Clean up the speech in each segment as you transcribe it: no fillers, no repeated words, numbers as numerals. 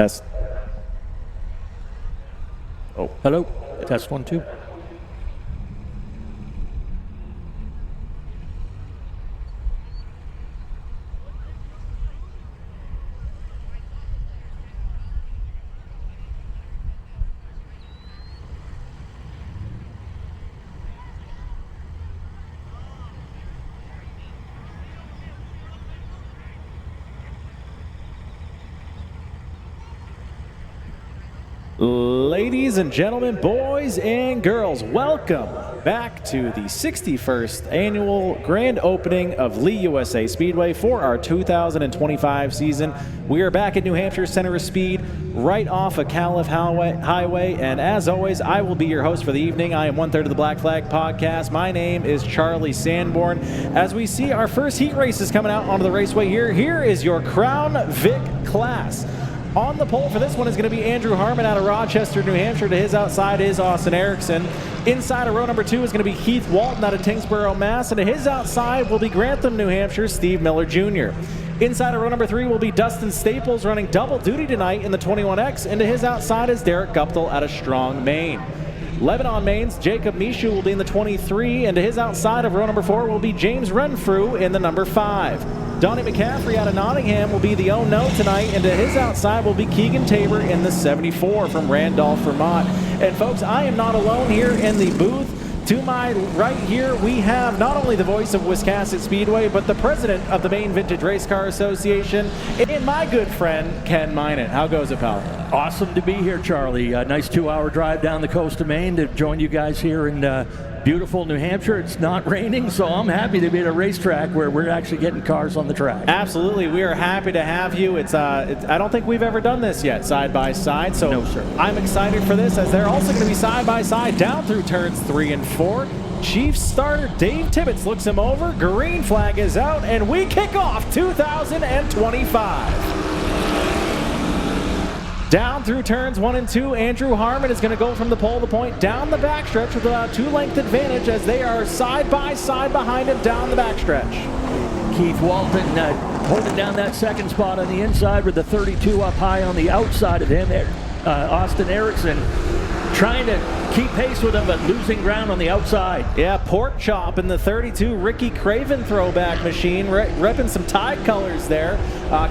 Test. Oh, hello. Test 1, 2. Ladies and gentlemen, boys and girls, welcome back to the 61st annual grand opening of Lee USA Speedway for our 2025 season. We are back at New Hampshire Center of Speed, right off of Calif Highway, and as always, I will be your host for the evening. I am 1/3 of the Black Flag Podcast. My name is Charlie Sanborn. As we see our first heat races coming out onto the raceway here is your Crown Vic class. On the pole for this one is going to be Andrew Harmon out of Rochester, New Hampshire. To his outside is Austin Erickson. Inside of row number 2 is going to be Keith Walton out of Tingsboro, Mass. And to his outside will be Grantham, New Hampshire, Steve Miller Jr. Inside of row number 3 will be Dustin Staples running double duty tonight in the 21X. And to his outside is Derek Guptill out of Strong, Maine. Lebanon, Maine's Jacob Mishu will be in the 23. And to his outside of row number 4 will be James Renfrew in the number 5. Donnie McCaffrey out of Nottingham will be the oh no tonight, and to his outside will be Keegan Tabor in the 74 from Randolph, Vermont. And folks, I am not alone here in the booth. To my right here, we have not only the voice of Wiscasset Speedway, but the president of the Maine Vintage Race Car Association, and my good friend, Ken Minot. How goes it, pal? Awesome to be here, Charlie. A nice 2-hour drive down the coast of Maine to join you guys here in beautiful New Hampshire. It's not raining, so I'm happy to be at a racetrack where we're actually getting cars on the track. Absolutely. We are happy to have you. I don't think we've ever done this yet, side by side. So no, sir. I'm excited for this, as they're also going to be side by side down through turns 3 and 4. Chief starter Dave Tibbetts looks him over. Green flag is out, and we kick off 2025. Down through turns 1 and 2, Andrew Harmon is going to go from the pole to point down the backstretch with a 2-length advantage, as they are side by side behind him down the backstretch. Keith Walton holding down that second spot on the inside with the 32 up high on the outside of him. Austin Erickson trying to keep pace with him, but losing ground on the outside. Yeah, Pork Chop in the 32 Ricky Craven throwback machine, repping some Tide colors there.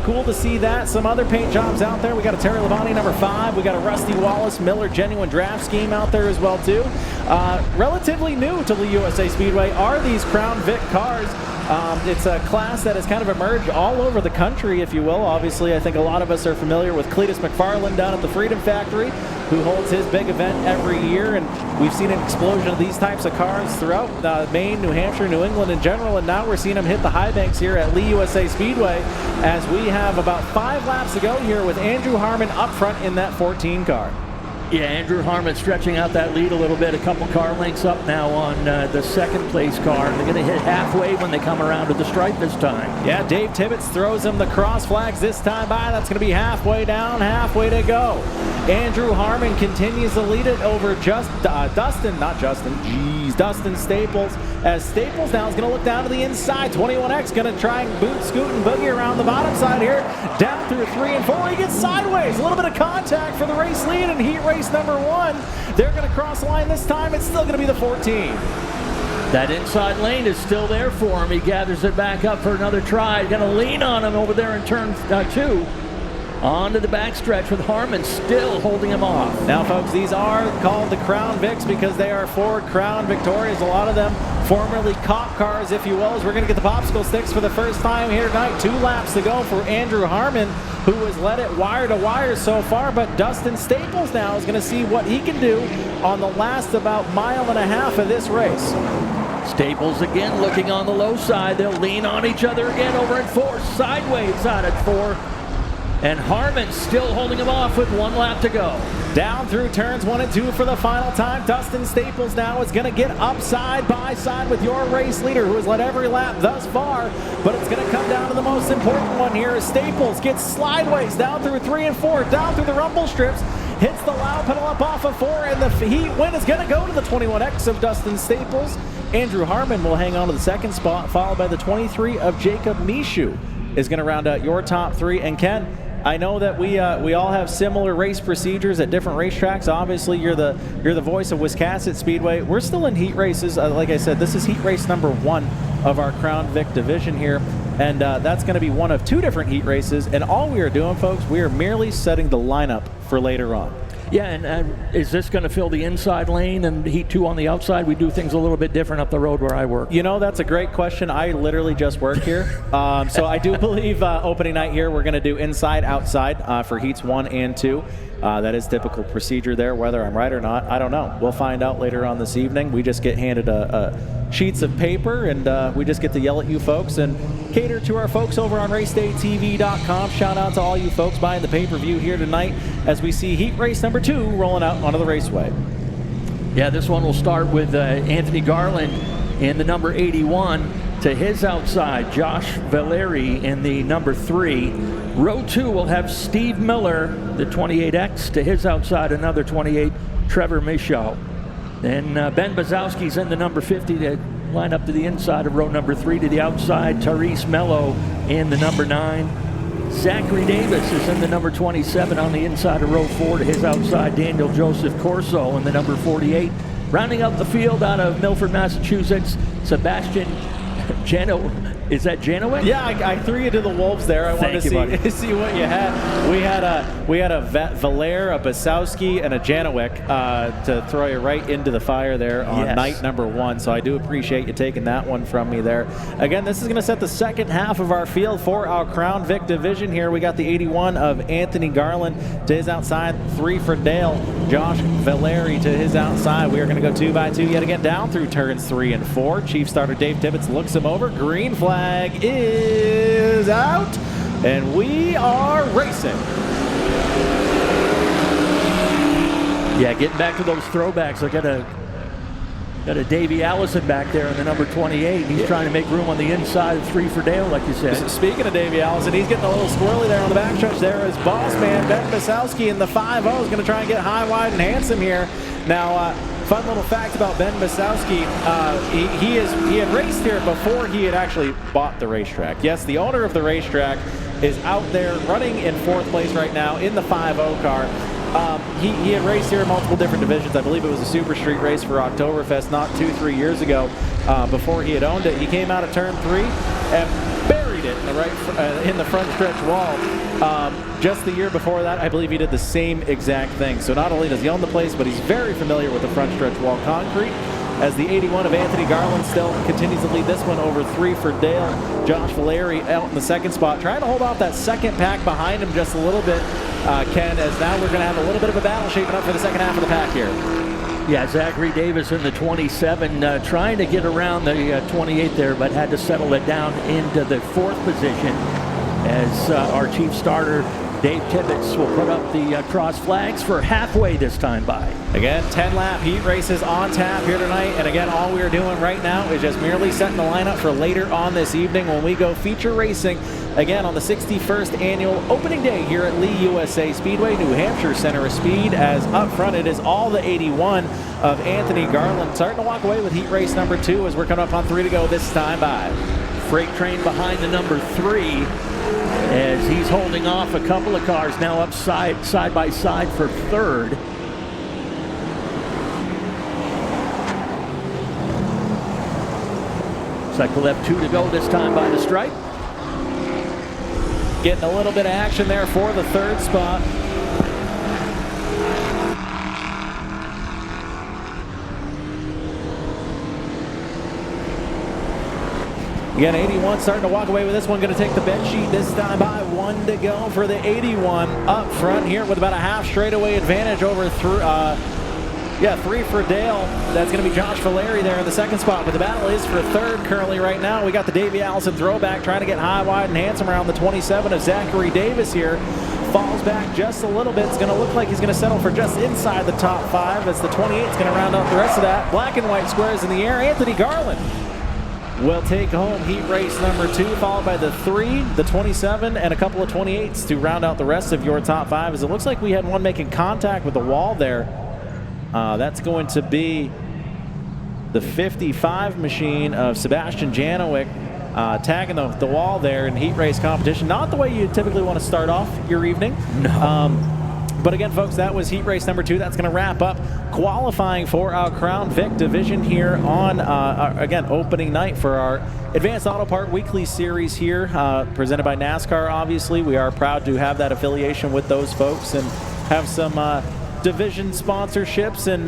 Cool to see that. Some other paint jobs out there. We got a Terry Labonte number 5. We got a Rusty Wallace Miller Genuine Draft Scheme out there as well too. Relatively new to Lee USA Speedway are these Crown Vic cars. It's a class that has kind of emerged all over the country, if you will. Obviously, I think a lot of us are familiar with Cletus McFarland down at the Freedom Factory, who holds his big event every year, and we've seen an explosion of these types of cars throughout Maine, New Hampshire, New England in general, and now we're seeing them hit the high banks here at Lee USA Speedway, as we have about 5 laps to go here with Andrew Harmon up front in that 14 car. Yeah, Andrew Harmon stretching out that lead a little bit. A couple car lengths up now on the second place car. They're going to hit halfway when they come around to the stripe this time. Yeah, Dave Tibbetts throws him the cross flags this time by. That's going to be halfway down, halfway to go. Andrew Harmon continues to lead it over Dustin Staples, as Staples now is going to look down to the inside. 21X going to try and boot, scoot, and boogie around the bottom side here. Down through 3 and 4. He gets sideways. A little bit of contact for the race lead in heat race number 1. They're going to cross the line this time. It's still going to be the 14. That inside lane is still there for him. He gathers it back up for another try. Going to lean on him over there in turn 2. Onto the backstretch with Harmon still holding him off. Now, folks, these are called the Crown Vics because they are Ford Crown Victorias. A lot of them formerly cop cars, if you will, as we're going to get the popsicle sticks for the first time here tonight. 2 laps to go for Andrew Harmon, who has led it wire to wire so far, but Dustin Staples now is going to see what he can do on the last about 1.5 miles of this race. Staples again looking on the low side. They'll lean on each other again over at 4. Sideways out at 4. And Harmon still holding him off with 1 lap to go. Down through turns 1 and 2 for the final time. Dustin Staples now is going to get up side by side with your race leader, who has led every lap thus far. But it's going to come down to the most important one here, as Staples gets slideways down through 3 and 4, down through the rumble strips, hits the loud pedal up off of 4, and the heat win is going to go to the 21X of Dustin Staples. Andrew Harmon will hang on to the second spot, followed by the 23 of Jacob Mishu is going to round out your top 3. And Ken, I know that we all have similar race procedures at different racetracks. Obviously, you're the voice of Wiscasset Speedway. We're still in heat races. Like I said, this is heat race number 1 of our Crown Vic division here, and that's going to be one of 2 different heat races. And all we are doing, folks, we are merely setting the lineup for later on. Yeah, and is this going to fill the inside lane and heat 2 on the outside? We do things a little bit different up the road where I work. You know, that's a great question. I literally just work here. So I do believe opening night here, we're going to do inside, outside for heats 1 and 2. That is typical procedure there. Whether I'm right or not, I don't know. We'll find out later on this evening. We just get handed sheets of paper, and we just get to yell at you folks and cater to our folks over on racedaytv.com. Shout out to all you folks buying the pay-per-view here tonight as we see heat race number 2 rolling out onto the raceway. Yeah, this one will start with Anthony Garland in the number 81. To his outside, Josh Valeri in the number 3. Row 2 will have Steve Miller, the 28X. To his outside, another 28, Trevor Michaud. Then Ben Bazowski's in the number 50 to line up to the inside of row number 3. To the outside, Therese Mello in the number 9. Zachary Davis is in the number 27 on the inside of row 4. To his outside, Daniel Joseph Corso in the number 48. Rounding out the field out of Milford, Massachusetts, Sebastian is that Janowicz? Yeah, I threw you to the wolves there. I wanted to see what you had. We had a Valer, a Basowski, and a Janowicz to throw you right into the fire there on night number 1. So I do appreciate you taking that one from me there. Again, this is going to set the second half of our field for our Crown Vic division here. We got the 81 of Anthony Garland to his outside, 3 for Dale. Josh Valeri to his outside. We are going to go 2 by 2 yet again down through turns 3 and 4. Chief starter Dave Tibbetts looks him over. Green flag is out, and we are racing. Yeah, getting back to those throwbacks. I got a Davey Allison back there in the number 28. He's trying to make room on the inside of 3 for Dale, like you said. Speaking of Davey Allison, he's getting a little squirrely there on the backstretch. There is boss man Ben Basowski in the 5-0 is going to try and get high, wide, and handsome here. Now, fun little fact about Ben Basowski, he had raced here before he had actually bought the racetrack. Yes, the owner of the racetrack is out there running in 4th place right now in the 5-0 car. He had raced here in multiple different divisions. I believe it was a super street race for Oktoberfest not 2-3 years ago before he had owned it. He came out of turn 3 and buried it in the front stretch wall. Just the year before that, I believe he did the same exact thing. So not only does he own the place, but he's very familiar with the front stretch wall concrete. As the 81 of Anthony Garland still continues to lead this one over 3 for Dale. Josh Valeri out in the 2nd spot, trying to hold off that 2nd pack behind him just a little bit, Ken, as now we're going to have a little bit of a battle shaping up for the second half of the pack here. Yeah, Zachary Davis in the 27, trying to get around the 28 there, but had to settle it down into the 4th position as our chief starter, Dave Tibbetts, will put up the cross flags for halfway this time by. Again, 10-lap heat races on tap here tonight. And again, all we are doing right now is just merely setting the lineup for later on this evening when we go feature racing again on the 61st annual opening day here at Lee USA Speedway, New Hampshire Center of Speed. As up front, it is all the 81 of Anthony Garland starting to walk away with heat race number 2 as we're coming up on 3 to go this time by. Freight train behind the number 3. As he's holding off a couple of cars now up side by side for 3rd. Looks like we'll have 2 to go this time by the stripe. Getting a little bit of action there for the 3rd spot. Again, 81 starting to walk away with this one. Going to take the bed sheet this time by. 1 to go for the 81 up front here with about a half straightaway advantage over 3 for Dale. That's going to be Josh Valeri there in the 2nd spot. But the battle is for 3rd currently right now. We got the Davey Allison throwback trying to get high, wide, and handsome around the 27 of Zachary Davis here. Falls back just a little bit. It's going to look like he's going to settle for just inside the top 5 as the 28 is going to round out the rest of that. Black and white squares in the air. Anthony Garland will take home heat race number 2, followed by the 3, the 27, and a couple of 28s to round out the rest of your top 5. As it looks like we had one making contact with the wall there. That's going to be the 55 machine of Sebastian Janowicz. tagging the wall there in heat race competition. Not the way you typically want to start off your evening. No. But again, folks, that was heat race number 2. That's going to wrap up qualifying for our Crown Vic division here on, again, opening night for our Advanced Auto Part Weekly Series here, presented by NASCAR, obviously. We are proud to have that affiliation with those folks and have some division sponsorships and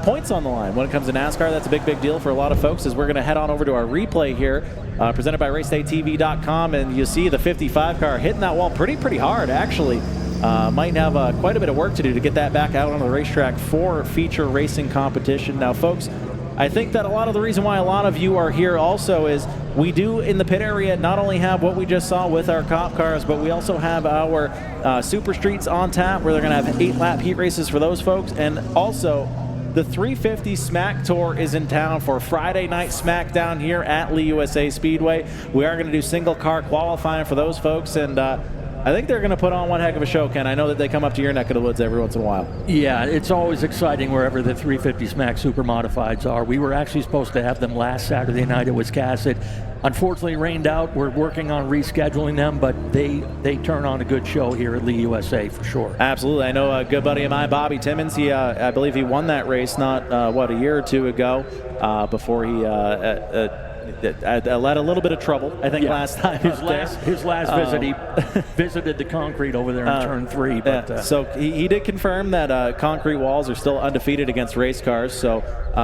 points on the line when it comes to NASCAR. That's a big, big deal for a lot of folks as we're going to head on over to our replay here, presented by RaceDayTV.com, and you see the 55 car hitting that wall pretty hard, actually. Might have quite a bit of work to do to get that back out on the racetrack for feature racing competition. Now, folks, I think that a lot of the reason why a lot of you are here also is we do in the pit area not only have what we just saw with our cop cars, but we also have our super streets on tap where they're going to have 8-lap heat races for those folks. And also, the 350 Smack Tour is in town for Friday night SmackDown here at Lee USA Speedway. We are going to do single car qualifying for those folks, and I think they're going to put on one heck of a show, Ken. I know that they come up to your neck of the woods every once in a while. Yeah, it's always exciting wherever the 350 Smack Super Modifieds are. We were actually supposed to have them last Saturday night at Wiscasset. Unfortunately, rained out. We're working on rescheduling them, but they turn on a good show here at Lee USA for sure. Absolutely. I know a good buddy of mine, Bobby Timmons, I believe he won that race not, a year or two ago before he led a little bit of trouble, I think, last time. His last visit, he visited the concrete over there in turn 3. But, so he did confirm that concrete walls are still undefeated against race cars. So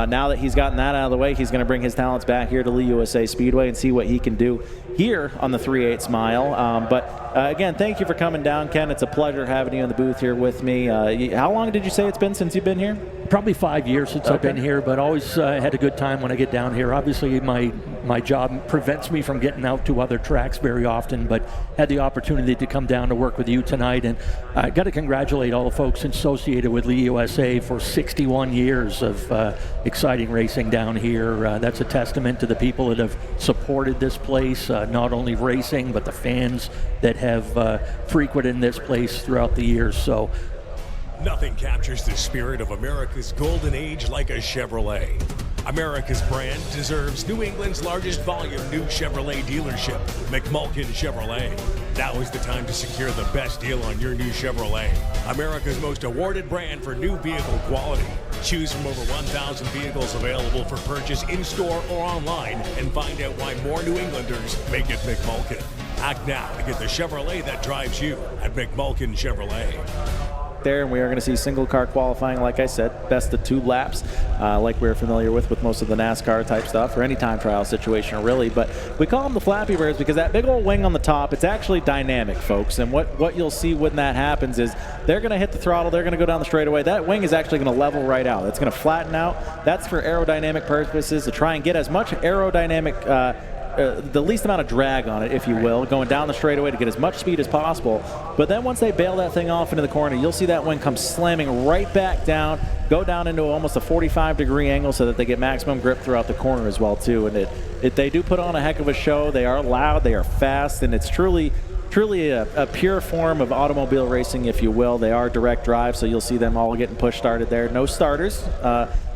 now that he's gotten that out of the way, he's going to bring his talents back here to Lee USA Speedway and see what he can do here on the 3/8 mile. But again, thank you for coming down, Ken. It's a pleasure having you in the booth here with me. How long did you say it's been since you've been here? Probably 5 years since I've been here, but always had a good time when I get down here. Obviously, my job prevents me from getting out to other tracks very often, but had the opportunity to come down to work with you tonight. And I got to congratulate all the folks associated with Lee USA for 61 years of exciting racing down here. That's a testament to the people that have supported this place, not only racing, but the fans that have frequented this place throughout the years. So nothing captures the spirit of America's golden age like a Chevrolet. America's brand deserves New England's largest volume new Chevrolet dealership, McMulkin Chevrolet. Now is the time to secure the best deal on your new Chevrolet. America's most awarded brand for new vehicle quality. Choose from over 1,000 vehicles available for purchase in-store or online and find out why more New Englanders make it McMulkin. Act now to get the Chevrolet that drives you at McMulkin Chevrolet. There, and we are going to see single car qualifying, like I said, best of 2 laps, like we're familiar with most of the NASCAR type stuff or any time trial situation really. But we call them the Flappy Birds because that big old wing on the top, it's actually dynamic, folks. And what you'll see when that happens is they're going to hit the throttle, they're going to go down the straightaway. That wing is actually going to level right out. It's going to flatten out. That's for aerodynamic purposes, to try and get as much aerodynamic the least amount of drag on it, if you will, going down the straightaway to get as much speed as possible. But then once they bail that thing off into the corner, you'll see that wing come slamming right back down, go down into almost a 45-degree angle so that they get maximum grip throughout the corner as well, too. And they do put on a heck of a show. They are loud, they are fast, and it's truly a pure form of automobile racing, if you will. They are direct drive, so you'll see them all getting push started there. No starters.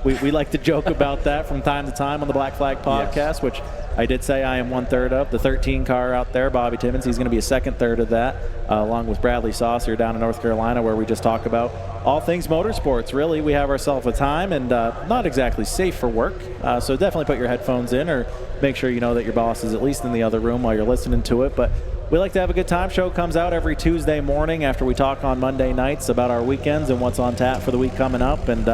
We like to joke about that from time to time on the Black Flag podcast, yes, which I did say I am 1/3 of. The 13 car out there, Bobby Timmons, he's going to be a 2/3 of that, along with Bradley Saucer down in North Carolina, where we just talk about all things motorsports. Really, we have ourselves a time, and not exactly safe for work. So definitely put your headphones in, or make sure you know that your boss is at least in the other room while you're listening to it. But we like to have a good time. Show comes out every Tuesday morning after we talk on Monday nights about our weekends and what's on tap for the week coming up. And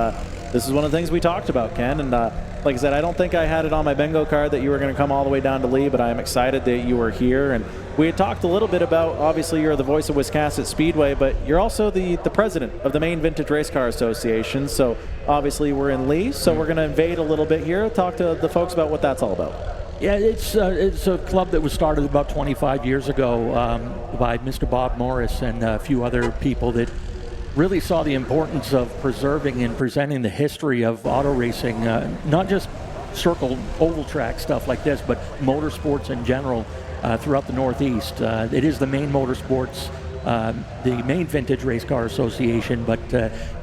this is one of the things we talked about, Ken. And like I said, I don't think I had it on my bingo card that you were going to come all the way down to Lee, but I am excited that you were here. And we had talked a little bit about, obviously, you're the voice of Wiscasset Speedway, but you're also the president of the Maine Vintage Race Car Association. So obviously we're in Lee, so we're going to invade a little bit here, talk to the folks about what that's all about. Yeah, it's a club that was started about 25 years ago by Mr. Bob Morris and a few other people that really saw the importance of preserving and presenting the history of auto racing, not just circle oval track stuff like this, but motorsports in general throughout the Northeast. It is the Maine Motorsports, the Maine Vintage Race Car Association, but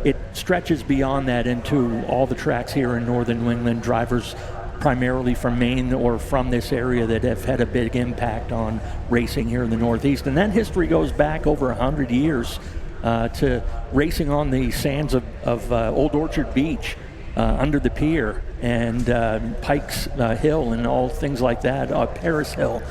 it stretches beyond that into all the tracks here in Northern New England. Drivers primarily from Maine or from this area that have had a big impact on racing here in the Northeast. And that history goes back over 100 years to racing on the sands of Old Orchard Beach under the pier and Pikes Hill and all things like that, Paris Hill,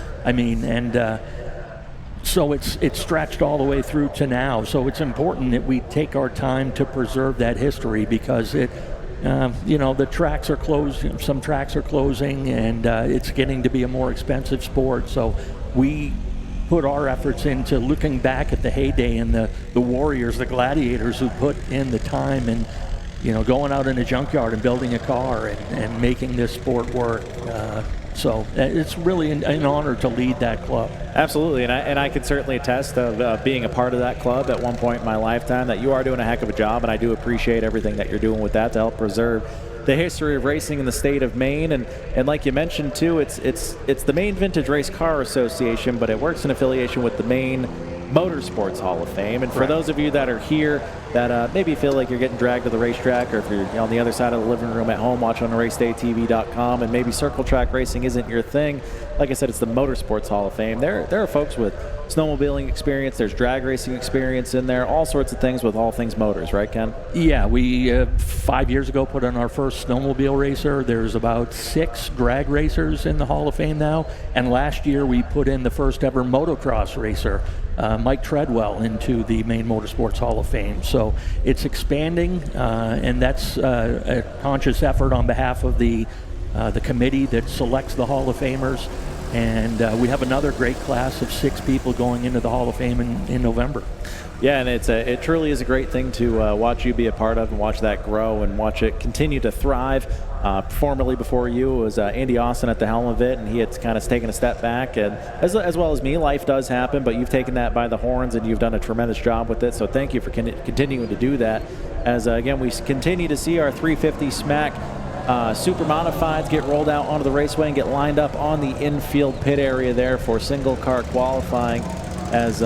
so it's stretched all the way through to now. So it's important that we take our time to preserve that history, because the tracks are closed. Some tracks are closing, and it's getting to be a more expensive sport. So we put our efforts into looking back at the heyday and the warriors, the gladiators who put in the time and going out in a junkyard and building a car and making this sport work. So it's really an honor to lead that club. Absolutely, and I can certainly attest of being a part of that club at one point in my lifetime, that you are doing a heck of a job, and I do appreciate everything that you're doing with that to help preserve the history of racing in the state of Maine. And like you mentioned too, it's the Maine Vintage Race Car Association, but it works in affiliation with the Maine Motorsports Hall of Fame. And for those of you that are here that maybe feel like you're getting dragged to the racetrack, or if you're on the other side of the living room at home watching on racedaytv.com and maybe circle track racing isn't your thing, like I said, it's the Motorsports Hall of Fame. There are folks with snowmobiling experience, there's drag racing experience in there, all sorts of things with all things motors, right, Ken? Yeah, we 5 years ago put on our first snowmobile racer. There's about 6 drag racers in the Hall of Fame now, and last year we put in the first ever motocross racer, Mike Treadwell, into the Maine Motorsports Hall of Fame. So it's expanding, and that's a conscious effort on behalf of the committee that selects the Hall of Famers. And we have another great class of 6 people going into the Hall of Fame in November. Yeah, and it truly is a great thing to watch you be a part of and watch that grow and watch it continue to thrive. Formerly before you was Andy Austin at the helm of it, and he had kind of taken a step back. And as well as me, life does happen, but you've taken that by the horns and you've done a tremendous job with it. So thank you for continuing to do that. As again, we continue to see our 350 SMAC super modifieds get rolled out onto the raceway and get lined up on the infield pit area there for single car qualifying. As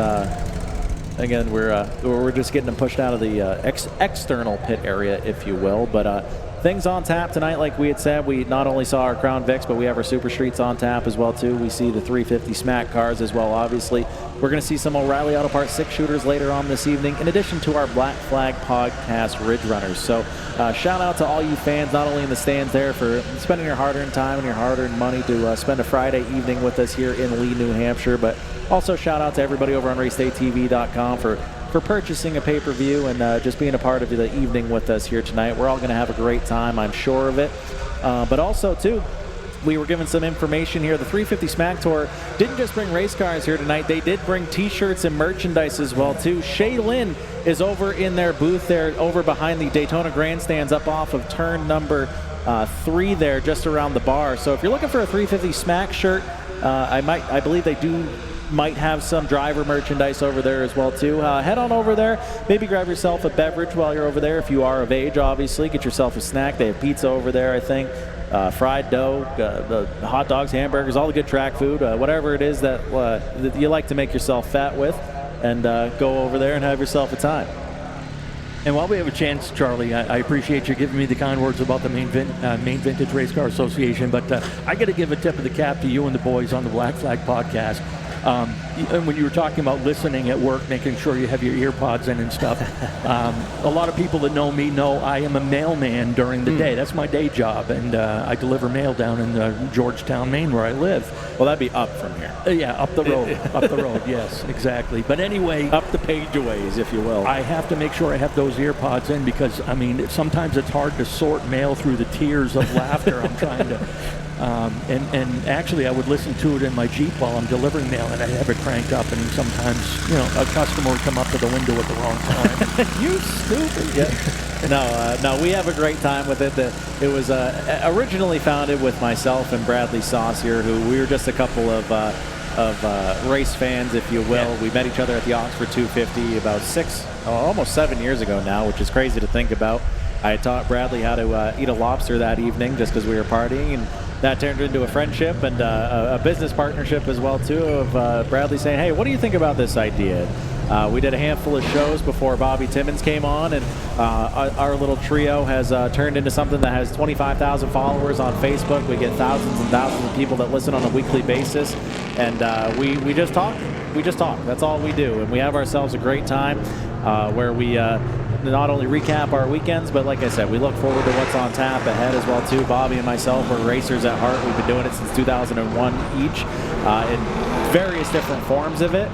again, we're just getting them pushed out of the external pit area, if you will. But things on tap tonight, like we had said, we not only saw our Crown Vics, but we have our Super Streets on tap as well too. We see the 350 SMAC cars as well, obviously. We're going to see some O'Reilly Auto Parts 6-shooters later on this evening, in addition to our Black Flag Podcast Ridge Runners. So shout out to all you fans, not only in the stands there, for spending your hard-earned time and your hard-earned money to spend a Friday evening with us here in Lee, New Hampshire. But also shout out to everybody over on racedaytv.com for purchasing a pay-per-view and just being a part of the evening with us here tonight. We're all going to have a great time, I'm sure of it. But also, too, we were given some information here. The 350 SMAC Tour didn't just bring race cars here tonight. They did bring T-shirts and merchandise as well, too. Shay Lynn is over in their booth there, over behind the Daytona Grandstands, up off of turn number 3 there, just around the bar. So if you're looking for a 350 SMAC shirt, I believe they might have some driver merchandise over there as well too. Head on over there, maybe grab yourself a beverage while you're over there if you are of age, obviously. Get yourself a snack. They have pizza over there, I think, fried dough, the hot dogs, hamburgers, all the good track food, whatever it is that you like to make yourself fat with, and go over there and have yourself a time. And while we have a chance, Charlie, I appreciate you giving me the kind words about the Maine Vintage Race Car Association, but I got to give a tip of the cap to you and the boys on the Black Flag Podcast. And when you were talking about listening at work, making sure you have your ear pods in and stuff, a lot of people that know me know I am a mailman during the day. That's my day job, and I deliver mail down in Georgetown, Maine, where I live. Well, that'd be up from here. Yeah, up the road. Up the road, yes, exactly. But anyway, up the pageways, if you will. I have to make sure I have those ear pods in, because, I mean, sometimes it's hard to sort mail through the tears of laughter I'm trying to... And actually, I would listen to it in my Jeep while I'm delivering mail, and I'd have it cranked up, and sometimes, a customer would come up to the window at the wrong time. You stupid. Yeah. No, we have a great time with it. It was originally founded with myself and Bradley Saucier, who we were just a couple of race fans, if you will. Yeah. We met each other at the Oxford 250 about almost 7 years ago now, which is crazy to think about. I taught Bradley how to eat a lobster that evening just because we were partying, and that turned into a friendship and a business partnership as well too, of Bradley saying, hey, what do you think about this idea? We did a handful of shows before Bobby Timmons came on, and our little trio has turned into something that has 25,000 followers on Facebook. We get thousands and thousands of people that listen on a weekly basis, and we just talk. We just talk. That's all we do, and we have ourselves a great time where we not only recap our weekends, but like I said, we look forward to what's on tap ahead as well too. Bobby and myself are racers at heart. We've been doing it since 2001 each in various different forms of it.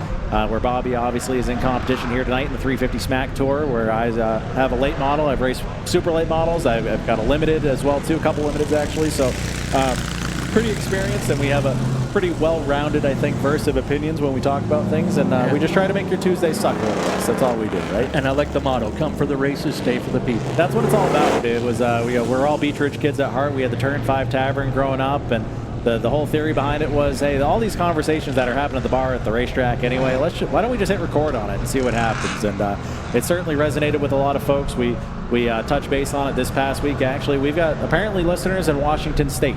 Where Bobby obviously is in competition here tonight in the 350 Smack Tour, where I have a late model. I've raced super late models. I've got a limited as well too, a couple limiteds actually. So pretty experienced, and we have a pretty well-rounded, I think, verse of opinions when we talk about things, and we just try to make your Tuesday suck a little less. That's all we do, right? And I like the motto, come for the races, stay for the people. That's what it's all about, dude. We're all Beach Ridge kids at heart. We had the Turn 5 Tavern growing up, and the whole theory behind it was, hey, all these conversations that are happening at the bar at the racetrack anyway, why don't we just hit record on it and see what happens? And it certainly resonated with a lot of folks. We touched base on it this past week, actually. We've got apparently listeners in Washington State.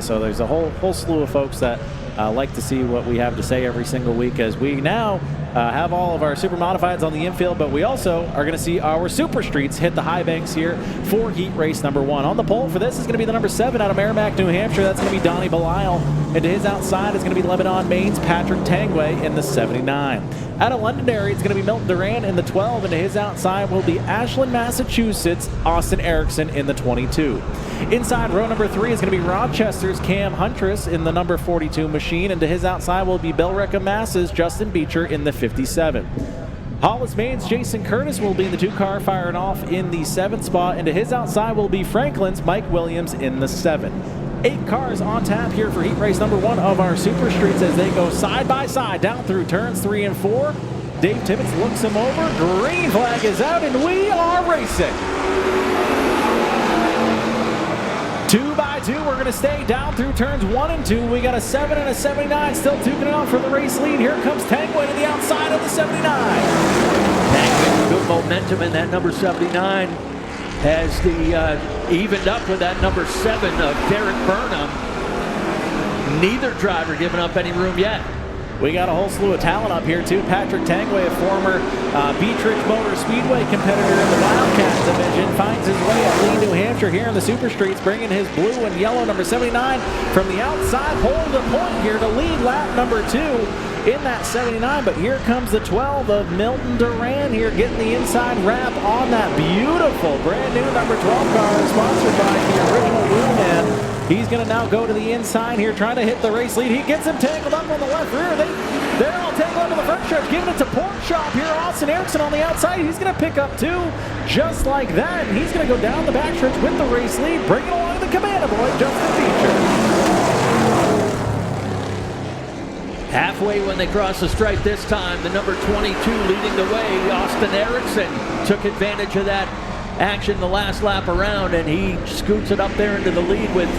So there's a whole slew of folks that like to see what we have to say every single week, as we now have all of our super modifieds on the infield, but we also are going to see our super streets hit the high banks here for heat race number 1. On the pole for this is going to be the number 7 out of Merrimack, New Hampshire. That's going to be Donnie Belial. And to his outside is going to be Lebanon, Maine's Patrick Tangway in the 79. Out of Londonderry, it's going to be Milton Duran in the 12, and to his outside will be Ashland, Massachusetts, Austin Erickson in the 22. Inside row number 3 is going to be Rochester's Cam Huntress in the number 42 machine, and to his outside will be Billerica, Mass's Justin Beecher in the 57. Hollis, Maine's Jason Curtis will be the 2-car firing off in the 7th spot, and to his outside will be Franklin's Mike Williams in the 7. 8 cars on tap here for heat race number 1 of our super streets as they go side by side down through turns 3 and 4. Dave Tibbetts looks him over. Green flag is out, and we are racing. 2 by 2, we're going to stay down through turns 1 and 2. We got a 7 and a 79 still duking it out for the race lead. Here comes Tangway to the outside of the 79. Tangway, good momentum in that number 79. Has evened up with that number 7 of Derek Burnham. Neither driver giving up any room yet. We got a whole slew of talent up here too. Patrick Tangway, a former Beach Ridge Motor Speedway competitor in the Wildcat division, finds his way at Lee, New Hampshire here in the super streets, bringing his blue and yellow number 79 from the outside, pulling the point here to lead lap number 2 in that 79. But here comes the 12 of Milton Duran here, getting the inside wrap on that beautiful brand new number 12 car, sponsored by the original Wheelman. He's going to now go to the inside here, trying to hit the race lead. He gets him tangled up on the left rear. They're all tangled up on the front stretch, giving it to Pork Chop here. Austin Erickson on the outside. He's going to pick up 2 just like that. And he's going to go down the back stretch with the race lead, bringing along the Cabana boy, Justin Beecher. Halfway when they cross the stripe this time, the number 22 leading the way, Austin Erickson, took advantage of that action the last lap around, and he scoots it up there into the lead with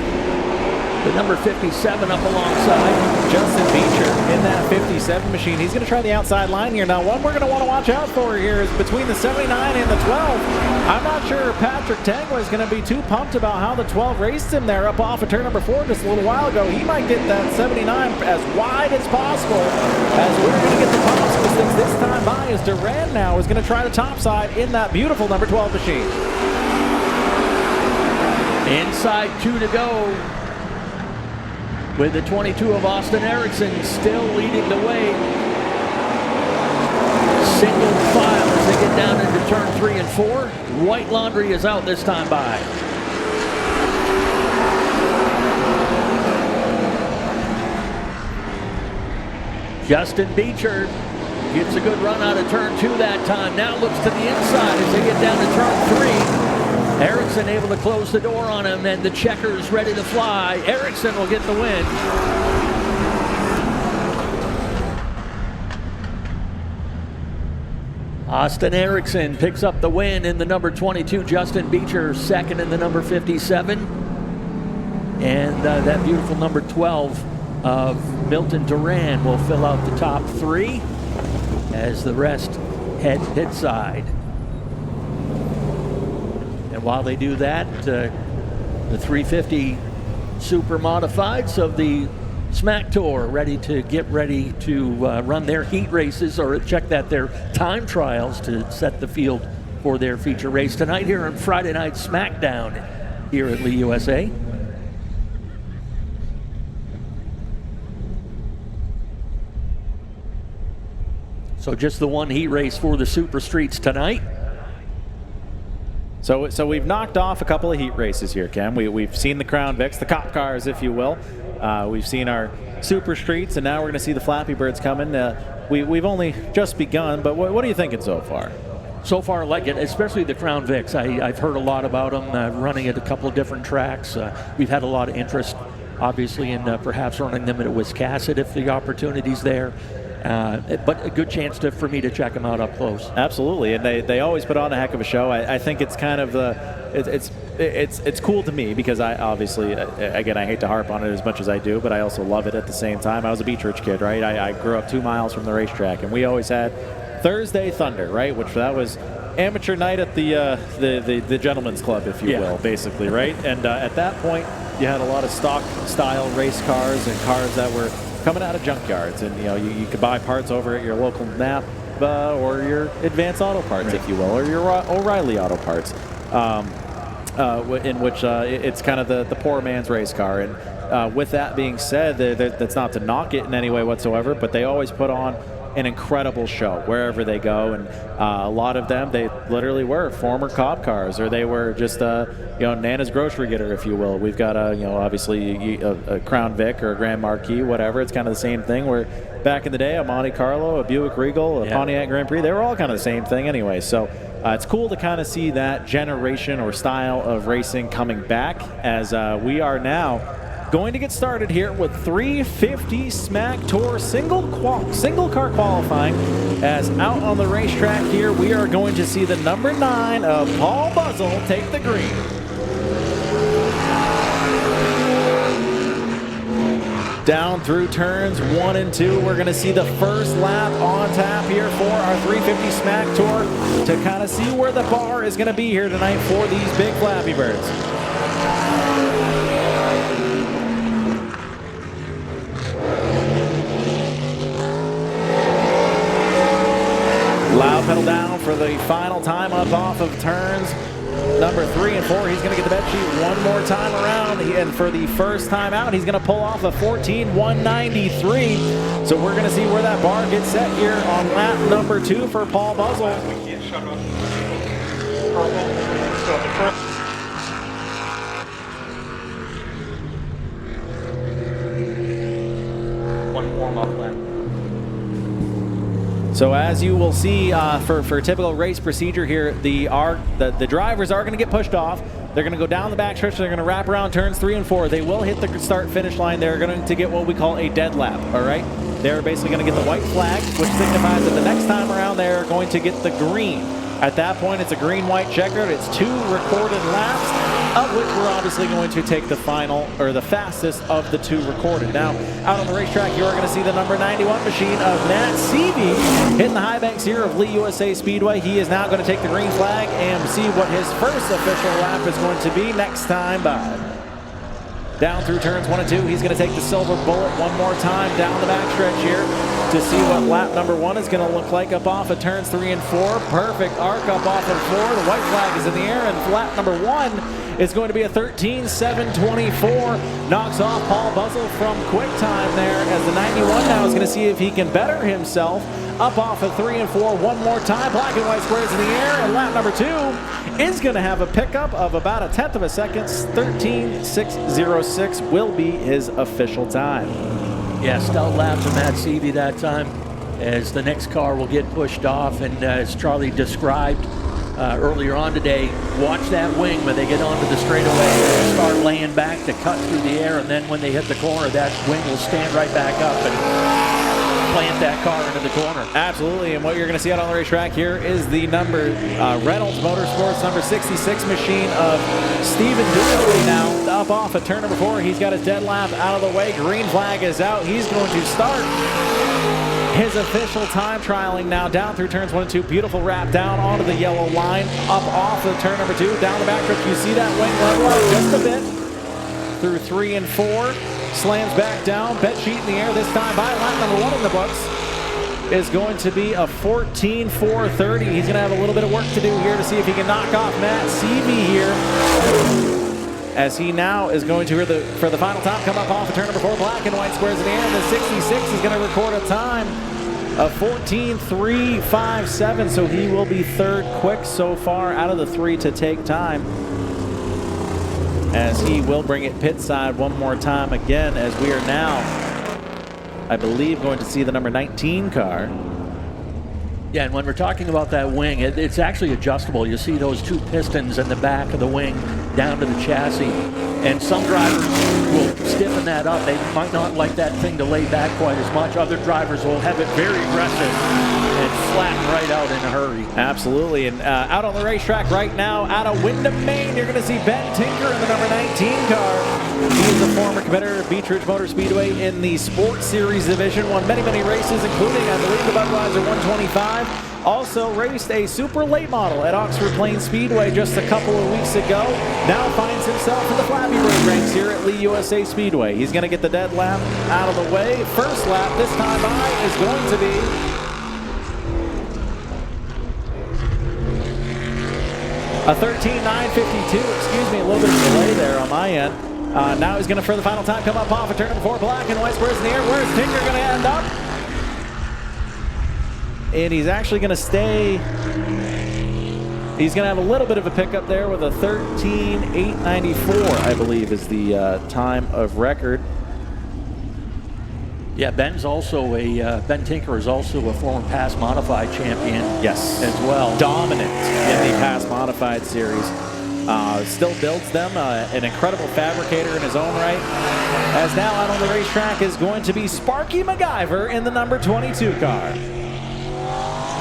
the number 57 up alongside. Justin Beecher in that 57 machine. He's going to try the outside line here. Now, one we're going to want to watch out for here is between the 79 and the 12. I'm not sure Patrick Tangway is going to be too pumped about how the 12 raced him there up off of turn number 4 just a little while ago. He might get that 79 as wide as possible, as we're going to get the popsicle sticks this time by, as Duran now is going to try the top side in that beautiful number 12 machine. Inside 2 to go, with the 22 of Austin Erickson still leading the way. Single file as they get down into turn 3 and 4. White Laundry is out this time by. Justin Beecher gets a good run out of turn 2 that time. Now looks to the inside as they get down to turn 3. Erickson able to close the door on him, and the checkers ready to fly. Erickson will get the win. Austin Erickson picks up the win in the number 22. Justin Beecher second in the number 57. And that beautiful number 12 of Milton Duran will fill out the top 3 as the rest head pit side. And while they do that, the 350 super modifieds of the Smack Tour get ready to run their heat races or check that their time trials to set the field for their feature race tonight here on Friday Night SmackDown here at Lee, USA. So just the one heat race for the Super Streets tonight. So we've knocked off a couple of heat races here, Ken. We've seen the Crown Vics, the cop cars, if you will. We've seen our Super Streets, and now we're going to see the Flappy Birds coming. We've only just begun, but what are you thinking so far? So far, I like it, especially the Crown Vics. I've heard a lot about them, running at a couple of different tracks. We've had a lot of interest, obviously, in perhaps running them at Wiscasset if the opportunity's there. But a good chance for me to check them out up close. Absolutely, and they always put on a heck of a show. I think it's kind of it's cool to me because I obviously, again, I hate to harp on it as much as I do, but I also love it at the same time. I was a Beech Ridge kid, right? I grew up 2 miles from the racetrack, and we always had Thursday Thunder, right? Which that was amateur night at the gentleman's club, if you will, basically, right? And at that point, you had a lot of stock style race cars and cars that were coming out of junkyards, and you could buy parts over at your local NAP or your Advance Auto Parts, if you will, or your O'Reilly Auto Parts, in which it's kind of the poor man's race car. And with that being said, that's not to knock it in any way whatsoever, but they always put on an incredible show wherever they go, and a lot of them, they literally were former cop cars, or they were just Nana's grocery getter, if you will. We've got obviously a Crown Vic or a Grand Marquis, whatever. It's kind of the same thing. Where back in the day, a Monte Carlo, a Buick Regal, a Pontiac Grand Prix, they were all kind of the same thing anyway. So it's cool to kind of see that generation or style of racing coming back, as we are now going to get started here with 350 Smack Tour single car qualifying. As out on the racetrack here, we are going to see the number 9 of Paul Buzzle take the green. Down through turns 1 and 2, we're going to see the first lap on tap here for our 350 Smack Tour to kind of see where the bar is going to be here tonight for these big Flappy Birds. Loud pedal down for the final time up off of turns number 3 and 4. He's going to get the bed sheet one more time around, and for the first time out, he's going to pull off a 14.193. So we're going to see where that bar gets set here on lap number 2 for Paul Buzzle. One warm-up lap. So as you will see, for typical race procedure here, the drivers are going to get pushed off. They're going to go down the backstretch. They're going to wrap around turns 3 and 4. They will hit the start-finish line. They're going to get what we call a dead lap, all right? They're basically going to get the white flag, which signifies that the next time around they're going to get the green. At that point, it's a green-white checkered. It's 2 recorded laps, of which we're obviously going to take the final, or the fastest of the 2 recorded. Now, out on the racetrack, you are going to see the number 91 machine of Matt Seavey hitting the high banks here of Lee USA Speedway. He is now going to take the green flag and see what his first official lap is going to be next time by. Down through turns 1 and 2, he's going to take the silver bullet one more time down the backstretch here to see what lap number 1 is going to look like up off of turns 3 and 4. Perfect arc up off of 4. The white flag is in the air, and lap number 1 is going to be a 13.724. Knocks off Paul Buzzle from quick time there, as the 91 now is going to see if he can better himself up off of 3 and 4 one more time. Black and white squares in the air, and lap number 2 is going to have a pickup of about 1/10 of a second. 13.606 will be his official time. Yeah, stout lap for Matt Seavey that time, as the next car will get pushed off. And as Charlie described earlier on today, watch that wing when they get onto the straightaway. They'll start laying back to cut through the air, and then when they hit the corner, that wing will stand right back up and plant that car into the corner. Absolutely, and what you're going to see out on the racetrack here is the number Reynolds Motorsports number 66 machine of Stephen Dooley now up off of turn number 4. He's got his dead lap out of the way. Green flag is out. He's going to start his official time trialing now down through turns 1 and 2. Beautiful wrap down onto the yellow line, up off of turn number 2, down the backstretch. You see that wing level out just a bit. through 3 and 4. Slams back down. Bet sheet in the air this time by lap number 1 in the books is going to be a 14.430. He's going to have a little bit of work to do here to see if he can knock off Matt Seavey here, as he now is going to, for the final time, come up off of turn number 4, black and white squares in the air. The 66 is going to record a time of 14.357, so he will be third quick so far out of the 3 to take time, as he will bring it pit side one more time again, as we are now, I believe, going to see the number 19 car. Yeah, and when we're talking about that wing, it's actually adjustable. You see those 2 pistons in the back of the wing down to the chassis. And some drivers will stiffen that up. They might not like that thing to lay back quite as much. Other drivers will have it very aggressive and flatten right out in a hurry. Absolutely. And out on the racetrack right now, out of Windham, Maine, you're going to see Ben Tinker in the number 19 car. He is a former competitor at Beech Ridge Motor Speedway in the Sports Series division. Won many, many races, including, I believe, the Budweiser 125. Also raced a super late model at Oxford Plains Speedway just a couple of weeks ago. Now finds himself in the Flappy Bird ranks here at Lee USA Speedway. He's going to get the dead lap out of the way. First lap this time by is going to be a 13.952. Excuse me, a little bit of delay there on my end. Now he's going to, for the final time, come up off of turn number 4, black and white squares in the air. Where's Tinker going to end up? And he's actually going to stay. He's going to have a little bit of a pickup there with a 13.894, I believe, is the time of record. Yeah, Ben Tinker is also a former Pass Modified champion. Yes, as well. Dominant in the Pass Modified series. Still builds them. An incredible fabricator in his own right. As now out on the racetrack is going to be Sparky MacGyver in the number 22 car.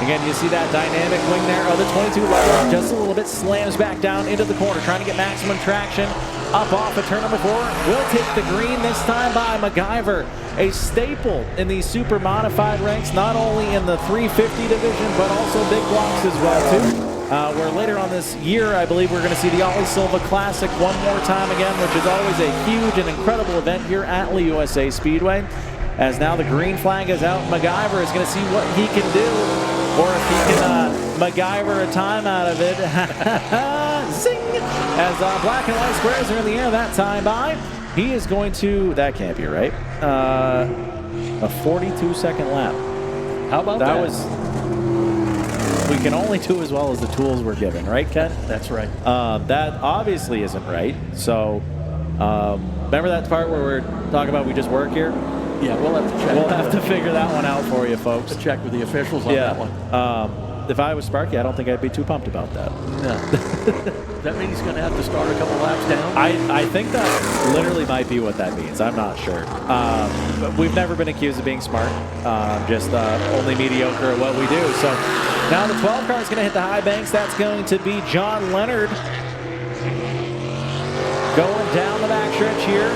Again, you see that dynamic wing there of the 22 level, just a little bit, slams back down into the corner, trying to get maximum traction. Up off of turn number 4, will take the green this time by MacGyver. A staple in these super modified ranks, not only in the 350 division, but also big blocks as well, too. Where later on this year, I believe we're going to see the Ollie Silva Classic one more time again, which is always a huge and incredible event here at Lee USA Speedway. As now the green flag is out, MacGyver is going to see what he can do, or if he can MacGyver a time out of it. Zing! As black and white squares are in the air that time by. He is going to, that can't be right, a 42-second lap. How about that? We can only do as well as the tools we're given, right, Ken? That's right. That obviously isn't right. So, remember that part where we're talking about we just work here? Yeah, we'll have to check. We'll have to figure that one out for you, folks. To check with the officials on that one. If I was Sparky, I don't think I'd be too pumped about that. No. That means he's going to have to start a couple laps down? I think that literally might be what that means. I'm not sure. We've never been accused of being smart. Just only mediocre at what we do. So now the 12 car is going to hit the high banks. That's going to be John Leonard going down the backstretch here.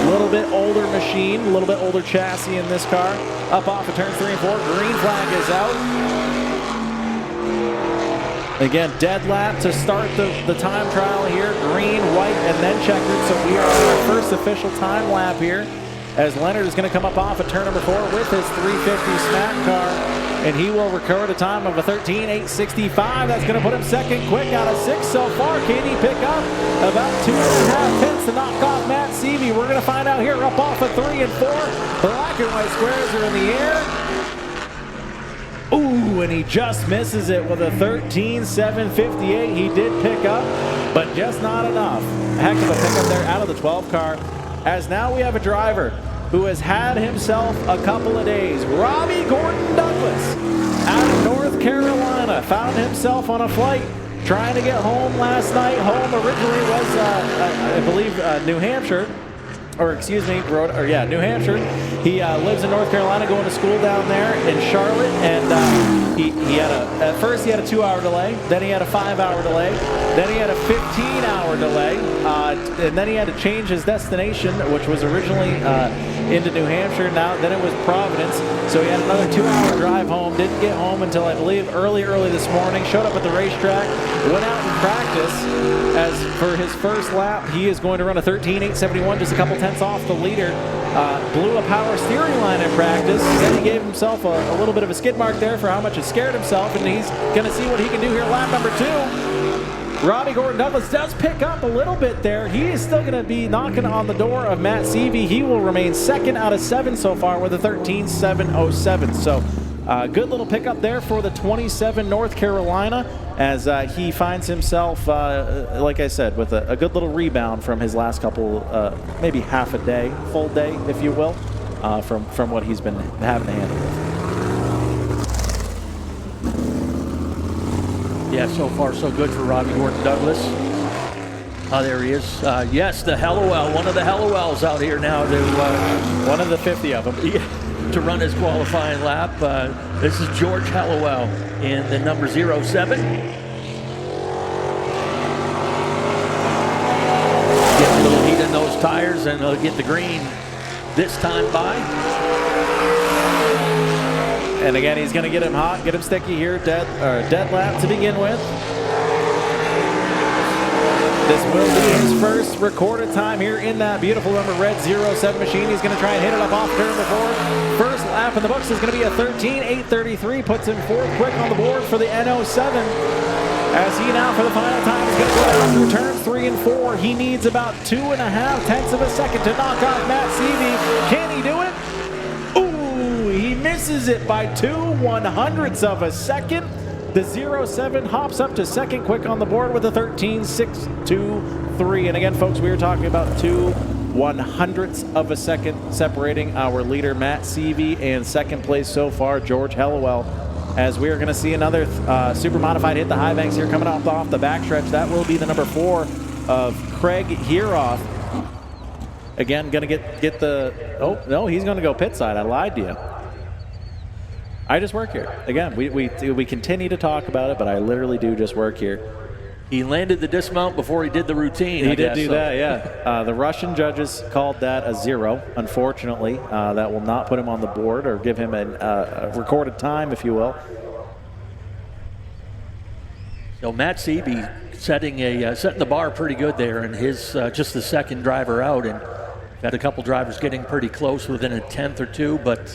A little bit older machine, a little bit older chassis in this car. Up off of turns 3 and 4, green flag is out. Again, dead lap to start the time trial here. Green, white, and then checkered. So we are on our first official time lap here, as Leonard is going to come up off of turn number 4 with his 350 smack car. And he will record a time of a 13.865. That's going to put him second quick out of 6 so far. Can he pick up about 2.5 tenths to knock off Matt Seavey? We're going to find out here. Up off of 3 and 4. Black and white squares are in the air. Ooh, and he just misses it with a 13.758. He did pick up, but just not enough. A heck of a pickup there out of the 12 car. As now we have a driver who has had himself a couple of days. Robbie Gordon Douglas out of North Carolina found himself on a flight trying to get home last night. Home originally was, I believe, New Hampshire. Or excuse me, New Hampshire. He lives in North Carolina, going to school down there in Charlotte, and he had at first he had a 2-hour delay, then he had a 5-hour delay, then he had a 15-hour delay, and then he had to change his destination, which was originally into New Hampshire. Now, then it was Providence. So he had another 2-hour drive home. Didn't get home until, I believe, early this morning. Showed up at the racetrack, went out in practice. As for his first lap, he is going to run a 13.871, just a couple tenths off the leader. Blew a power steering line in practice. Then he gave himself a little bit of a skid mark there for how much he scared himself, and he's going to see what he can do here lap number 2. Robbie Gordon-Douglas does pick up a little bit there. He is still going to be knocking on the door of Matt Seavey. He will remain second out of 7 so far with a 13.707. So good little pickup there for the 27 North Carolina as he finds himself, like I said, with a good little rebound from his last couple, maybe half a day, full day, if you will, from what he's been having to handle with. Yeah, so far so good for Robbie Gordon-Douglas. There he is. Yes, the Hellowell, one of the Hellowells out here now to one of the 50 of them. To run his qualifying lap. This is George Hellowell in the number 07. Get a little heat in those tires and they'll get the green this time by. And again, he's going to get him hot, get him sticky here, dead lap to begin with. This will be his first recorded time here in that beautiful number red 07 machine. He's going to try and hit it up off turn before. First lap in the books is going to be a 13.833, puts him 4th quick on the board for the N07. As he now for the final time is going to go down through turns 3 and 4. He needs about 2.5 tenths of a second to knock off Matt Seavey. Can he do it? Ooh, he misses it by 2/100ths of a second. The 07 hops up to second quick on the board with a 13.623. And again, folks, we were talking about 2/100ths of a second separating our leader, Matt Seavey, and second place so far, George Hellowell. As we are going to see another super modified hit the high banks here coming off the backstretch. That will be the number 4 of Craig Heroff. Again, going to get the, oh, no, he's going to go pit side. I lied to you. I just work here. Again, we continue to talk about it, but I literally do just work here. He landed the dismount before he did the routine. He did do that, yeah. The Russian judges called that a 0. Unfortunately, that will not put him on the board or give him a recorded time, if you will. So Matt Seavey setting the bar pretty good there, and his just the second driver out, and had a couple drivers getting pretty close within a tenth or two, but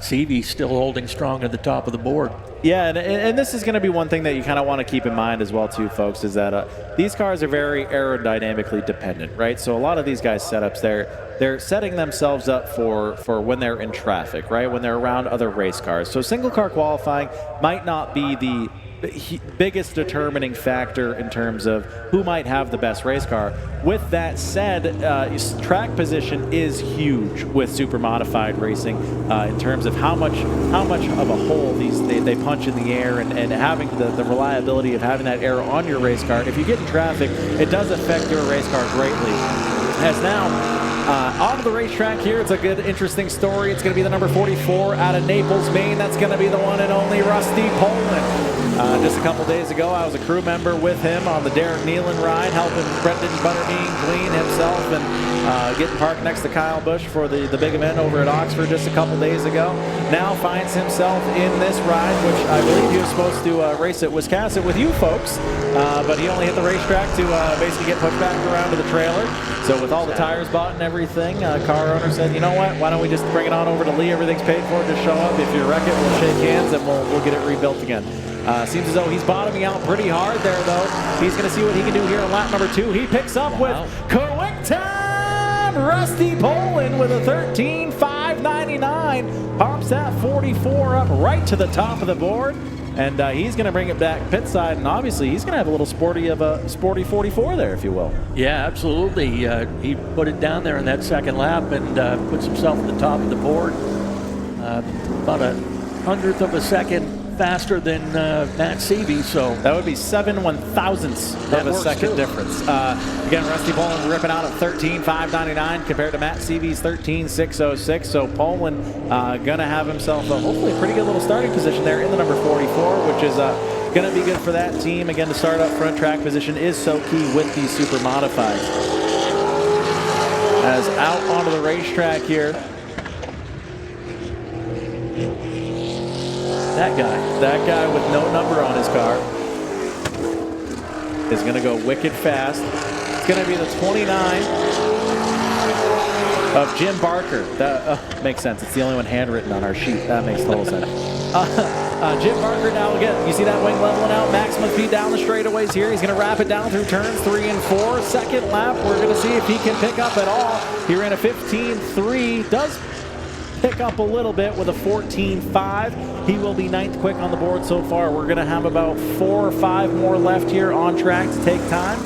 Seavey still holding strong at the top of the board. Yeah, and this is going to be one thing that you kind of want to keep in mind as well, too, folks, is that these cars are very aerodynamically dependent, right? So a lot of these guys' setups, they're setting themselves up for when they're in traffic, right? When they're around other race cars. So single car qualifying might not be the biggest determining factor in terms of who might have the best race car. With that said, track position is huge with super modified racing in terms of how much of a hole they punch in the air, and having the reliability of having that air on your race car. If you get in traffic, it does affect your race car greatly. As now onto the racetrack here, it's a good, interesting story. It's going to be the number 44 out of Naples, Maine. That's going to be the one and only Rusty Poland. Just a couple days ago, I was a crew member with him on the Derek Nealon ride, helping Brendan Butterbean clean himself and getting parked next to Kyle Busch for the big event over at Oxford just a couple days ago. Now finds himself in this ride, which I believe he was supposed to race at Wisconsin with you folks, but he only hit the racetrack to basically get pushed back around to the trailer. So with all the tires bought and everything, car owner said, you know what, why don't we just bring it on over to Lee? Everything's paid for, just show up. If you wreck it, we'll shake hands and we'll get it rebuilt again. Seems as though he's bottoming out pretty hard there, though. He's going to see what he can do here in lap number 2. He picks up with quick time. Rusty Poland with a 13.599. Pops that 44 up right to the top of the board. And he's going to bring it back pit side, and obviously he's going to have a little sporty 44 there, if you will. Yeah, absolutely. He put it down there in that second lap and puts himself at the top of the board. About a 100th of a second faster than Matt Seavey, so that would be 7/1000ths of a second difference. Again, Rusty Poland ripping out at 13.599 compared to Matt Seavey's 13.606. So Poland gonna have himself hopefully a pretty good little starting position there in the number 44, which is gonna be good for that team. Again, to start up front, track position is so key with these super modifieds. as out onto the racetrack here. That guy with no number on his car is going to go wicked fast. It's going to be the 29 of Jim Barker. That makes sense. It's the only one handwritten on our sheet. That makes total sense. Jim Barker now again. You see that wing leveling out. Maximum speed down the straightaways here. He's going to wrap it down through turns 3 and 4. Second lap, we're going to see if he can pick up at all. He ran a 15.3. Does pick up a little bit with a 14.5. He will be 9th quick on the board so far. We're going to have about 4 or 5 more left here on track to take time.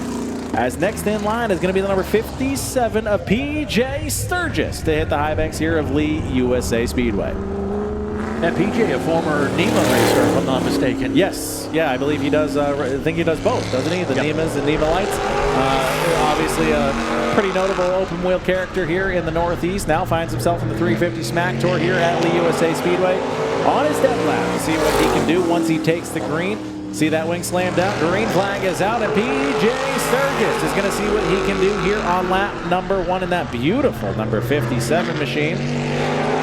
As next in line is going to be the number 57 of PJ Sturgis to hit the high banks here of Lee USA Speedway. And PJ, a former NEMA racer, if I'm not mistaken. Yes. Yeah, I believe he does. I think he does both, doesn't he? The NEMAs and NEMA lights. Obviously a pretty notable open wheel character here in the Northeast. Now finds himself in the 350 Smack Tour here at Lee USA Speedway. On his dead lap to see what he can do once he takes the green. See that wing slam down. Green flag is out, and PJ Sturgis is going to see what he can do here on lap number 1 in that beautiful number 57 machine.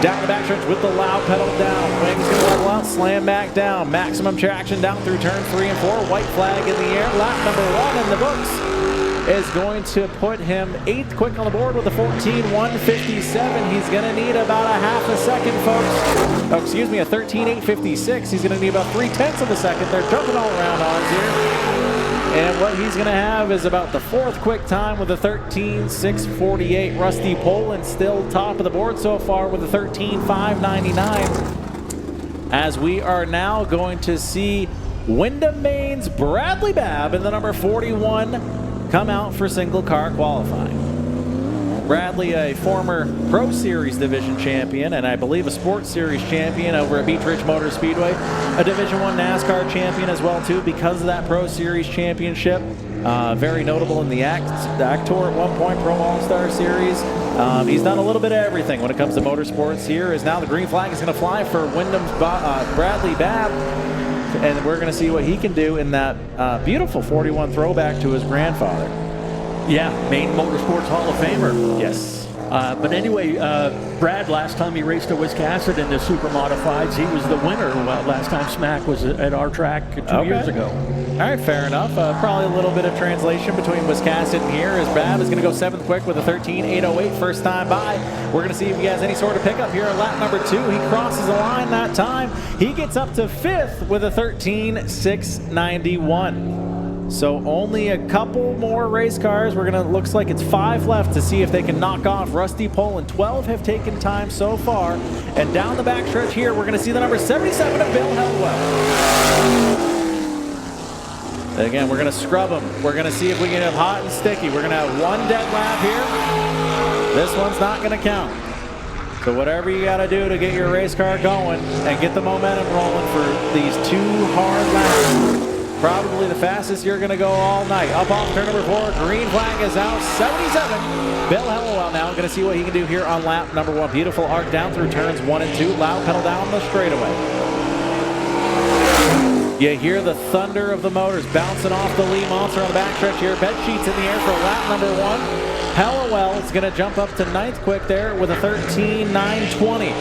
Down the backstretch with the loud pedal down. Wings going to level out, slam back down. Maximum traction down through turn 3 and 4. White flag in the air. Lap number 1 in the books is going to put him 8th quick on the board with a 14.157. He's going to need about a half a second, folks. Oh, excuse me, a 13.856. He's going to need about 3/10 of a second. They're jumping all around on us here. And what he's going to have is about the 4th quick time with a 13.648. Rusty Poland still top of the board so far with a 13.599. As we are now going to see Wyndham Maine's Bradley Babb in the number 41 come out for single car qualifying. Bradley, a former Pro Series division champion, and I believe a Sports Series champion over at Beech Ridge Motor Speedway, a Division I NASCAR champion as well too because of that Pro Series championship. Very notable in the ACT Tour at one point, Pro All-Star Series. He's done a little bit of everything when it comes to motorsports. Here is now the green flag is going to fly for Wyndham's Bradley Babb. And we're going to see what he can do in that beautiful 41 throwback to his grandfather. Yeah, Maine Motorsports Hall of Famer. Yes. But anyway, Brad, last time he raced at Wiscasset in the Super Modifieds, he was the winner last time Smack was at our track 2 years ago. All right, fair enough. Probably a little bit of translation between Wiscasset and here as Babb is going to go 7th quick with a 13.808 first time by. We're going to see if he has any sort of pickup here on lap number 2. He crosses the line that time. He gets up to 5th with a 13.691. So only a couple more race cars. Looks like it's 5 left to see if they can knock off Rusty Poland. 12 have taken time so far. And down the backstretch here, we're going to see the number 77 of Bill Hellwell. Again, we're going to scrub them. We're going to see if we can have hot and sticky. We're going to have 1 dead lap here. This one's not going to count. So whatever you got to do to get your race car going and get the momentum rolling for these 2 hard laps. Probably the fastest you're going to go all night. Up off turn number 4, green flag is out, 77. Bill Hellwell now going to see what he can do here on lap number 1. Beautiful arc down through turns 1 and 2. Loud pedal down the straightaway. You hear the thunder of the motors bouncing off the Lee Monster on the backstretch here. Bed sheets in the air for lap number 1. Hellwell is going to jump up to 9th quick there with a 13.920.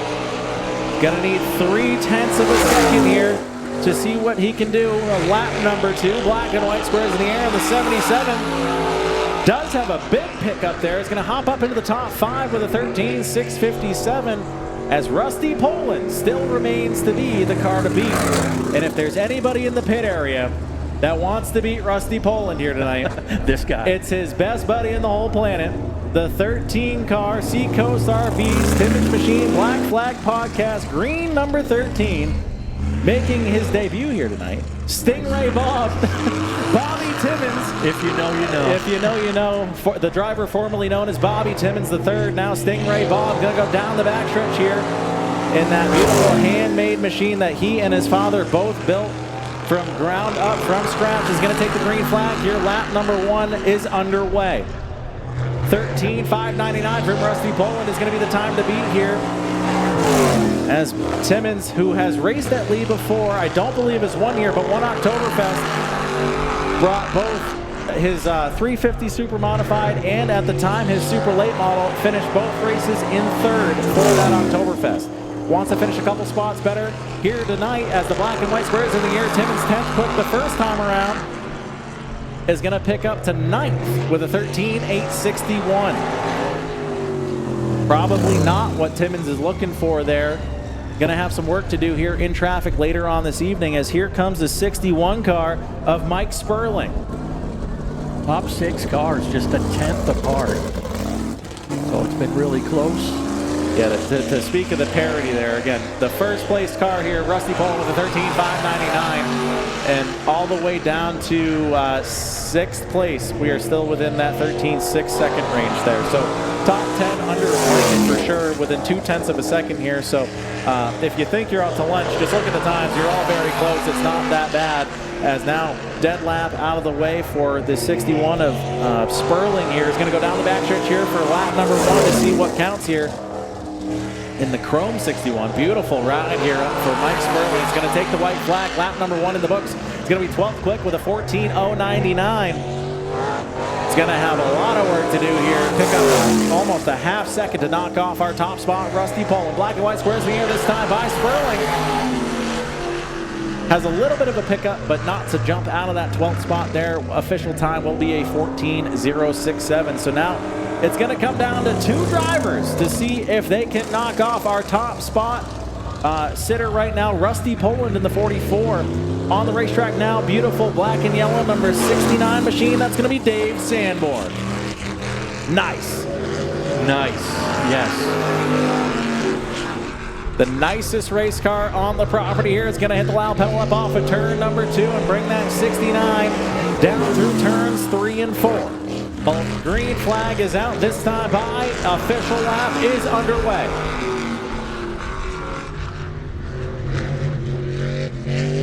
Going to need 3/10 of a second here to see what he can do. Lap number 2, black and white squares in the air, and the 77 does have a big pickup there. It's going to hop up into the top 5 with a 13.657 as Rusty Poland still remains to be the car to beat. And if there's anybody in the pit area that wants to beat Rusty Poland here tonight, this guy. It's his best buddy in the whole planet, the 13 car Seacoast RVs Timmins Machine Black Flag Podcast, green number 13. Making his debut here tonight, Stingray Bob, Bobby Timmins. If you know, you know. If you know, you know. The driver formerly known as Bobby Timmins III, now Stingray Bob, going to go down the backstretch here in that beautiful handmade machine that he and his father both built from ground up, from scratch. Is going to take the green flag here. Lap number 1 is underway. 13.599 from Rusty Poland is going to be the time to beat here. As Timmins, who has raced at Lee before, I don't believe it's 1 year, but one Oktoberfest, brought both his 350 Super Modified and at the time his Super Late Model finished both races in third for that Oktoberfest. Wants to finish a couple spots better here tonight as the black and white squares in the air. Timmins 10th put the first time around is going to pick up to 9th with a 13.861. Probably not what Timmins is looking for there. Going to have some work to do here in traffic later on this evening as here comes the 61 car of Mike Sperling. Top 6 cars just a 10th apart. So it's been really close. Yeah, to speak of the parity there, again, the first place car here, Rusty Poland with a 13.599, and all the way down to 6th place, we are still within that 13.6 second range there. So top 10 under a second for sure, within 0.2 of a second here. So if you think you're out to lunch, just look at the times. You're all very close. It's not that bad. As now dead lap out of the way for the 61 of Sperling here is going to go down the backstretch here for lap number 1 to see what counts here. In the Chrome 61, beautiful ride here for Mike Sperling. It's going to take the white flag, lap number 1 in the books. It's going to be 12th quick with a 14.099. It's going to have a lot of work to do here. Pick up almost a half second to knock off our top spot, Rusty Poland. Black and white squares in the air this time by Sperling. Has a little bit of a pickup, but not to jump out of that 12th spot there. Official time will be a 14.067. So now it's going to come down to 2 drivers to see if they can knock off our top spot sitter right now, Rusty Poland in the 44. On the racetrack now, beautiful black and yellow number 69 machine. That's going to be Dave Sanborn. Nice. Nice, yes. The nicest race car on the property here is going to hit the loud pedal up off of turn number 2 and bring that 69 down through turns 3 and 4. The green flag is out this time by. Official lap is underway.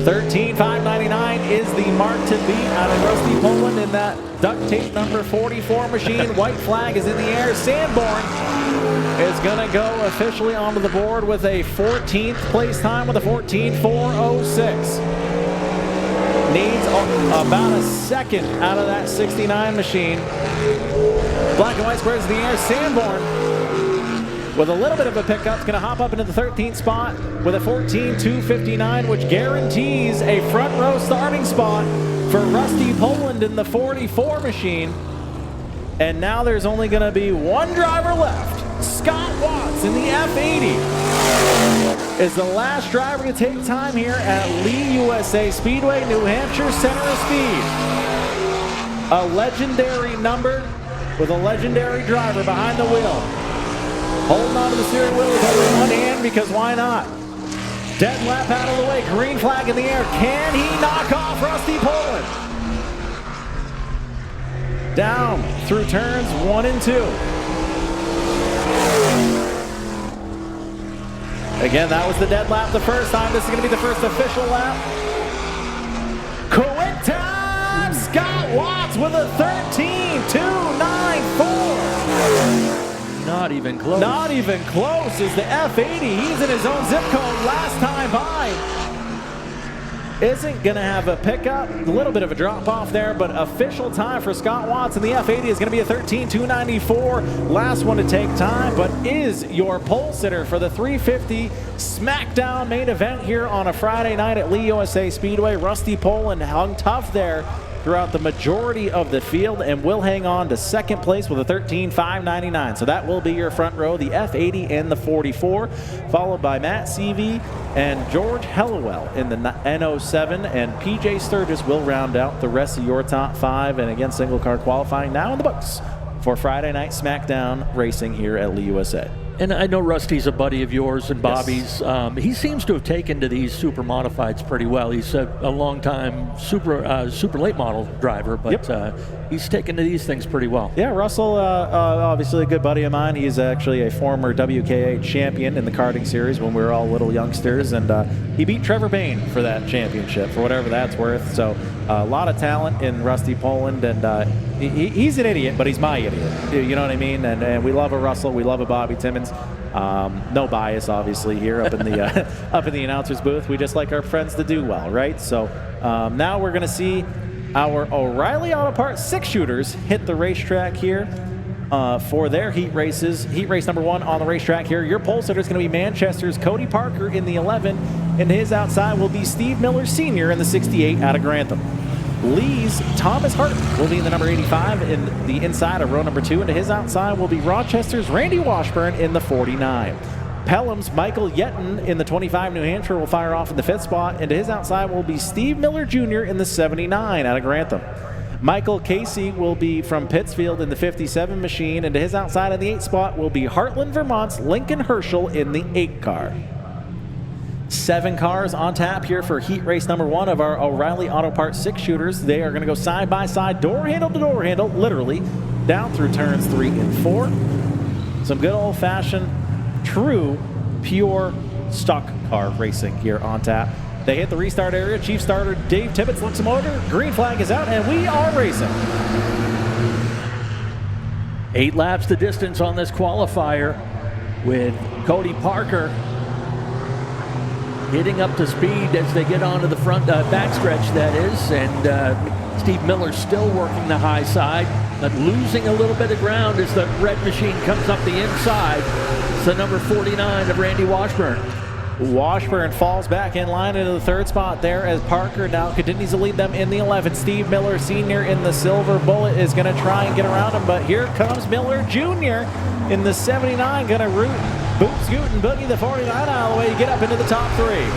13.599 is the mark to beat out of Rusty Poland in that duct tape number 44 machine. White flag is in the air. Sanborn is going to go officially onto the board with a 14th place time with a 14.406. Needs about a second out of that 69 machine. Black and white squares in the air. Sanborn with a little bit of a pickup is going to hop up into the 13th spot with a 14.259, which guarantees a front row starting spot for Rusty Poland in the 44 machine. And now there's only going to be one driver left. Scott Watts in the F80 is the last driver to take time here at Lee USA Speedway, New Hampshire Center of Speed. A legendary number with a legendary driver behind the wheel. Holding on to the steering wheel with only one hand because why not? Dead lap out of the way, green flag in the air. Can he knock off Rusty Poland? Down through turns 1 and 2. Again, that was the dead lap the first time. This is going to be the first official lap. Quick time! Scott Watts with a 13.294. Not even close. Not even close is the F80. He's in his own zip code last time by. Isn't going to have a pickup. A little bit of a drop off there, but official time for Scott Watts in the F80 is going to be a 13.294. Last one to take time, but is your pole sitter for the 350 SmackDown main event here on a Friday night at Lee USA Speedway. Rusty Poland hung tough there throughout the majority of the field and will hang on to second place with a 13.599. So that will be your front row, the F80 and the 44, followed by Matt Seavey and George Hellowell in the N07, and PJ Sturgis will round out the rest of your top 5. And again, single car qualifying now in the books for Friday Night SmackDown racing here at Lee USA. And I know Rusty's a buddy of yours and Bobby's. Yes. He seems to have taken to these super modifieds pretty well. He's a long-time super late model driver, but he's taken to these things pretty well. Yeah, Russell, obviously a good buddy of mine. He's actually a former WKA champion in the karting series when we were all little youngsters, and he beat Trevor Payne for that championship, for whatever that's worth. So a lot of talent in Rusty Poland, and he's an idiot, but he's my idiot. You know what I mean? And we love a Russell, we love a Bobby Timmins. No bias, obviously, here up in the up in the announcer's booth. We just like our friends to do well, right? So now we're going to see Our O'Reilly Auto Parts 6-shooters hit the racetrack here for their heat races. Heat race number 1 on the racetrack here. Your pole sitter is going to be Manchester's Cody Parker in the 11, and his outside will be Steve Miller Sr. in the 68 out of Grantham. Lee's Thomas Hart will be in the number 85 in the inside of row number 2, and to his outside will be Rochester's Randy Washburn in the 49. Pelham's Michael Yetton in the 25 New Hampshire will fire off in the 5th spot, and to his outside will be Steve Miller Jr. in the 79 out of Grantham. Michael Casey will be from Pittsfield in the 57 machine, and to his outside in the 8th spot will be Heartland, Vermont's Lincoln Herschel in the 8 car. 7 cars on tap here for heat race number 1 of our O'Reilly Auto Parts 6-shooters. They are going to go side by side, door handle to door handle, literally, down through turns 3 and 4. Some good old-fashioned, true, pure stock car racing here on tap. They hit the restart area. Chief starter Dave Tibbetts looks him over. Green flag is out, and we are racing. 8 laps the distance on this qualifier with Cody Parker hitting up to speed as they get onto the front backstretch, that is, and Steve Miller still working the high side, but losing a little bit of ground as the red machine comes up the inside. It's the number 49 of Randy Washburn. Washburn falls back in line into the 3rd spot there as Parker now continues to lead them in the 11. Steve Miller Sr. in the Silver Bullet is going to try and get around him, but here comes Miller Jr. in the 79, going to boot, scoot, and boogie the 49 out of the way to get up into the top 3.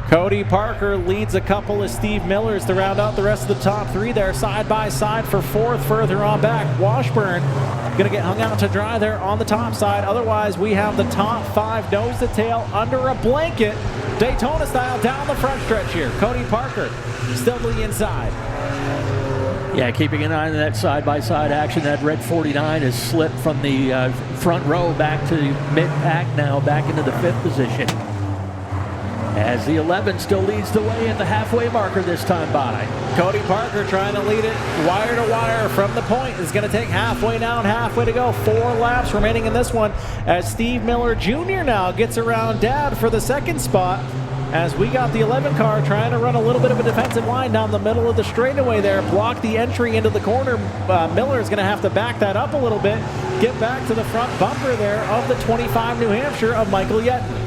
Cody Parker leads a couple of Steve Millers to round out the rest of the top 3 there, side by side for 4th further on back. Washburn going to get hung out to dry there on the top side. Otherwise, we have the top 5 nose to tail under a blanket, Daytona style, down the front stretch here. Cody Parker still to the inside. Yeah, keeping an eye on that side-by-side action. That red 49 has slipped from the front row back to mid-pack now, back into the 5th position. As the 11 still leads the way at the halfway marker this time by. Cody Parker trying to lead it wire to wire from the point. Is going to take halfway down, halfway to go. 4 laps remaining in this one as Steve Miller Jr. now gets around Dad for the 2nd spot. As we got the 11 car trying to run a little bit of a defensive line down the middle of the straightaway there, block the entry into the corner. Miller is going to have to back that up a little bit, get back to the front bumper there of the 25 New Hampshire of Michael Yetton.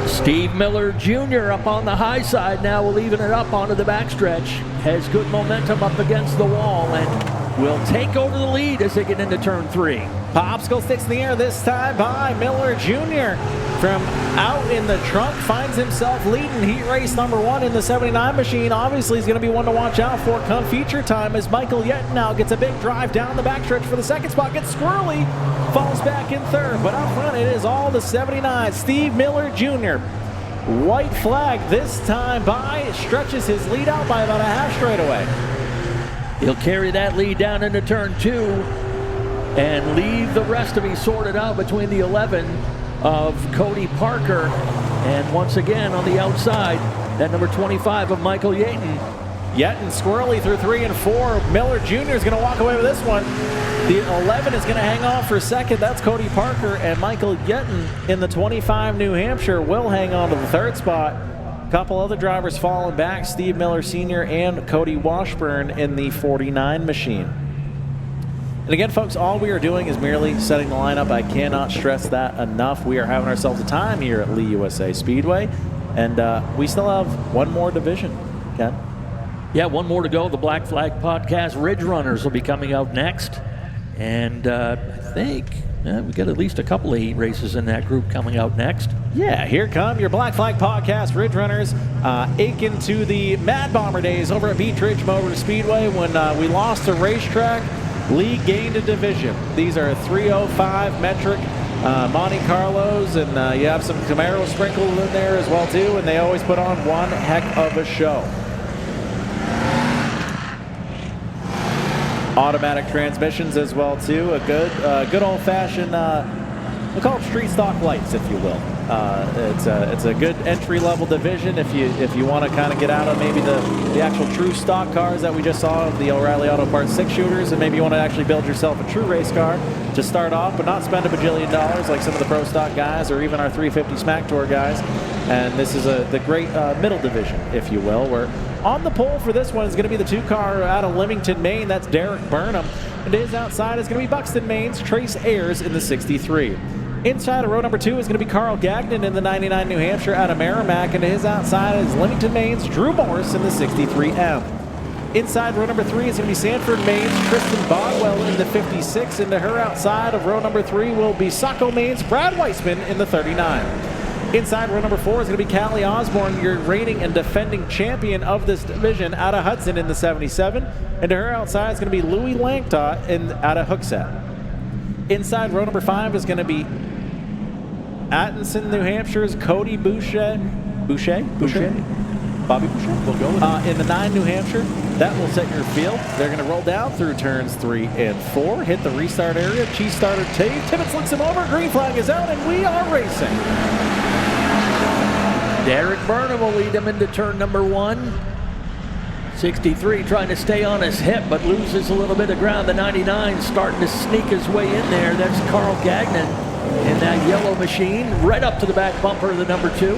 Steve Miller Jr. up on the high side now, will even it up onto the backstretch. Has good momentum up against the wall and will take over the lead as they get into turn 3. Popsicle sticks in the air this time by Miller Jr. From out in the trunk, finds himself leading heat race number 1 in the 79 machine. Obviously, he's going to be one to watch out for come feature time as Michael Yetton now gets a big drive down the backstretch for the 2nd spot. Gets squirrely, falls back in 3rd. But up front, it is all the 79. Steve Miller Jr. White flag this time by, stretches his lead out by about a half straightaway. He'll carry that lead down into turn 2 and leave the rest to be sorted out between the 11 of Cody Parker, and once again on the outside, that number 25 of Michael Yetton. Yetton squirrely through 3 and 4. Miller Jr. is going to walk away with this one. The 11 is going to hang on for 2nd. That's Cody Parker, and Michael Yetton in the 25 New Hampshire will hang on to the 3rd spot. A couple other drivers falling back, Steve Miller Sr. and Cody Washburn in the 49 machine. And again, folks, all we are doing is merely setting the lineup. I cannot stress that enough. We are having ourselves a time here at Lee USA Speedway, and we still have one more division, Ken. Yeah, one more to go. The Black Flag Podcast Ridge Runners will be coming out next. And I think we've got at least a couple of heat races in that group coming out next. Yeah, here come your Black Flag Podcast Ridge Runners, akin to the Mad Bomber days over at Beach Ridge Motor Speedway when we lost a racetrack. Lee gained a division. These are 305 metric Monte Carlos, and you have some Camaros sprinkled in there as well too, and they always put on one heck of a show. Automatic transmissions as well too. A good old-fashioned, we'll call them street stock lights, if you will. It's a good entry-level division if you want to kind of get out of maybe the actual true stock cars that we just saw of the O'Reilly Auto Parts 6-shooters, and maybe you want to actually build yourself a true race car to start off, but not spend $1 bajillion like some of the pro stock guys or even our 350 Smack Tour guys. And this is the great middle division, if you will, where on the pole for this one is going to be the 2-car out of Leamington, Maine. That's Derek Burnham. And his outside is going to be Buxton, Maine's Trace Ayers in the 63. Inside of row number 2 is going to be Carl Gagnon in the 99 New Hampshire out of Merrimack. And to his outside is Leamington, Maine's Drew Morris in the 63M. Inside row number 3 is going to be Sanford, Maine's Kristen Bogwell in the 56. And to her outside of row number 3 will be Saco, Maine's Brad Weissman in the 39. Inside row number 4 is going to be Callie Osborne, your reigning and defending champion of this division out of Hudson in the 77. And to her outside is going to be Louis Langtot out of Hooksett. Inside row number 5 is going to be Atkinson, New Hampshire's Cody Boucher? Boucher? Bobby Boucher? We'll go with in the 9 New Hampshire. That will set your field. They're going to roll down through turns 3 and 4, hit the restart area. Cheese starter Tibbetts looks him over. Green flag is out, and we are racing. Derek Burnham will lead him into turn number 1. 63 trying to stay on his hip, but loses a little bit of ground. The 99 starting to sneak his way in there. That's Carl Gagnon in that yellow machine, right up to the back bumper of the number 2.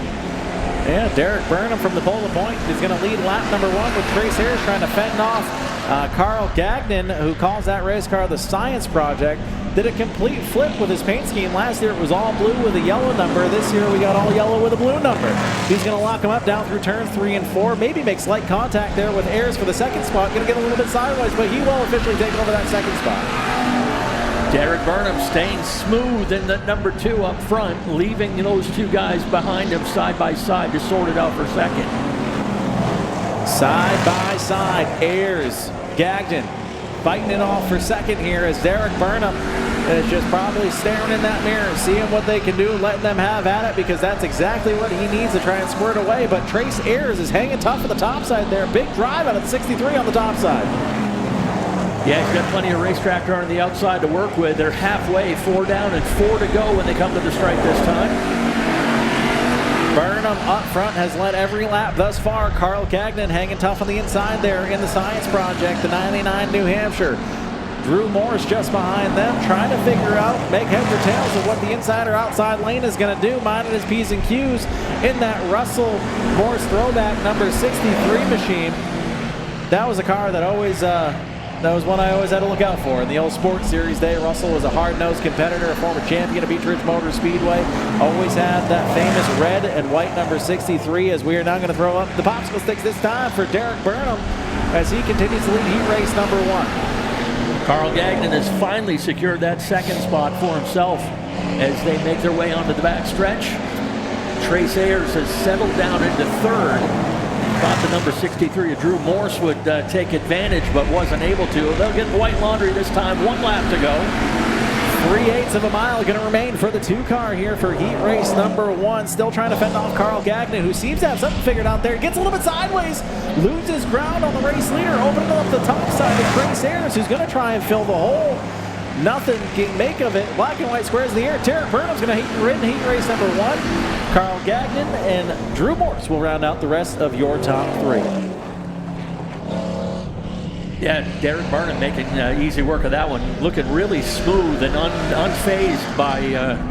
Yeah, Derek Burnham from the pole point is going to lead lap number 1 with Trace Ayers trying to fend off Carl Gagnon, who calls that race car the Science Project. Did a complete flip with his paint scheme. Last year it was all blue with a yellow number. This year we got all yellow with a blue number. He's going to lock him up down through turns 3 and 4. Maybe makes light contact there with Ayers for the second spot. Going to get a little bit sideways, but he will officially take over that second spot. Derek Burnham staying smooth in the number 2 up front, leaving those 2 guys behind him side by side to sort it out for second. Side by side, Ayers, Gagnon fighting it off for second here as Derek Burnham is just probably staring in that mirror, seeing what they can do, letting them have at it, because that's exactly what he needs to try and squirt away. But Trace Ayers is hanging tough on the top side there. Big drive out of the 63 on the top side. Yeah, he's got plenty of racetrack car on the outside to work with. They're halfway, 4 down and 4 to go when they come to the stripe this time. Burnham up front has led every lap thus far. Carl Gagnon hanging tough on the inside there in the Science Project, the 99 New Hampshire. Drew Morris just behind them, trying to figure out, make heads or tails of what the inside or outside lane is going to do, minding his P's and Q's in that Russell Morris throwback number 63 machine. That was a car that always, that was one I always had to look out for. In the old sports series day, Russell was a hard-nosed competitor, a former champion of Beech Ridge Motor Speedway. Always had that famous red and white number 63, as we are now going to throw up the popsicle sticks this time for Derek Burnham as he continues to lead heat race number 1. Carl Gagnon has finally secured that second spot for himself as they make their way onto the back stretch. Trace Ayers has settled down into third. Thought the number 63 of Drew Morse would take advantage, but wasn't able to. They'll get the white laundry this time. 1 lap to go. 3/8 of a mile going to remain for the 2-car here for heat race number 1. Still trying to fend off Carl Gagnon, who seems to have something figured out there. Gets a little bit sideways, loses ground on the race leader, opening up the top side of Trace Ayers, who's going to try and fill the hole. Nothing can make of it. Black and white squares in the air. Derek Burnham's going to win heat race number 1. Carl Gagnon and Drew Morse will round out the rest of your top 3. Yeah, Derek Burnham making easy work of that one. Looking really smooth and unfazed by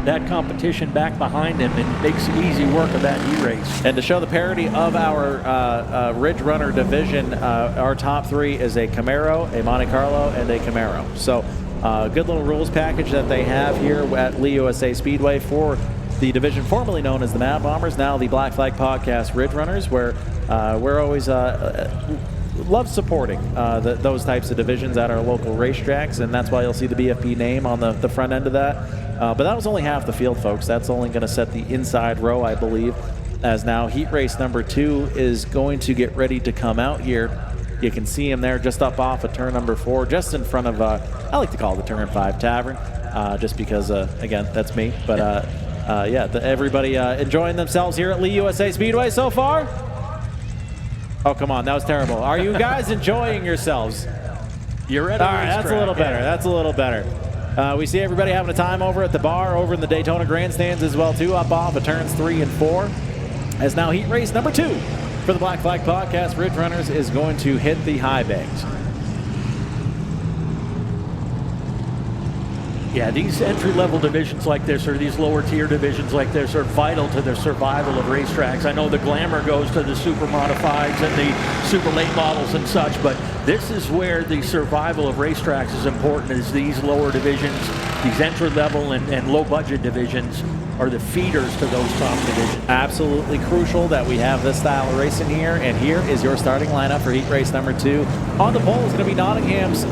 that competition back behind him, and makes easy work of that heat race. And to show the parity of our Ridge Runner division, our top 3 is a Camaro, a Monte Carlo, and a Camaro. So good little rules package that they have here at Lee USA Speedway for the division formerly known as the Mad Bombers, now the Black Flag Podcast Ridge Runners, where we're always love supporting those types of divisions at our local racetracks, and that's why you'll see the BFP name on the front end of that. But that was only half the field, folks. That's only going to set the inside row, I believe, as now heat race number 2 is going to get ready to come out here. You can see him there just up off of turn number 4, just in front of, I like to call it the Turn 5 Tavern, just because, again, that's me. But yeah, everybody enjoying themselves here at Lee USA Speedway so far? Oh, come on, that was terrible. Are you guys enjoying yourselves? You're at a All right, that's a little better. That's a little better. We see everybody having a time over at the bar, over in the Daytona grandstands as well, too, up off of turns 3 and 4. As now heat race number 2 for the Black Flag Podcast Ridge Runners is going to hit the high banks. Yeah, these entry-level divisions like this, or these lower-tier divisions like this, are vital to the survival of racetracks. I know the glamour goes to the super modifieds and the super late models and such, but this is where the survival of racetracks is important, is these lower divisions, these entry-level and low-budget divisions are the feeders to those top divisions. Absolutely crucial that we have this style of racing here, and here is your starting lineup for heat race number 2. On the pole is going to be Nottingham's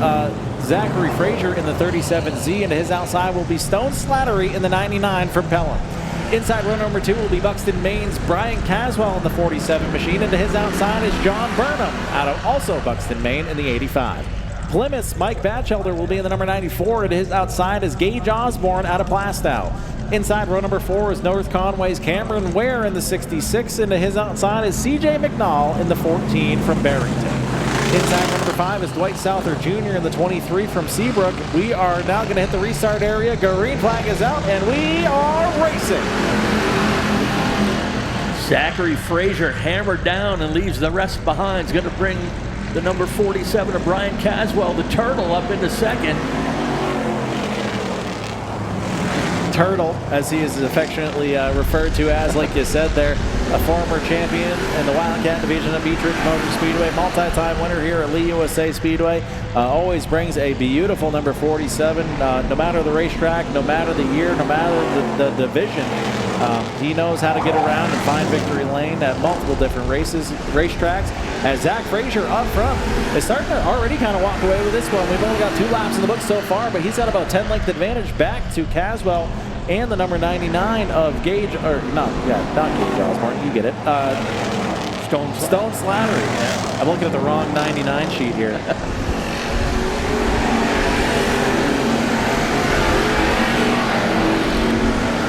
Zachary Frazier in the 37Z, and to his outside will be Stone Slattery in the 99 from Pelham. Inside row number 2 will be Buxton, Maine's Brian Caswell in the 47 machine, and to his outside is John Burnham out of also Buxton, Maine in the 85. Plymouth's Mike Batchelder will be in the number 94, and to his outside is Gage Osborne out of Plastow. Inside row number 4 is North Conway's Cameron Ware in the 66, and to his outside is CJ McNall in the 14 from Barrington. Inside row number 5 is Dwight Souther Jr. in the 23 from Seabrook. We are now going to hit the restart area. Green flag is out, and we are racing. Zachary Frazier hammered down and leaves the rest behind. He's going to bring the number 47 of Brian Caswell, the Turtle, up into second. Turtle, as he is affectionately referred to as, like you said there, a former champion in the Wildcat division of Beechridge Motor Speedway, multi-time winner here at Lee USA Speedway, always brings a beautiful number 47, no matter the racetrack, no matter the year, no matter the division. He knows how to get around and find victory lane at multiple different racetracks. As Zach Frazier up front is starting to already kind of walk away with this one. We've only got 2 laps in the book so far, but he's got about 10 length advantage back to Caswell and the number 99 of Gage, or not Gage Osborne, you get it. Stone Slattery. Yeah. I'm looking at the wrong 99 sheet here.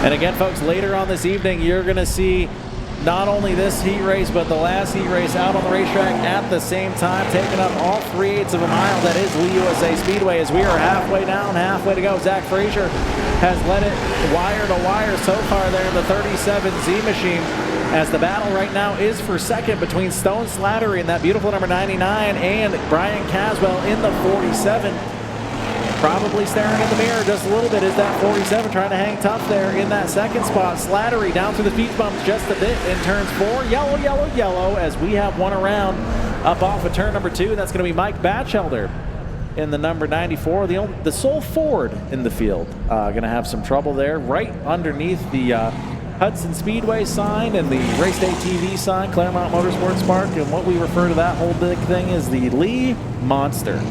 And again, folks, later on this evening, you're going to see not only this heat race, but the last heat race out on the racetrack at the same time, taking up all 3/8 of a mile. That is Lee USA Speedway, as we are halfway down, halfway to go. Zach Frazier has led it wire to wire so far there in the 37Z machine, as the battle right now is for second between Stone Slattery and that beautiful number 99 and Brian Caswell in the 47. Probably staring in the mirror just a little bit is that 47, trying to hang tough there in that second spot. Slattery down through the speed bumps just a bit in turns 4. Yellow, yellow, yellow, as we have one around up off of turn number 2. That's going to be Mike Batchelder in the number 94, the sole Ford in the field. Going to have some trouble there right underneath the Hudson Speedway sign and the Race Day TV sign, Claremont Motorsports Park, and what we refer to that whole big thing is the Lee Monster.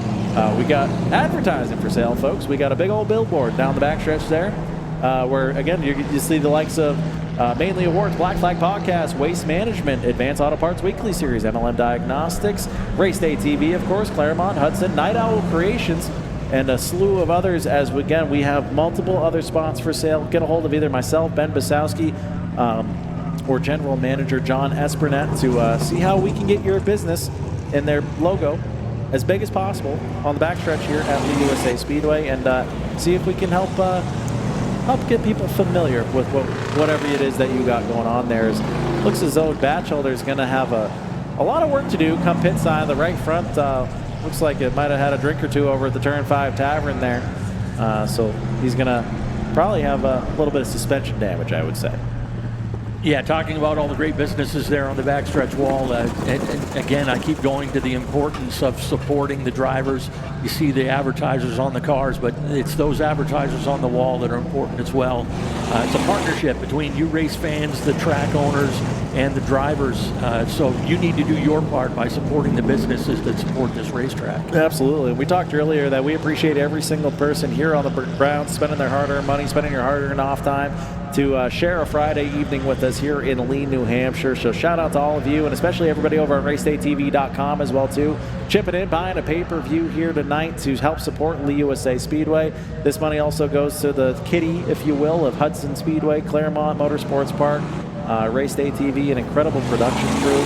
We got advertising for sale, folks. We got a big old billboard down the backstretch there, where, again, you see the likes of Mainly Awards, Black Flag Podcast, Waste Management, Advanced Auto Parts Weekly Series, MLM Diagnostics, Race Day TV, of course, Claremont, Hudson, Night Owl Creations, and a slew of others, as, again, we have multiple other spots for sale. Get a hold of either myself, Ben Basowski, or General Manager John Espernette to see how we can get your business and their logo as big as possible on the backstretch here at the USA Speedway, and see if we can help get people familiar with whatever it is that you got going on there. Looks as though Batchelder is going to have a lot of work to do come pit side. The right front looks like it might have had a drink or two over at the Turn 5 Tavern there, so he's going to probably have a little bit of suspension damage, I would say. Yeah, talking about all the great businesses there on the backstretch wall. And again, I keep going to the importance of supporting the drivers. You see the advertisers on the cars, but it's those advertisers on the wall that are important as well. It's a partnership between you race fans, the track owners, and the drivers. So you need to do your part by supporting the businesses that support this racetrack. Absolutely. We talked earlier that we appreciate every single person here on the grounds spending their hard-earned money, spending your hard-earned off time to share a Friday evening with us here in Lee, New Hampshire. So shout out to all of you, and especially everybody over at racedaytv.com as well too. Chipping in, buying a pay-per-view here tonight to help support Lee USA Speedway. This money also goes to the kitty, if you will, of Hudson Speedway, Claremont Motorsports Park, Race Day TV, an incredible production crew.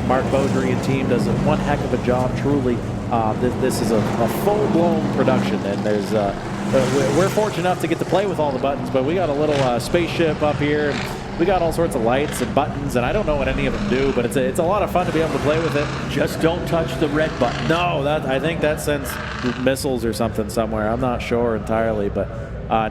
Mark Beaudry and team does one heck of a job, truly. This is a full-blown production, and there's we're fortunate enough to get to play with all the buttons, but we got a little spaceship up here. we got all sorts of lights and buttons, and I don't know what any of them do, but it's a lot of fun to be able to play with it. Just don't touch the red button. No, I think that sends missiles or something somewhere. I'm not sure entirely, but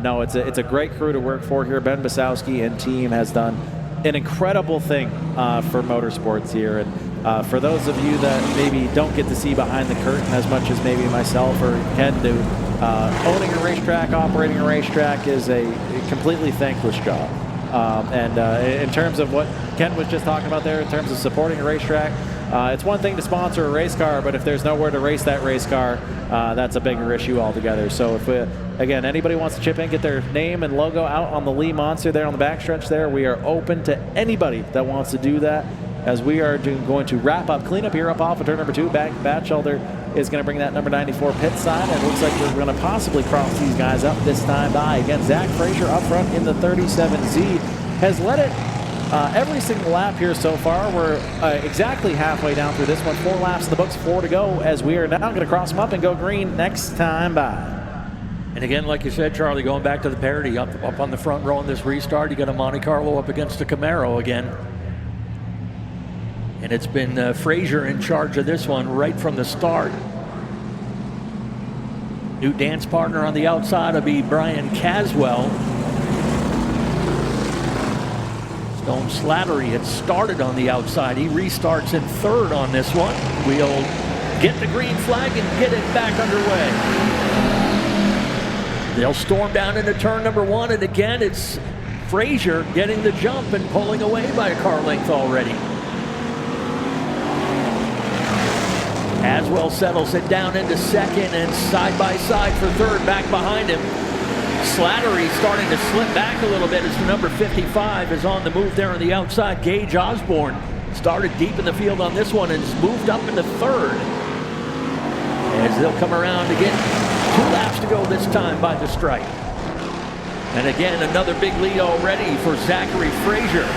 no, it's a great crew to work for here. Ben Basowski and team has done an incredible thing for motorsports here. And for those of you that maybe don't get to see behind the curtain as much as maybe myself or Ken do, owning a racetrack, operating a racetrack is a completely thankless job. And in terms of what Ken was just talking about there, in terms of supporting a racetrack, it's one thing to sponsor a race car, but if there's nowhere to race that race car, that's a bigger issue altogether. So if, again, anybody wants to chip in, get their name and logo out on the Lee Monster there on the backstretch there, we are open to anybody that wants to do that, as we are going to wrap up cleanup here up off of turn number 2. Batchelder is going to bring that number 94 pit sign, and it looks like we're going to possibly cross these guys up this time by. Again, Zach Frazier up front in the 37Z has led it every single lap here so far. We're exactly halfway down through this one. 4 laps in the books, 4 to go, as we are now going to cross them up and go green next time by. And again, like you said, Charlie, going back to the parity, up on the front row in this restart, you got a Monte Carlo up against a Camaro again. And it's been Frazier in charge of this one right from the start. New dance partner on the outside will be Brian Caswell. Stone Slattery had started on the outside. He restarts in third on this one. We'll get the green flag and get it back underway. They'll storm down into turn number 1, and again, it's Frazier getting the jump and pulling away by a car length already. Caswell settles it down into second, and side by side for third, back behind him. Slattery starting to slip back a little bit as the number 55 is on the move there on the outside. Gage Osborne started deep in the field on this one and has moved up into third, as they'll come around to get 2 laps to go this time by the stripe. And again, another big lead already for Zachary Frazier.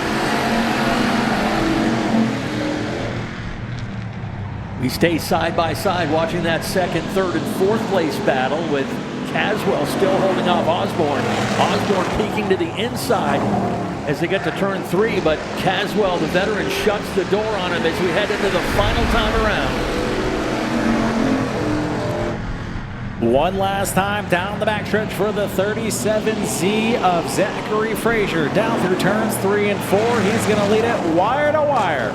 We stay side by side watching that second, third, and fourth place battle, with Caswell still holding off Osborne. Osborne peeking to the inside as they get to turn 3, but Caswell, the veteran, shuts the door on him as we head into the final time around. One last time down the backstretch for the 37Z of Zachary Frazier. Down through turns 3 and 4. He's going to lead it wire to wire.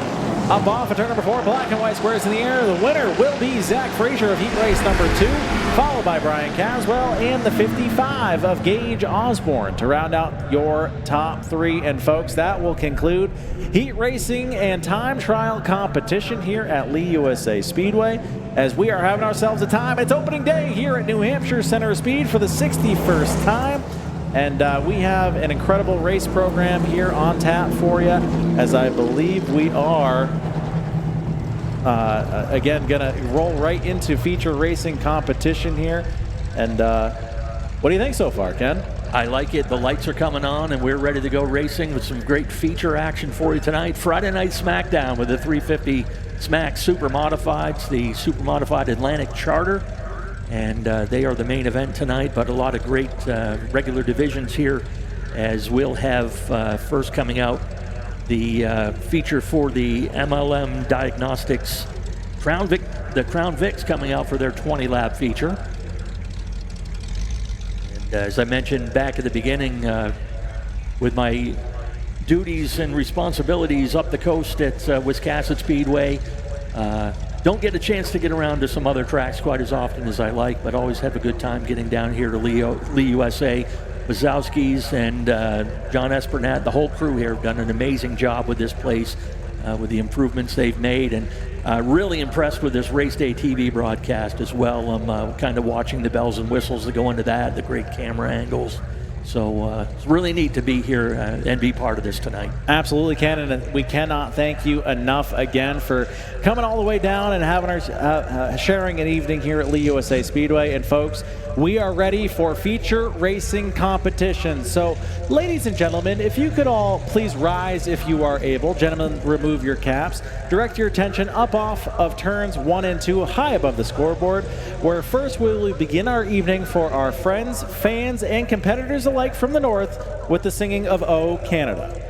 Up off of turn number 4, black and white squares in the air. The winner will be Zach Frazier of heat race number 2, followed by Brian Caswell and the 55 of Gage Osborne to round out your top 3. And folks, that will conclude heat racing and time trial competition here at Lee USA Speedway, as we are having ourselves a time. It's opening day here at New Hampshire Center of Speed for the 61st time. And we have an incredible race program here on tap for you, as I believe we are, again, going to roll right into feature racing competition here. And what do you think so far, Ken? I like it. The lights are coming on, and we're ready to go racing with some great feature action for you tonight. Friday Night Smackdown with the 350 Smack Super Modifieds, the Super Modified Atlantic Charter. And they are the main event tonight, but a lot of great regular divisions here, as we'll have first coming out the feature for the MLM Diagnostics the Crown Vics coming out for their 20-lap feature. And as I mentioned back at the beginning, with my duties and responsibilities up the coast at Wiscasset Speedway, don't get a chance to get around to some other tracks quite as often as I like, but always have a good time getting down here to Lee USA. Wazowski's and John Espernat, the whole crew here, have done an amazing job with this place, with the improvements they've made, and really impressed with this race day TV broadcast as well. I'm kind of watching the bells and whistles that go into that, the great camera angles. So it's really neat to be here and be part of this tonight. Absolutely, Ken, and we cannot thank you enough again for coming all the way down and having our sharing an evening here at Lee USA Speedway. And folks, we are ready for feature racing competition. So, ladies and gentlemen, if you could all please rise if you are able. Gentlemen, remove your caps. Direct your attention up off of turns 1 and 2, high above the scoreboard, where first we will begin our evening for our friends, fans, and competitors alike from the north with the singing of "O Canada."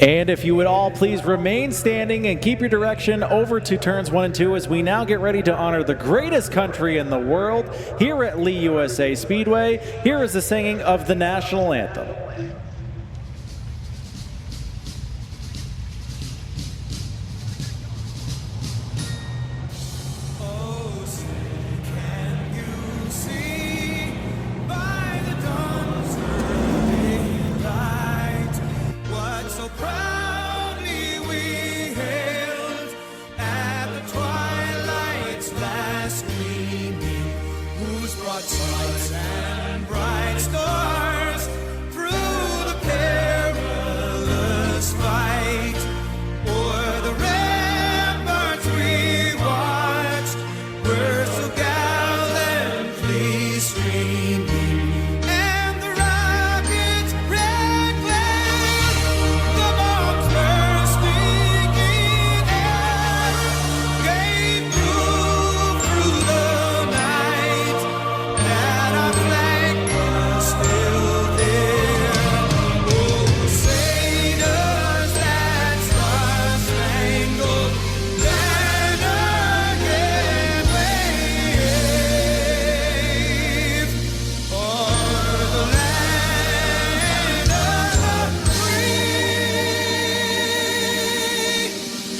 And if you would all please remain standing and keep your direction over to turns 1 and 2 as we now get ready to honor the greatest country in the world here at Lee USA Speedway. Here is the singing of the national anthem. Sights and bright stars through the perilous fight. O'er the ramparts we watched were so gallantly streaming, and the rocket's red glare, the bombs bursting in air, gave proof through the night that our flag was still there. Oh, say does that star-spangled banner yet wave o'er the land of the free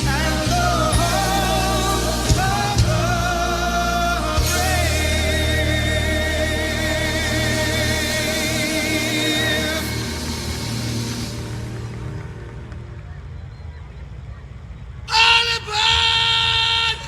and the home of the All aboard!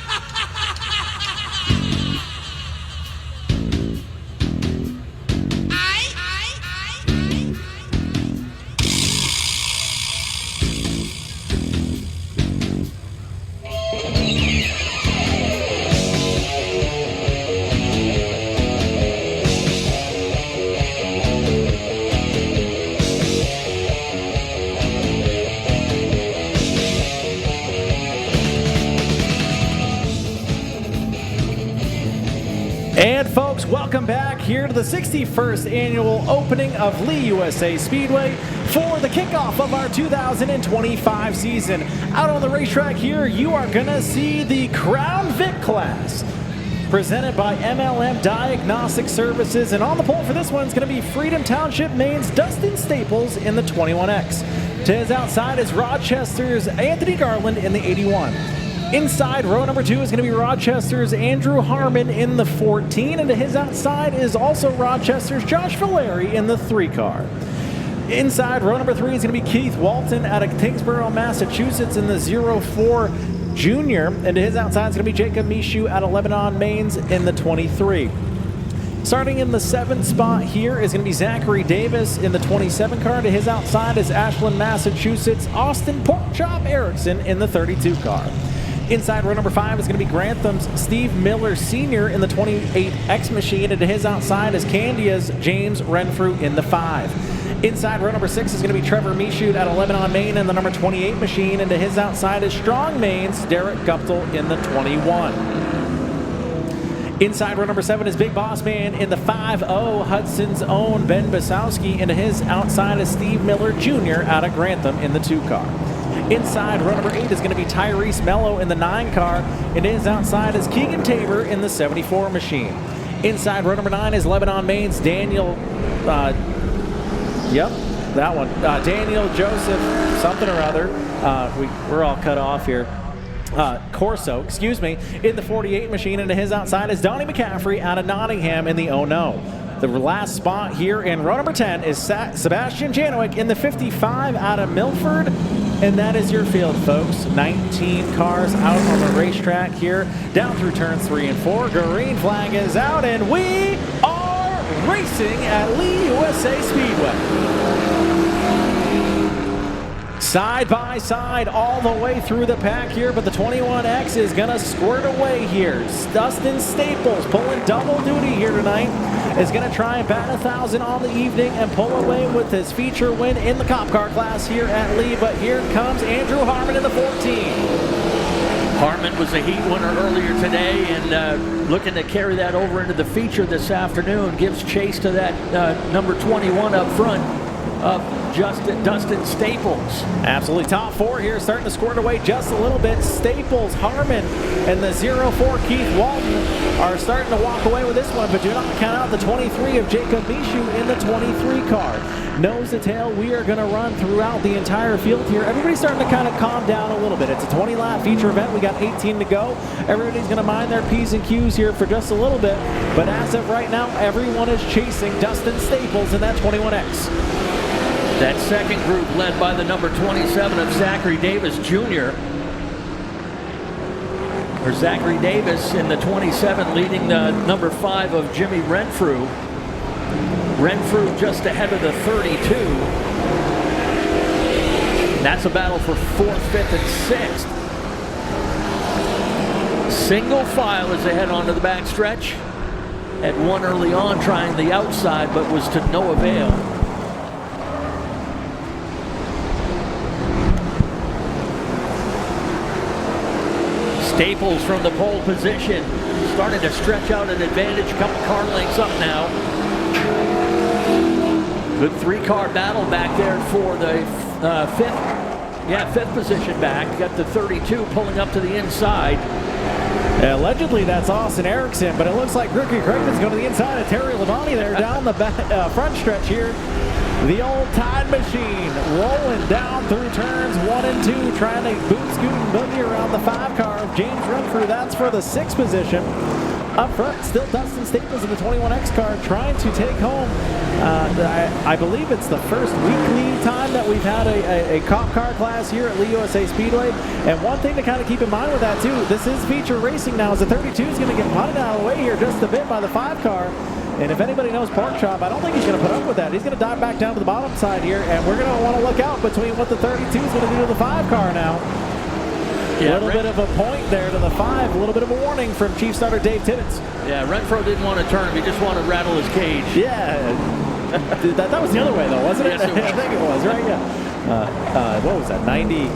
And folks, welcome back here to the 61st annual opening of Lee USA Speedway for the kickoff of our 2025 season. Out on the racetrack here, you are going to see the Crown Vic class presented by MLM Diagnostic Services. And on the pole for this one is going to be Freedom Township, Maine's Dustin Staples in the 21X. To his outside is Rochester's Anthony Garland in the 81. Inside row number 2 is going to be Rochester's Andrew Harmon in the 14, and to his outside is also Rochester's Josh Valeri in the 3 car. Inside row number 3 is going to be Keith Walton out of Tingsboro, Massachusetts in the 04 Junior, and to his outside is going to be Jacob Mishu out of Lebanon, Maine in the 23. Starting in the 7th spot here is going to be Zachary Davis in the 27 car. To his outside is Ashland, Massachusetts, Austin Porkchop Erickson in the 32 car. Inside row number 5 is going to be Grantham's Steve Miller Sr. in the 28X machine, and to his outside is Candia's James Renfrew in the 5. Inside row number 6 is going to be Trevor Michaud out of Lebanon, Maine in the number 28 machine, and to his outside is Strong Maine's Derek Guptill in the 21. Inside row number 7 is Big Boss Man in the 5-0, Hudson's own Ben Basowski, and to his outside is Steve Miller Jr. out of Grantham in the 2 car. Inside row number 8 is going to be Tyrese Mello in the 9 car, and his outside is Keegan Tabor in the 74 machine. Inside row number 9 is Lebanon, Maine's Daniel, Daniel Joseph something or other. We're all cut off here. Corso, in the 48 machine, and to his outside is Donnie McCaffrey out of Nottingham in the 0-0. The last spot here in row number 10 is Sebastian Janowick in the 55 out of Milford, and that is your field, folks. 19 cars out on the racetrack here, down through turns 3 and 4. Green flag is out, and we are racing at Lee USA Speedway. Side by side all the way through the pack here, but the 21X is going to squirt away here. Dustin Staples pulling double duty here tonight is going to try and bat 1,000 on the evening and pull away with his feature win in the cop car class here at Lee, but here comes Andrew Harmon in the 14. Harmon was a heat winner earlier today and looking to carry that over into the feature this afternoon. Gives chase to that number 21 up front. of Dustin Staples. Absolutely. Top four here starting to squirt away just a little bit. Staples, Harmon, and the 04 Keith Walton are starting to walk away with this one, but do not count out the 23 of Jacob Mishu in the 23 car. Nose to tail, we are going to run throughout the entire field here. Everybody's starting to kind of calm down a little bit. It's a 20-lap feature event. We got 18 to go. Everybody's going to mind their P's and Q's here for just a little bit, but as of right now, everyone is chasing Dustin Staples in that 21X. That second group led by the number 27 of Zachary Davis Jr. Or Zachary Davis in the 27 leading the number 5 of Jimmy Renfrew. Renfrew just ahead of the 32. That's a battle for 4th, 5th, and 6th. Single file as they head onto the backstretch. Had one early on trying the outside, but was to no avail. Staples from the pole position, starting to stretch out an advantage, couple car lengths up now. Good 3-car battle back there for the fifth position back. Got the 32 pulling up to the inside. Allegedly, that's Austin Erickson, but it looks like Rookie Craigman's going to the inside of Terry Labonte there down the front stretch here. The old Tide Machine rolling down through turns 1 and 2, trying to boot, scoot, and boogie around the 5-car of James Renfrew. That's for the 6th position. Up front, still Dustin Staples in the 21X car trying to take home. I believe it's the first weekly time that we've had a cop car class here at Lee USA Speedway. And one thing to kind of keep in mind with that too, this is feature racing now, as the 32 is going to get punted out of the way here just a bit by the 5-car. And if anybody knows Pork Chop, I don't think he's going to put up with that. He's going to dive back down to the bottom side here, and we're going to want to look out between what the 32 is going to do to the 5-car now. A little bit of a point there to the 5, a little bit of a warning from Chief Starter Dave Tibbetts. Yeah, Renfro didn't want to turn him, he just wanted to rattle his cage. Yeah, that was the other way though, wasn't it? Yes, it was. I think it was, right? Yeah. What was that, 90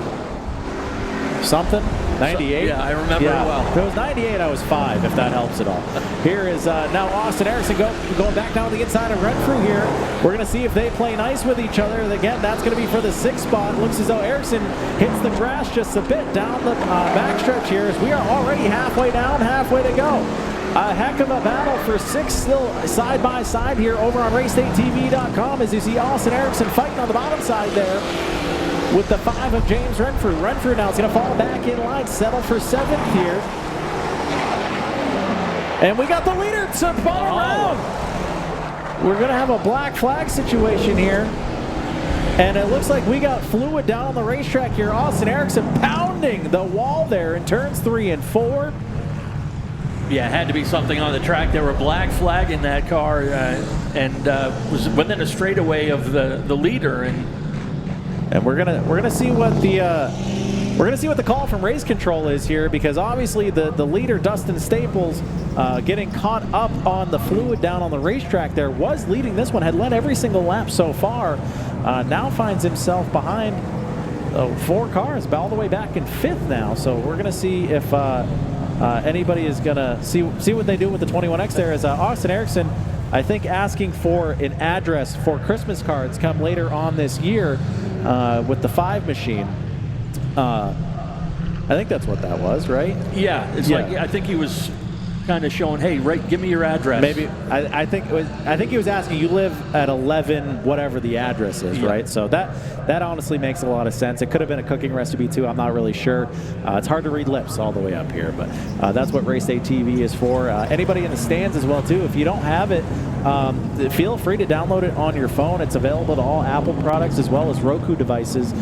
something? 98? Yeah, I remember it well. If it was 98, I was 5, if that helps at all. Here is now Austin Erickson going back down to the inside of Renfrew here. We're going to see if they play nice with each other. Again, that's going to be for the 6th spot. Looks as though Erickson hits the grass just a bit down the backstretch here, as we are already halfway down, halfway to go. A heck of a battle for 6th still side by side here over on RaceDayTV.com, as you see Austin Erickson fighting on the bottom side there with the 5 of James Renfrew. Renfrew now is going to fall back in line, settle for 7th here. And we got the leader to ball around. We're going to have a black flag situation here. And it looks like we got fluid down on the racetrack here. Austin Erickson pounding the wall there in turns 3 and 4. Yeah, it had to be something on the track. There were black flag in that car and was within a straightaway of the leader. And we're gonna see what the call from race control is here, because obviously the leader Dustin Staples getting caught up on the fluid down on the racetrack there was leading this one, had led every single lap so far. Now finds himself behind 4 cars, all the way back in 5th now. So we're gonna see if anybody is gonna see what they do with the 21X there. As Austin Erickson, I think, asking for an address for Christmas cards come later on this year with the 5 machine. I think that's what that was, right? Yeah, it's like, I think he was kind of showing, hey, right, give me your address. Maybe I think he was asking, you live at 11 whatever the address is, right? So that honestly makes a lot of sense. It could have been a cooking recipe too, I'm not really sure. It's hard to read lips all the way up here, but that's what Race Day TV is for. Anybody in the stands as well too, if you don't have it, feel free to download it on your phone. It's available to all Apple products as well as Roku devices,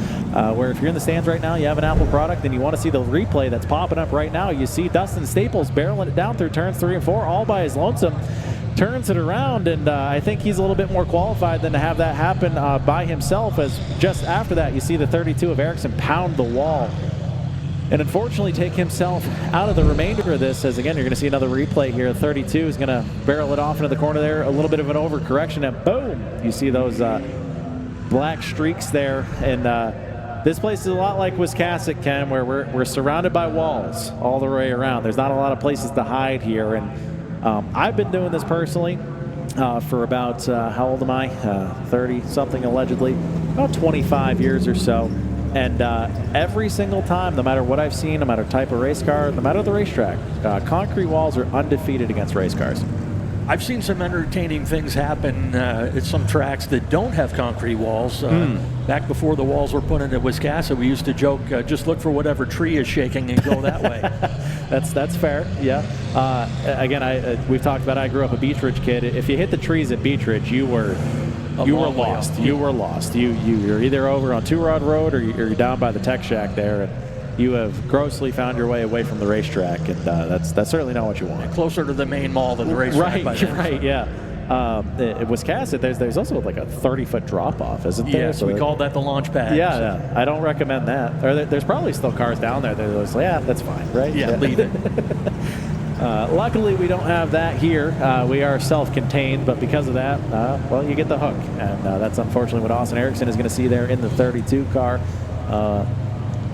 where if you're in the stands right now, you have an Apple product and you want to see the replay that's popping up right now, you see Dustin Staples barreling it down through turns 3 and 4 all by his lonesome, turns it around, and I think he's a little bit more qualified than to have that happen by himself, as just after that you see the 32 of Erickson pound the wall and unfortunately take himself out of the remainder of this, as again you're going to see another replay here. 32 is going to barrel it off into the corner there, a little bit of an overcorrection, and boom, you see those black streaks there. And this place is a lot like Wiscasset, Ken, where we're surrounded by walls all the way around. There's not a lot of places to hide here, and I've been doing this personally for about, how old am I? 30 something allegedly, about 25 years or so. And every single time, no matter what I've seen, no matter type of race car, no matter the racetrack, concrete walls are undefeated against race cars. I've seen some entertaining things happen at some tracks that don't have concrete walls. Back before the walls were put in at Wiscasset, we used to joke, just look for whatever tree is shaking and go that way. That's fair, yeah. Again, we've talked about I grew up a Beech Ridge kid. If you hit the trees at Beech Ridge, you were lost. You were lost. You're either over on Two Rod Road or you're down by the tech shack there. And you have grossly found your way away from the racetrack, and that's certainly not what you want. Closer to the main mall than the racetrack. Right, yeah. At Wiscasset, there's also like a 30-foot drop-off, isn't there? Yes, we called that the launch pad. Yeah, I don't recommend that. Or there's probably still cars down there that are just, yeah, that's fine, right? Yeah, leave it. Luckily, we don't have that here. We are self-contained, but because of that, well, you get the hook. And that's unfortunately what Austin Erickson is going to see there in the 32 car.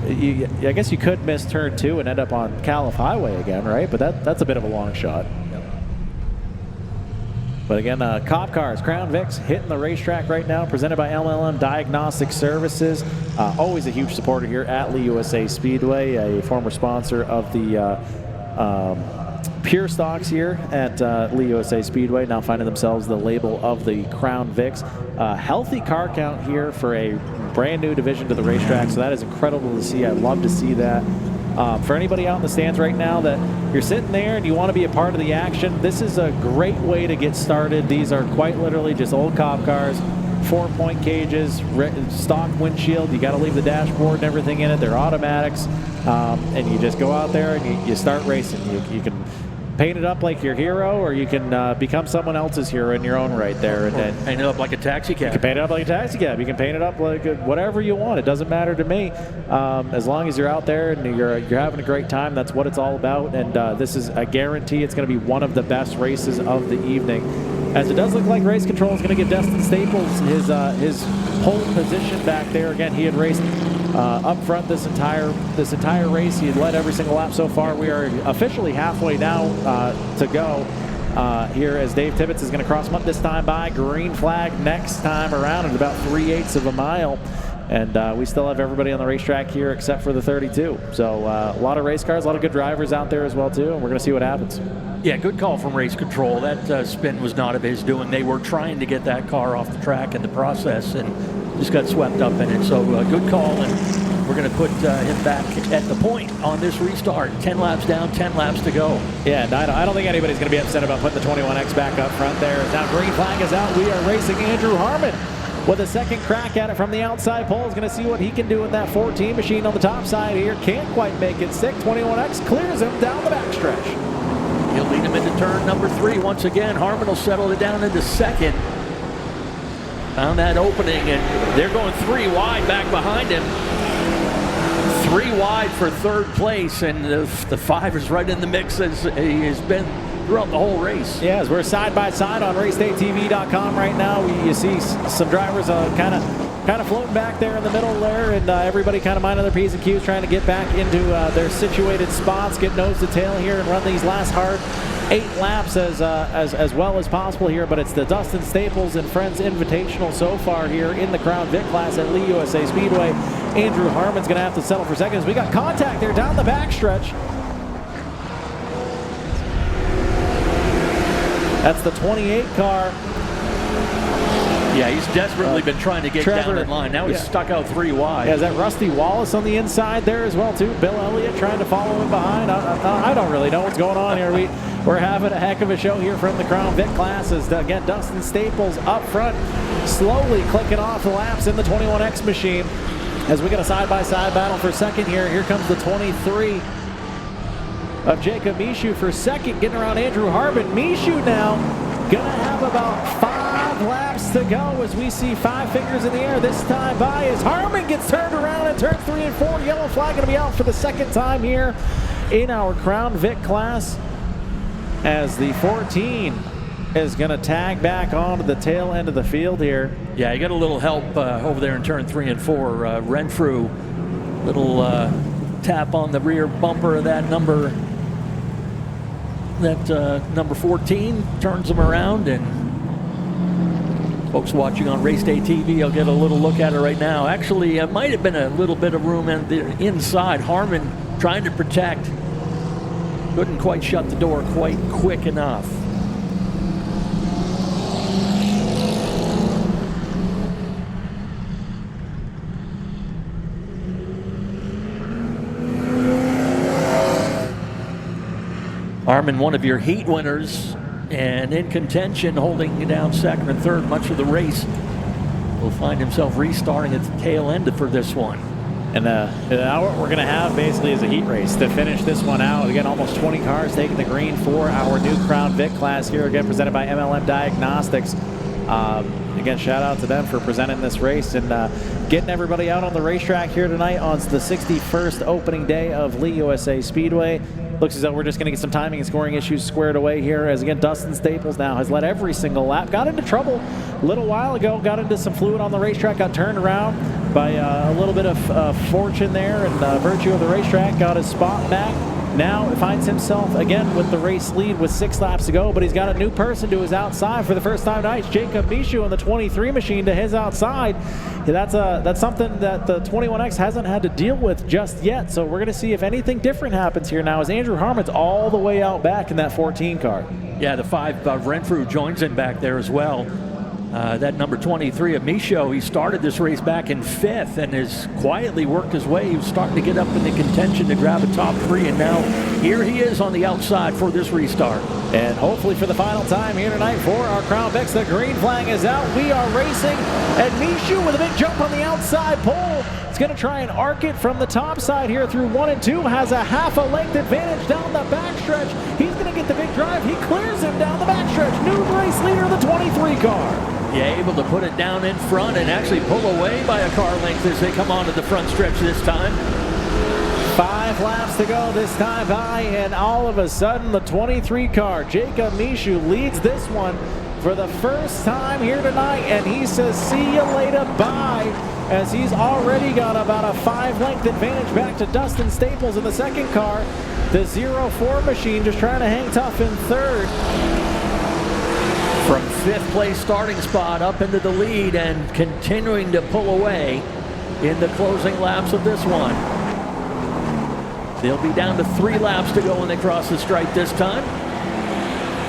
I guess you could miss turn 2 and end up on Calif Highway again, right? But that's a bit of a long shot. Yep. But again, Cop Cars, Crown Vics hitting the racetrack right now, presented by MLM Diagnostic Services. Always a huge supporter here at Lee USA Speedway, a former sponsor of the Pure Stocks here at Lee USA Speedway, now finding themselves the label of the Crown Vics. Healthy car count here for a brand new division to the racetrack, so that is incredible to see. I'd love to see that. For anybody out in the stands right now that you're sitting there and you want to be a part of the action, this is a great way to get started. These are quite literally just old cop cars, 4-point cages, stock windshield. You got to leave the dashboard and everything in it. They're automatics, and you just go out there and you start racing. You can paint it up like your hero, or you can become someone else's hero in your own right there. And paint it up like a taxi cab. You can paint it up like a taxi cab. You can paint it up like whatever you want. It doesn't matter to me. As long as you're out there and you're having a great time, that's what it's all about. And this is a guarantee it's going to be one of the best races of the evening. As it does look like race control is going to give Dustin Staples his pole position back there. Again, he had raced up front this entire race. He had led every single lap so far. We are officially halfway now to go here as Dave Tibbetts is going to cross this time by. Green flag next time around at about 3/8 of a mile. And we still have everybody on the racetrack here except for the 32. So a lot of race cars, a lot of good drivers out there as well too, and we're going to see what happens. Yeah, good call from race control. That spin was not of his doing. They were trying to get that car off the track in the process and just got swept up in it. So good call, and we're going to put him back at the point on this restart. 10 laps down, 10 laps to go. Yeah, and I don't think anybody's going to be upset about putting the 21X back up front there. Now green flag is out. We are racing Andrew Harmon with a second crack at it from the outside pole. Is going to see what he can do with that 14 machine on the top side here. Can't quite make it stick. 21X clears him down the backstretch. He'll lead him into turn number 3 once again. Harmon will settle it down into second. Found that opening, and they're going 3 wide back behind him. 3 wide for third place, and the 5 is right in the mix as he has been throughout the whole race. Yeah, as we're side by side on racedatetv.com right now, you see some drivers kind of floating back there in the middle there, and everybody kind of minding their P's and Q's, trying to get back into their situated spots, get nose to tail here and run these last hard 8 laps as well as possible here. But it's the Dustin Staples and Friends Invitational so far here in the Crown Vic class at Lee USA Speedway. Andrew Harmon's going to have to settle for second as we got contact there down the backstretch. That's the 28 car. Yeah, he's desperately been trying to get down in line. Now he's stuck out 3 wide. Yeah, is that Rusty Wallace on the inside there as well, too? Bill Elliott trying to follow him behind. I don't really know what's going on here. We're having a heck of a show here from the Crown Vic classes. Again, Dustin Staples up front, slowly clicking off the laps in the 21X machine. As we get a side-by-side battle for second here. Here comes the 23 of Jacob Mishu for second, getting around Andrew Harmon. Mishu now gonna have about 5 laps to go as we see 5 fingers in the air this time by as Harmon gets turned around in turns 3 and 4. Yellow flag gonna be out for the second time here in our Crown Vic class as the 14 is gonna tag back onto the tail end of the field here. Yeah, he got a little help over there in turn 3 and 4. Renfrew, little tap on the rear bumper of that number 14, turns him around, and Folks watching on Race Day TV, I'll get a little look at it right now. Actually, it might have been a little bit of room in the inside. Harmon trying to protect. Couldn't quite shut the door quite quick enough. Harmon, one of your heat winners, and in contention, holding down second and third much of the race. Will find himself restarting at the tail end for this one. And now what we're going to have basically is a heat race to finish this one out. Again, almost 20 cars taking the green for our new Crown Vic class here, again presented by MLM Diagnostics. Again, shout out to them for presenting this race and getting everybody out on the racetrack here tonight on the 61st opening day of Lee USA Speedway. Looks as though we're just going to get some timing and scoring issues squared away here, as again Dustin Staples now has led every single lap. Got into trouble a little while ago, got into some fluid on the racetrack, got turned around by a little bit of fortune there and virtue of the racetrack, got his spot back. Now finds himself again with the race lead with 6 laps to go, but he's got a new person to his outside for the first time tonight. It's Jacob Mishu on the 23 machine to his outside. That's something that the 21X hasn't had to deal with just yet, so we're going to see if anything different happens here now as Andrew Harmon's all the way out back in that 14 car. Yeah, the 5 Renfrew joins him back there as well. That number 23 of Michaud, he started this race back in 5th and has quietly worked his way. He was starting to get up in the contention to grab a top 3, and now here he is on the outside for this restart. And hopefully for the final time here tonight for our Crown Vics, the green flag is out. We are racing, and Michaud with a big jump on the outside pole. It's going to try and arc it from the top side here through 1 and 2. Has a half a length advantage down the backstretch. He's going to get the big drive. He clears him down the backstretch. New race leader of the 23 car. Yeah, able to put it down in front and actually pull away by a car length as they come onto the front stretch this time. 5 laps to go this time by, and all of a sudden the 23 car, Jacob Mishu, leads this one for the first time here tonight, and he says, see you later, bye, as he's already got about a 5-length advantage back to Dustin Staples in the second car. The 04 machine just trying to hang tough in third. From 5th place starting spot up into the lead and continuing to pull away in the closing laps of this one. They'll be down to 3 laps to go when they cross the stripe this time.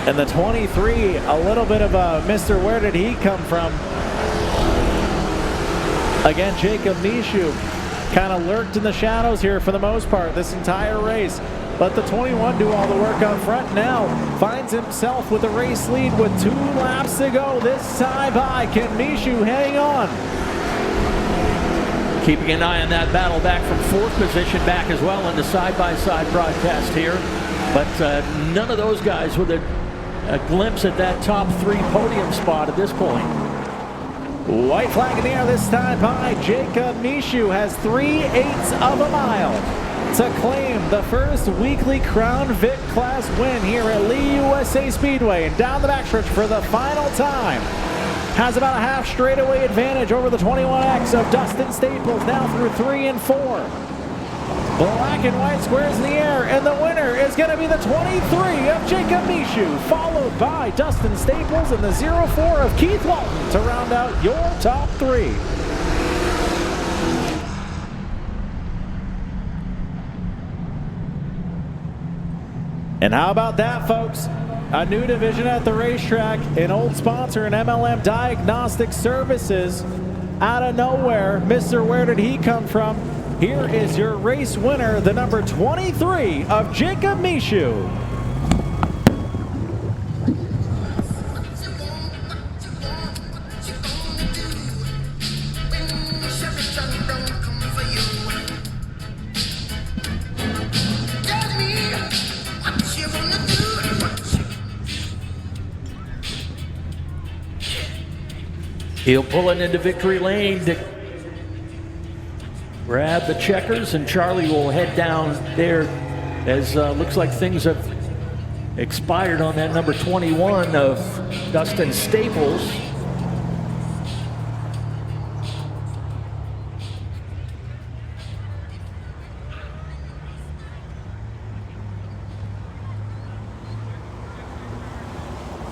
And the 23, a little bit of a Mr. Where did he come from? Again, Jacob Mishu kind of lurked in the shadows here for the most part this entire race. Let the 21 do all the work up front now. Finds himself with the race lead with 2 laps to go. This time by, can Mishu hang on? Keeping an eye on that battle back from 4th position back as well in the side-by-side broadcast here. But none of those guys with a glimpse at that top 3 podium spot at this point. White flag in the air this time by. Jacob Mishu has 3/8 of a mile to claim the first weekly Crown Vic class win here at Lee USA Speedway. And down the backstretch for the final time. Has about a half straightaway advantage over the 21X of Dustin Staples now through 3 and 4. Black and white squares in the air, and the winner is going to be the 23 of Jacob Mishu, followed by Dustin Staples and the 04 of Keith Walton to round out your top 3. And how about that, folks? A new division at the racetrack, an old sponsor in MLM Diagnostic Services. Out of nowhere, Mr. Where did he come from? Here is your race winner, the number 23 of Jacob Mishu. He'll pull it into victory lane to grab the checkers, and Charlie will head down there as looks like things have expired on that number 21 of Dustin Staples.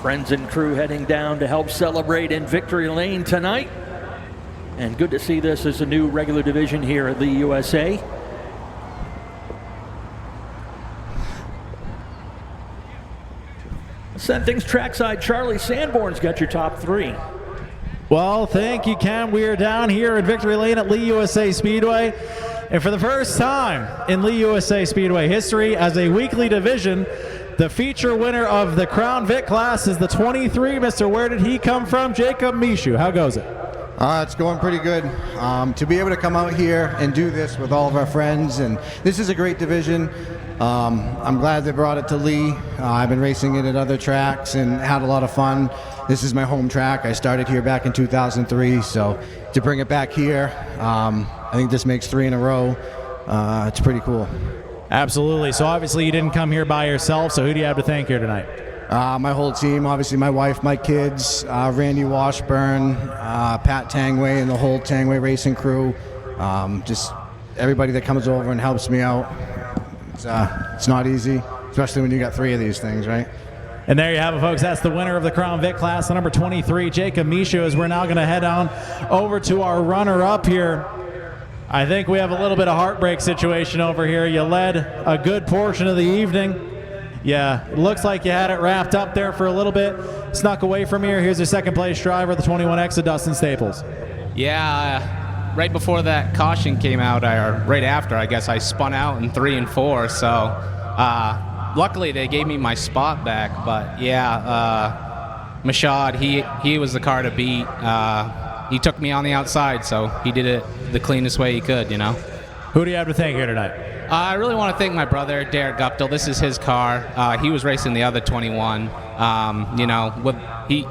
Friends and crew heading down to help celebrate in Victory Lane tonight. And good to see this as a new regular division here at the USA. Send things trackside. Charlie Sanborn's got your top three. Well, thank you, Ken. We are down here at Victory Lane at Lee USA Speedway. And for the first time in Lee USA Speedway history as a weekly division, the feature winner of the Crown Vic class is the 23. Mr. Where did he come from? Jacob Mishu. How goes it? It's going pretty good. To be able to come out here and do this with all of our friends, and this is a great division. I'm glad they brought it to Lee. I've been racing it at other tracks and had a lot of fun. This is my home track. I started here back in 2003, so to bring it back here, I think this makes 3 in a row. It's pretty cool. Absolutely. So obviously you didn't come here by yourself, so who do you have to thank here tonight? My whole team, obviously my wife, my kids, Randy Washburn, Pat Tangway, and the whole Tangway racing crew. Just everybody that comes over and helps me out. It's not easy, especially when you got 3 of these things, right? And there you have it, folks. That's the winner of the Crown Vic class, the number 23, Jacob Mishu, as we're now going to head on over to our runner-up here. I think we have a little bit of heartbreak situation over here. You led a good portion of the evening. Yeah, it looks like you had it wrapped up there for a little bit. Snuck away from here. Here's your second place driver, the 21X of Dustin Staples. Yeah, right before that caution came out, or right after, I guess, I spun out in 3 and 4. So luckily they gave me my spot back. But yeah, Mashad, he was the car to beat. He took me on the outside, so he did it the cleanest way he could, you know. Who do you have to thank here tonight? I really want to thank my brother, Derek Guptill. This is his car. He was racing the other 21. He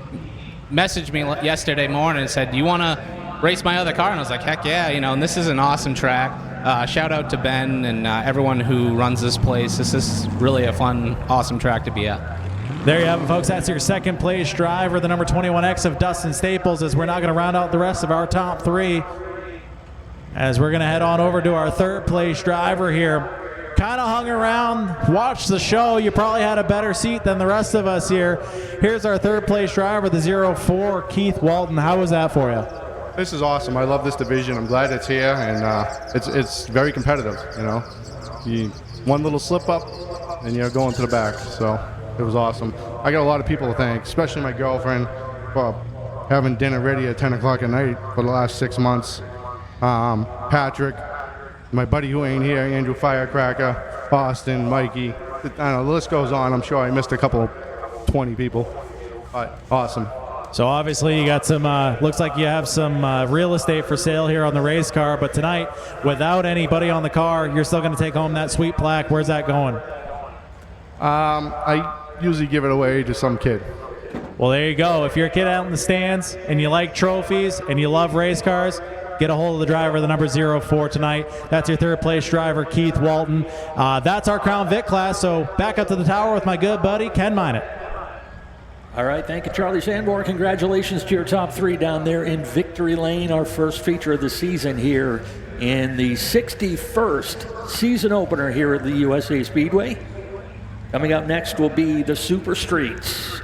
messaged me yesterday morning and said, "Do you want to race my other car?" And I was like, "Heck yeah!" And this is an awesome track. Shout out to Ben and everyone who runs this place. This is really a fun, awesome track to be at. There you have it, folks. That's your second place driver, the number 21X of Dustin Staples, as we're now going to round out the rest of our top 3. As we're going to head on over to our third place driver here. Kind of hung around, watched the show. You probably had a better seat than the rest of us here. Here's our third place driver, the 04, Keith Walton. How was that for you? This is awesome. I love this division. I'm glad it's here, and it's very competitive. One little slip up, and you're going to the back. So it was awesome. I got a lot of people to thank, especially my girlfriend for having dinner ready at 10 o'clock at night for the last 6 months. Patrick, my buddy who ain't here, Andrew Firecracker, Austin, Mikey. I don't know, the list goes on. I'm sure I missed a couple, 20 people, but awesome. So obviously you got some, looks like you have some real estate for sale here on the race car, but tonight, without anybody on the car, you're still going to take home that sweet plaque. Where's that going? I usually give it away to some kid. Well, there you go. If you're a kid out in the stands and you like trophies and you love race cars, get a hold of the driver, the number 04 tonight. That's your third place driver, Keith Walton. That's our Crown Vic class, so back up to the tower with my good buddy, Ken Minot. All right, thank you, Charlie Sanborn. Congratulations to your top 3 down there in Victory Lane, our first feature of the season here in the 61st season opener here at the USA Speedway. Coming up next will be the Super Streets,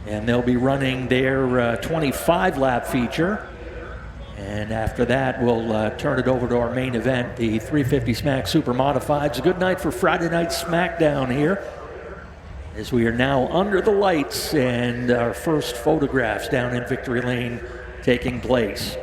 and they'll be running their 25-lap feature. And after that, we'll turn it over to our main event, the 350 Smack Super Modified. It's a good night for Friday Night SmackDown here, as we are now under the lights and our first photographs down in Victory Lane taking place.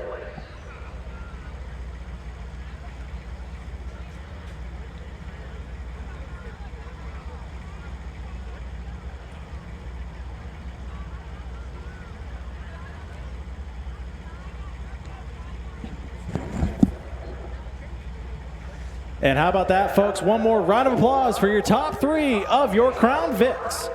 And how about that, folks? One more round of applause for your top 3 of your Crown Vics.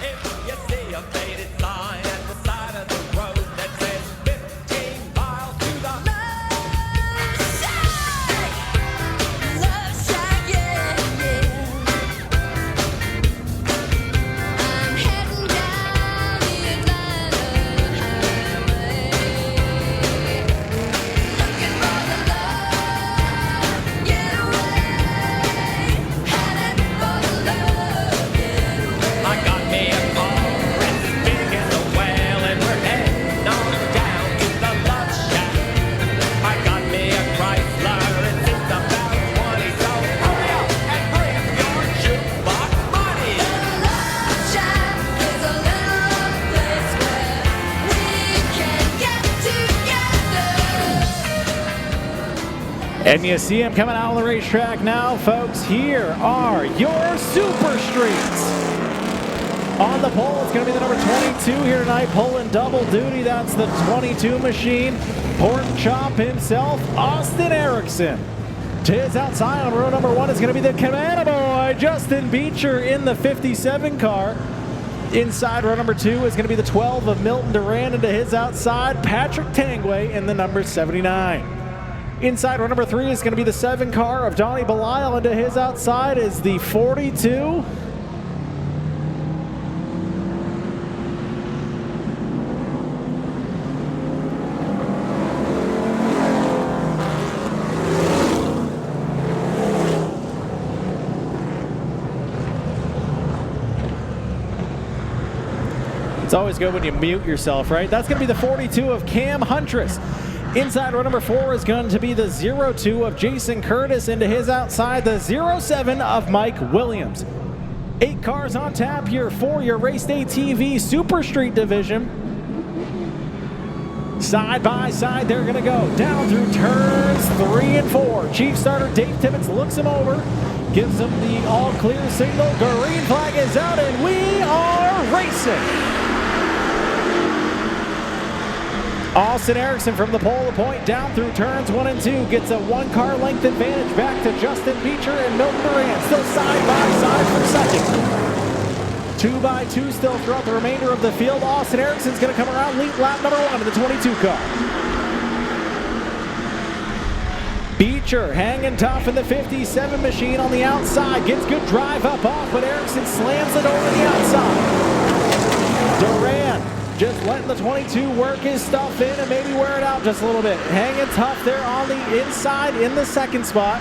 If you see a faded sign at the side of the road that says 15 miles to the Love shack, yeah, yeah. And you see him coming out on the racetrack now, folks. Here are your super streets. On the pole, it's going to be the number 22 here tonight, pulling double duty. That's the 22 machine. Pork Chop himself, Austin Erickson. To his outside on row number 1 is going to be the Cabana Boy, Justin Beecher in the 57 car. Inside row number 2 is going to be the 12 of Milton Duran, and to his outside, Patrick Tangway in the number 79. Inside row number 3 is going to be the 7 car of Donnie Belial, and to his outside is the 42. It's always good when you mute yourself, right? That's going to be the 42 of Cam Huntress. Inside row number 4 is going to be the 02 of Jason Curtis, and to his outside, the 07 of Mike Williams. 8 cars on tap here for your Race Day TV Super Street Division. Side by side, they're going to go down through turns 3 and 4. Chief starter Dave Timmons looks him over, gives him the all-clear signal. Green flag is out, and we are racing. Austin Erickson from the pole to point down through turns 1 and 2 gets a 1 car length advantage back to Justin Beecher and Milton Duran. Still side by side for second. 2 by 2 still throughout the remainder of the field. Austin Erickson's going to come around lead lap number 1 in the 22 car. Beecher hanging tough in the 57 machine on the outside. Gets good drive up off, but Erickson slams the door on the outside. Duran just letting the 22 work his stuff in and maybe wear it out just a little bit. Hanging tough there on the inside in the second spot.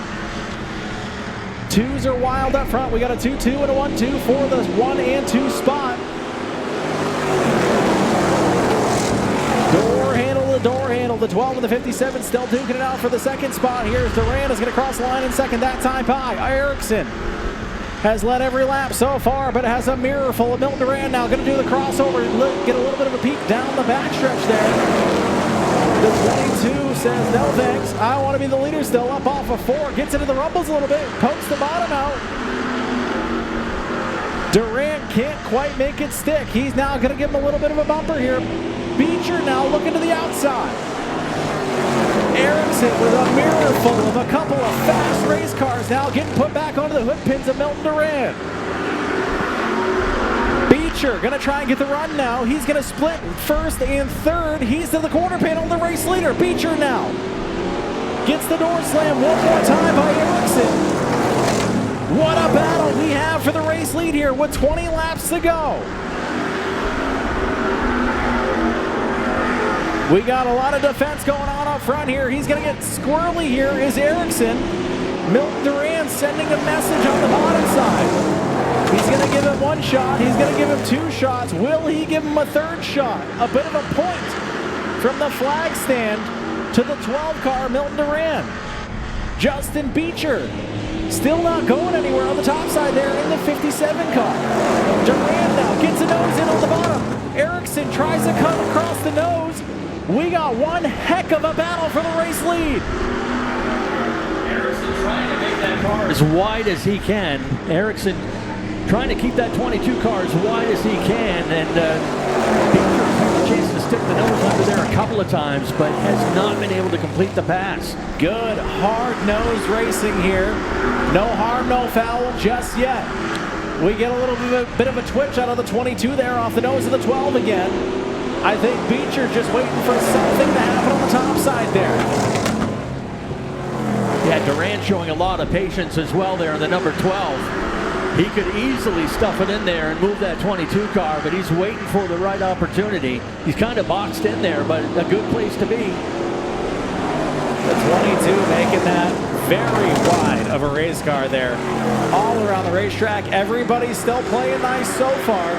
2s are wild up front. We got a 2-2 and a 1-2 for the 1 and 2 spot. Door handle to door handle. The 12 and the 57 still duking it out for the second spot. Here's Duran is going to cross the line in second. That time by Erickson. Has led every lap so far, but it has a mirror full of Milton Duran now. Going to do the crossover, get a little bit of a peek down the backstretch there. The 22 says, no thanks, I want to be the leader still, up off of 4. Gets into the rumbles a little bit, pokes the bottom out. Duran can't quite make it stick. He's now going to give him a little bit of a bumper here. Beecher now looking to the outside. Erickson with a mirror full of a couple of fast race cars now getting put back onto the hood pins of Milton Duran. Beecher going to try and get the run now. He's going to split first and third. He's to the quarter panel, the race leader. Beecher now gets the door slam one more time by Erickson. What a battle we have for the race lead here with 20 laps to go. We got a lot of defense going on up front here. He's going to get squirrely here is Erickson. Milton Duran sending a message on the bottom side. He's going to give him 1 shot. He's going to give him 2 shots. Will he give him a 3rd shot? A bit of a point from the flag stand to the 12 car, Milton Duran. Justin Beecher still not going anywhere on the top side there in the 57 car. Duran now gets a nose in on the bottom. Erickson tries to cut across the nose. We got one heck of a battle for the race lead. Erickson trying to make that car as wide as he can. Erickson trying to keep that 22 car as wide as he can. And Beecher's had a chance to stick the nose under there a couple of times, but has not been able to complete the pass. Good, hard-nosed racing here. No harm, no foul just yet. We get a little bit of a twitch out of the 22 there off the nose of the 12 again. I think Beecher just waiting for something to happen on the top side there. Yeah, Duran showing a lot of patience as well there in the number 12. He could easily stuff it in there and move that 22 car, but he's waiting for the right opportunity. He's kind of boxed in there, but a good place to be. The 22 making that very wide of a race car there. All around the racetrack, everybody's still playing nice so far.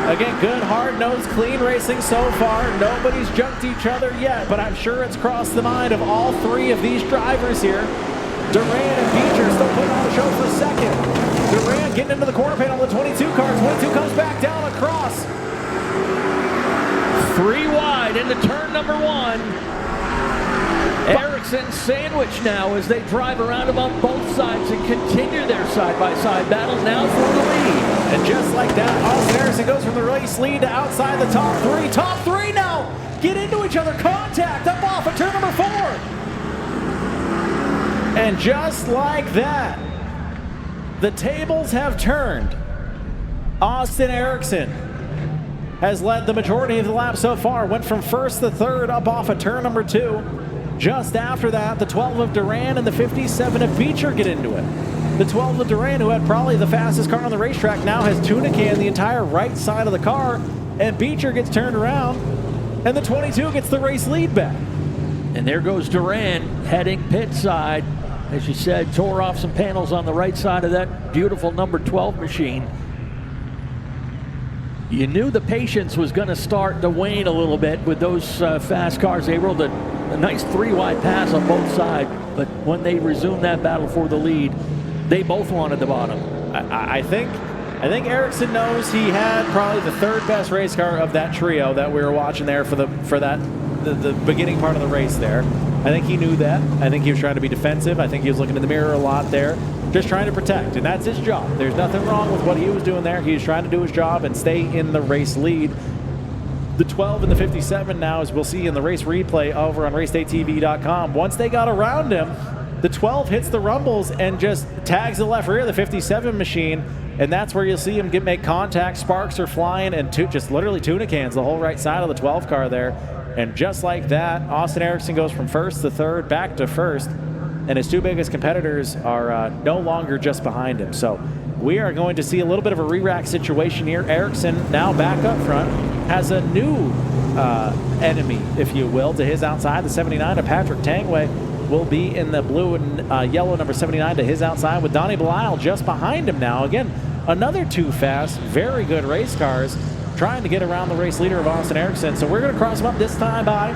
Again, good, hard-nosed, clean racing so far. Nobody's jumped each other yet, but I'm sure it's crossed the mind of all 3 of these drivers here. Duran and Beecher still putting on the show for second. Duran getting into the corner panel of the 22 car. 22 comes back down across. 3 wide into turn number 1. Ericsson sandwich now as they drive around him on both sides and continue their side-by-side battle now for the lead. And just like that, Austin Ericsson goes from the race lead to outside the top three. Top three now get into each other. Contact up off of turn number 4. And just like that, the tables have turned. Austin Ericsson has led the majority of the lap so far. Went from first to third up off of turn number 2. Just after that, the 12 of Duran and the 57 of Beecher get into it. The 12 of Duran, who had probably the fastest car on the racetrack, now has tuna can the entire right side of the car, and Beecher gets turned around, and the 22 gets the race lead back. And there goes Duran heading pit side. As you said, tore off some panels on the right side of that beautiful number 12 machine. You knew the patience was going to start to wane a little bit with those fast cars. They rolled a nice 3-wide pass on both sides, but when they resumed that battle for the lead, they both wanted the bottom. I think Ericsson knows he had probably the 3rd best race car of that trio that we were watching there for the beginning part of the race there. I think he knew that. I think he was trying to be defensive. I think he was looking in the mirror a lot there, just trying to protect, and that's his job. There's nothing wrong with what he was doing there. He was trying to do his job and stay in the race lead. The 12 and the 57 now, as we'll see in the race replay over on racedaystv.com, once they got around him, the 12 hits the rumbles and just tags the left rear of the 57 machine, and that's where you'll see him make contact. Sparks are flying, and just literally tuna cans the whole right side of the 12 car there. And just like that, Austin Ericsson goes from first to third, back to first, and his 2 biggest competitors are no longer just behind him. So we are going to see a little bit of a re-rack situation here. Ericsson now back up front, has a new enemy, if you will, to his outside. The 79 of Patrick Tangway will be in the blue and yellow number 79 to his outside, with Donnie Belial just behind him now. Again, another 2 fast, very good race cars trying to get around the race leader of Austin Ericsson. So we're going to cross them up this time by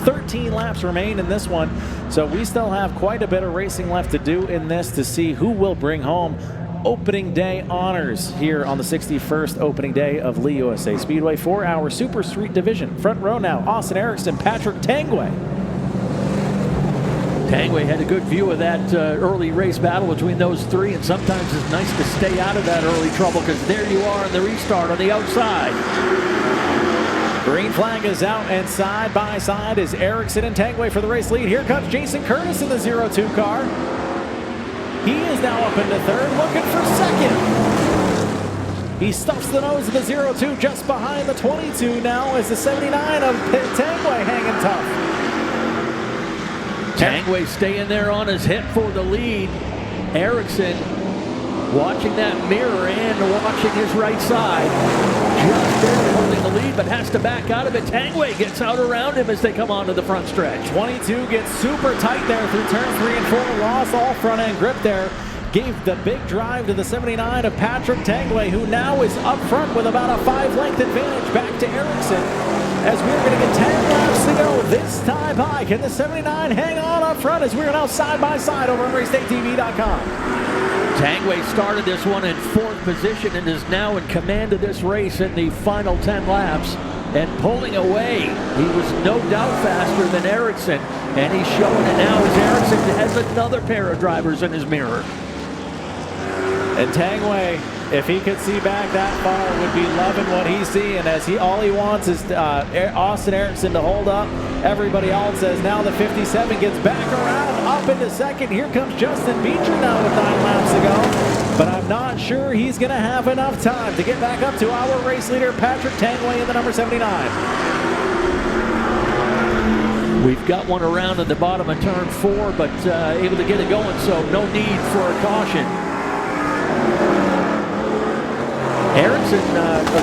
13 laps remain in this one. So we still have quite a bit of racing left to do in this to see who will bring home opening day honors here on the 61st opening day of Lee USA Speedway for our Super Street Division. Front row now, Austin Ericsson, Patrick Tangway. Tangway had a good view of that early race battle between those 3, and sometimes it's nice to stay out of that early trouble because there you are in the restart on the outside. Green flag is out, and side by side is Ericsson and Tangway for the race lead. Here comes Jason Curtis in the 02 car. He is now up into third, looking for second. He stuffs the nose of the 02 just behind the 22 now as the 79 of Tangway hanging tough. Tangway staying there on his hip for the lead. Ericsson watching that mirror and watching his right side. Just barely holding the lead, but has to back out of it. Tangway gets out around him as they come onto the front stretch. 22 gets super tight there through turn 3 and 4. Lost all front end grip there. Gave the big drive to the 79 of Patrick Tangway, who now is up front with about a 5-length advantage back to Ericsson. As we're going to get 10 laps to go this time by. Can the 79 hang on up front as we're now side by side over on racedaystv.com? Tangway started this one in 4th position and is now in command of this race in the final 10 laps and pulling away. He was no doubt faster than Ericsson, and he's showing it now as Ericsson has another pair of drivers in his mirror. And Tangway, if he could see back that far, would be loving what he's seeing, as all he wants is Austin Ericsson to hold up. Everybody else says now the 57 gets back around up into second. Here comes Justin Beecher now with 9 laps to go. But I'm not sure he's going to have enough time to get back up to our race leader, Patrick Tangway, in the number 79. We've got one around at the bottom of turn 4, but able to get it going, so no need for a caution. Ericsson,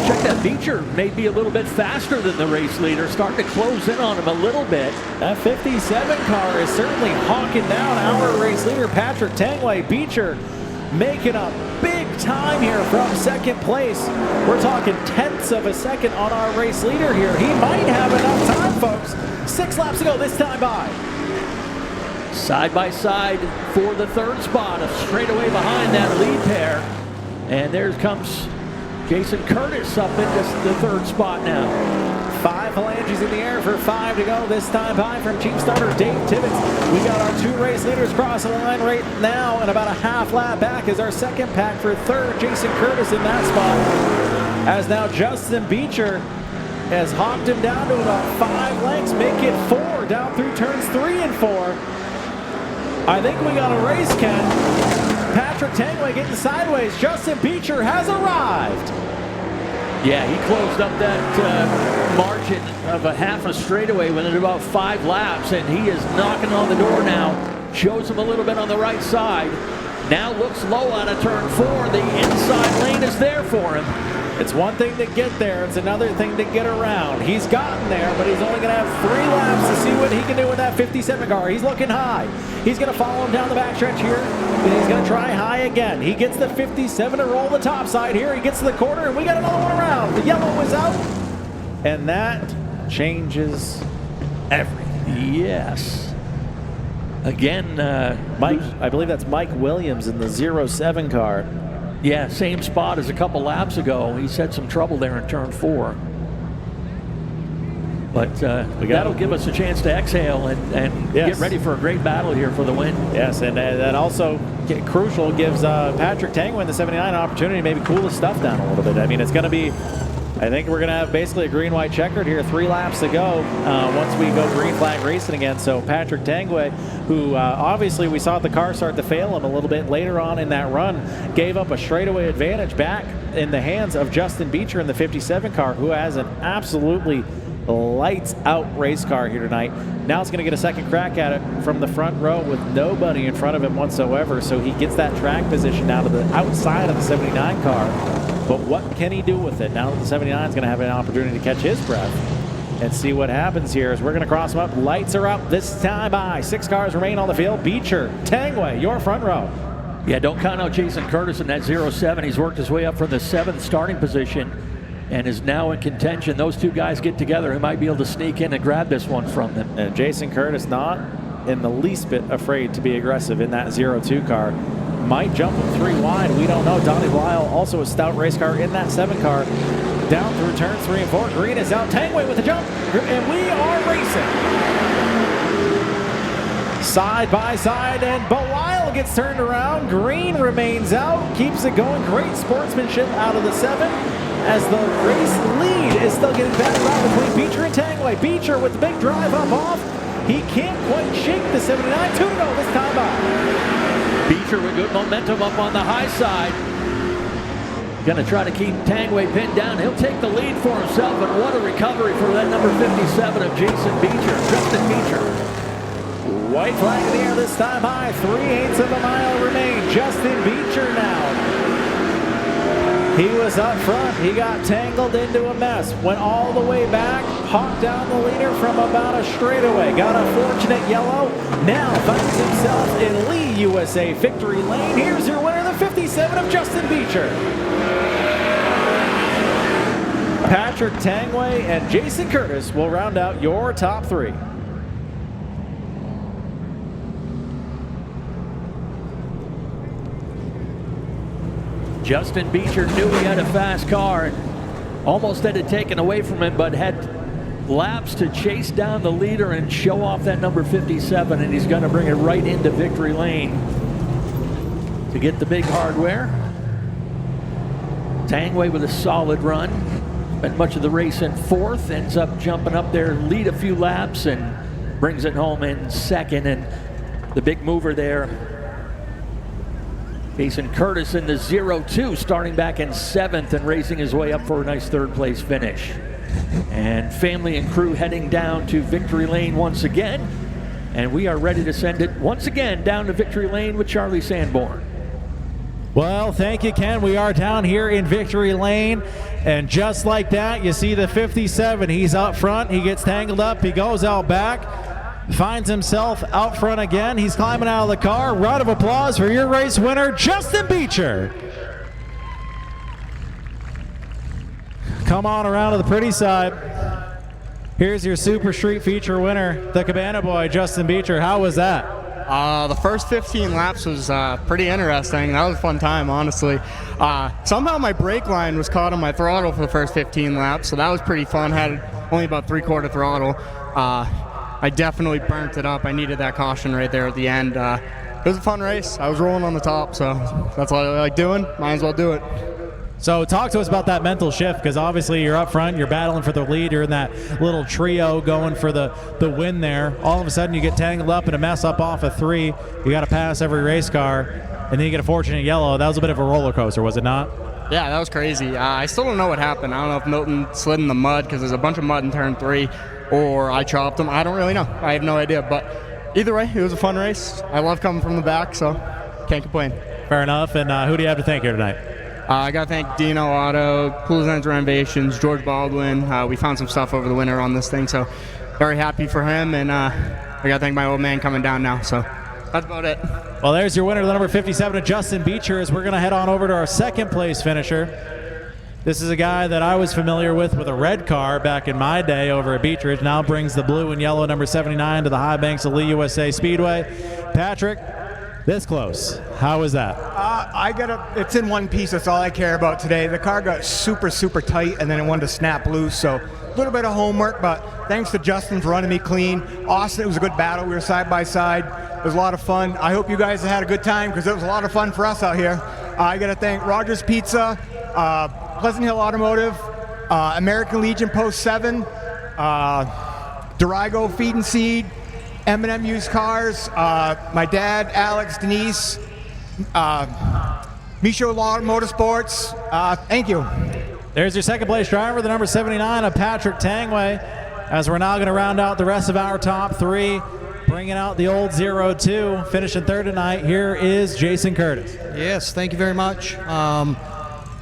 check that, Beecher may be a little bit faster than the race leader, starting to close in on him a little bit. That 57 car is certainly hawking down our race leader, Patrick Tangway. Beecher making a big time here from second place. We're talking tenths of a second on our race leader here. He might have enough time, folks. 6 laps to go this time by. Side by side for the 3rd spot, a straightaway behind that lead pair. And there comes Jason Curtis up in just the 3rd spot now. 5 phalanges in the air for 5 to go. This time by from Chief Starter Dave Tibbetts. We got our 2 race leaders crossing the line right now, and about a half lap back is our second pack for third. Jason Curtis in that spot. As now Justin Beecher has hopped him down to about 5 lengths, make it 4 down through turns 3 and 4. I think we got a race, Ken. Patrick Tangway getting sideways. Justin Beecher has arrived. Yeah, he closed up that margin of a half a straightaway within about 5 laps, and he is knocking on the door now. Shows him a little bit on the right side. Now looks low out of turn 4. The inside lane is there for him. It's one thing to get there, it's another thing to get around. He's gotten there, but he's only going to have 3 laps to see what he can do with that 57 car. He's looking high. He's going to follow him down the backstretch here, and he's going to try high again. He gets the 57 to roll the top side here. He gets to the corner, and we got another one around. The yellow is out, and that changes everything. Yes. Again, Mike, I believe that's Mike Williams in the 07 car. Yeah, same spot as a couple laps ago. He's had some trouble there in turn 4. But that'll give us a chance to exhale and get ready for a great battle here for the win. Yes, and that also crucial gives Patrick Tangway in the 79 an opportunity to maybe cool the stuff down a little bit. I mean, it's going to be, I think we're going to have basically a green-white checkered here, 3 laps to go once we go green flag racing again. So Patrick Tangway, who obviously we saw the car start to fail him a little bit later on in that run, gave up a straightaway advantage back in the hands of Justin Beecher in the 57 car, who has an absolutely lights out race car here tonight. Now it's going to get a second crack at it from the front row with nobody in front of him whatsoever. So he gets that track position now to the outside of the 79 car. But what can he do with it now that the 79 is going to have an opportunity to catch his breath and see what happens here as we're going to cross them up. Lights are up this time by. 6 cars remain on the field. Beecher, Tangway, your front row. Yeah, don't count out Jason Curtis in that 07. He's worked his way up from the 7th starting position and is now in contention. Those 2 guys get together. He might be able to sneak in and grab this one from them. And Jason Curtis not in the least bit afraid to be aggressive in that 02 car. Might jump him 3 wide. We don't know. Donnie Lyle, also a stout race car in that 7 car. Down through turns 3 and 4. Green is out. Tangway with a jump. And we are racing. Side by side, and Belisle gets turned around. Green remains out. Keeps it going. Great sportsmanship out of the 7. As the race lead is still getting battled out between Beecher and Tangway. Beecher with the big drive up off. He can't quite shake the 79. 2 to go this time by. Beecher with good momentum up on the high side. Going to try to keep Tangway pinned down. He'll take the lead for himself, and what a recovery for that number 57 of Jason Beecher, Justin Beecher. White flag in the air this time by. 3/8 of a mile remain. Justin Beecher now. He was up front. He got tangled into a mess. Went all the way back. Hawked down the leader from about a straightaway. Got a fortunate yellow. Now finds himself in Lee USA victory lane. Here's your winner, the 57 of Justin Beecher. Patrick Tangway and Jason Curtis will round out your top 3. Justin Beecher knew he had a fast car and almost had it taken away from him, but had laps to chase down the leader and show off that number 57, and he's going to bring it right into victory lane to get the big hardware. Tangway with a solid run. Spent much of the race in 4th, ends up jumping up there, lead a few laps, and brings it home in 2nd. And the big mover there, Jason Curtis in the 02, starting back in 7th and racing his way up for a nice 3rd place finish. And family and crew heading down to victory lane once again. And we are ready to send it once again down to victory lane with Charlie Sanborn. Well, thank you, Ken. We are down here in victory lane. And just like that, you see the 57. He's up front. He gets tangled up. He goes out back. Finds himself out front again. He's climbing out of the car. Round of applause for your race winner, Justin Beecher. Come on around to the pretty side. Here's your Super Street Feature winner, the Cabana Boy, Justin Beecher. How was that? The first 15 laps was pretty interesting. That was a fun time, honestly. Somehow my brake line was caught on my throttle for the first 15 laps, so that was pretty fun. Had only about 3/4 throttle. I definitely burnt it up. I needed that caution right there at the end. It was a fun race. I was rolling on the top, so that's what I like doing. Might as well do it. So talk to us about that mental shift, because obviously you're up front, you're battling for the lead, you're in that little trio going for the win there. All of a sudden you get tangled up in a mess up off of 3. You got to pass every race car, and then you get a fortunate yellow. That was a bit of a roller coaster, was it not? Yeah, that was crazy. I still don't know what happened. I don't know if Milton slid in the mud because there's a bunch of mud in turn 3, or I chopped him. I don't really know. I have no idea. But either way, it was a fun race. I love coming from the back, so can't complain. Fair enough. And who do you have to thank here tonight? I got to thank Dino Auto, Pools and Renovations, George Baldwin. We found some stuff over the winter on this thing, so very happy for him. And I got to thank my old man coming down now. So that's about it. Well, there's your winner, the number 57 of Justin Beecher, as we're going to head on over to our second place finisher. This is a guy that I was familiar with a red car back in my day over at Beechridge. Now brings the blue and yellow number 79 to the high banks of Lee USA Speedway. Patrick, this close. How was that? It's in one piece. That's all I care about today. The car got super, super tight, and then it wanted to snap loose. So a little bit of homework, but thanks to Justin for running me clean. Austin, it was a good battle. We were side by side. It was a lot of fun. I hope you guys had a good time, because it was a lot of fun for us out here. I got to thank Rogers Pizza, Pleasant Hill Automotive, American Legion Post 7, Durago Feed and Seed, M&M Used Cars, my dad, Alex, Denise, Micho Law Motorsports. Thank you. There's your second place driver, the number 79 of Patrick Tangway, as we're now going to round out the rest of our top 3, bringing out the old 0-2, finishing third tonight. Here is Jason Curtis. Yes, thank you very much.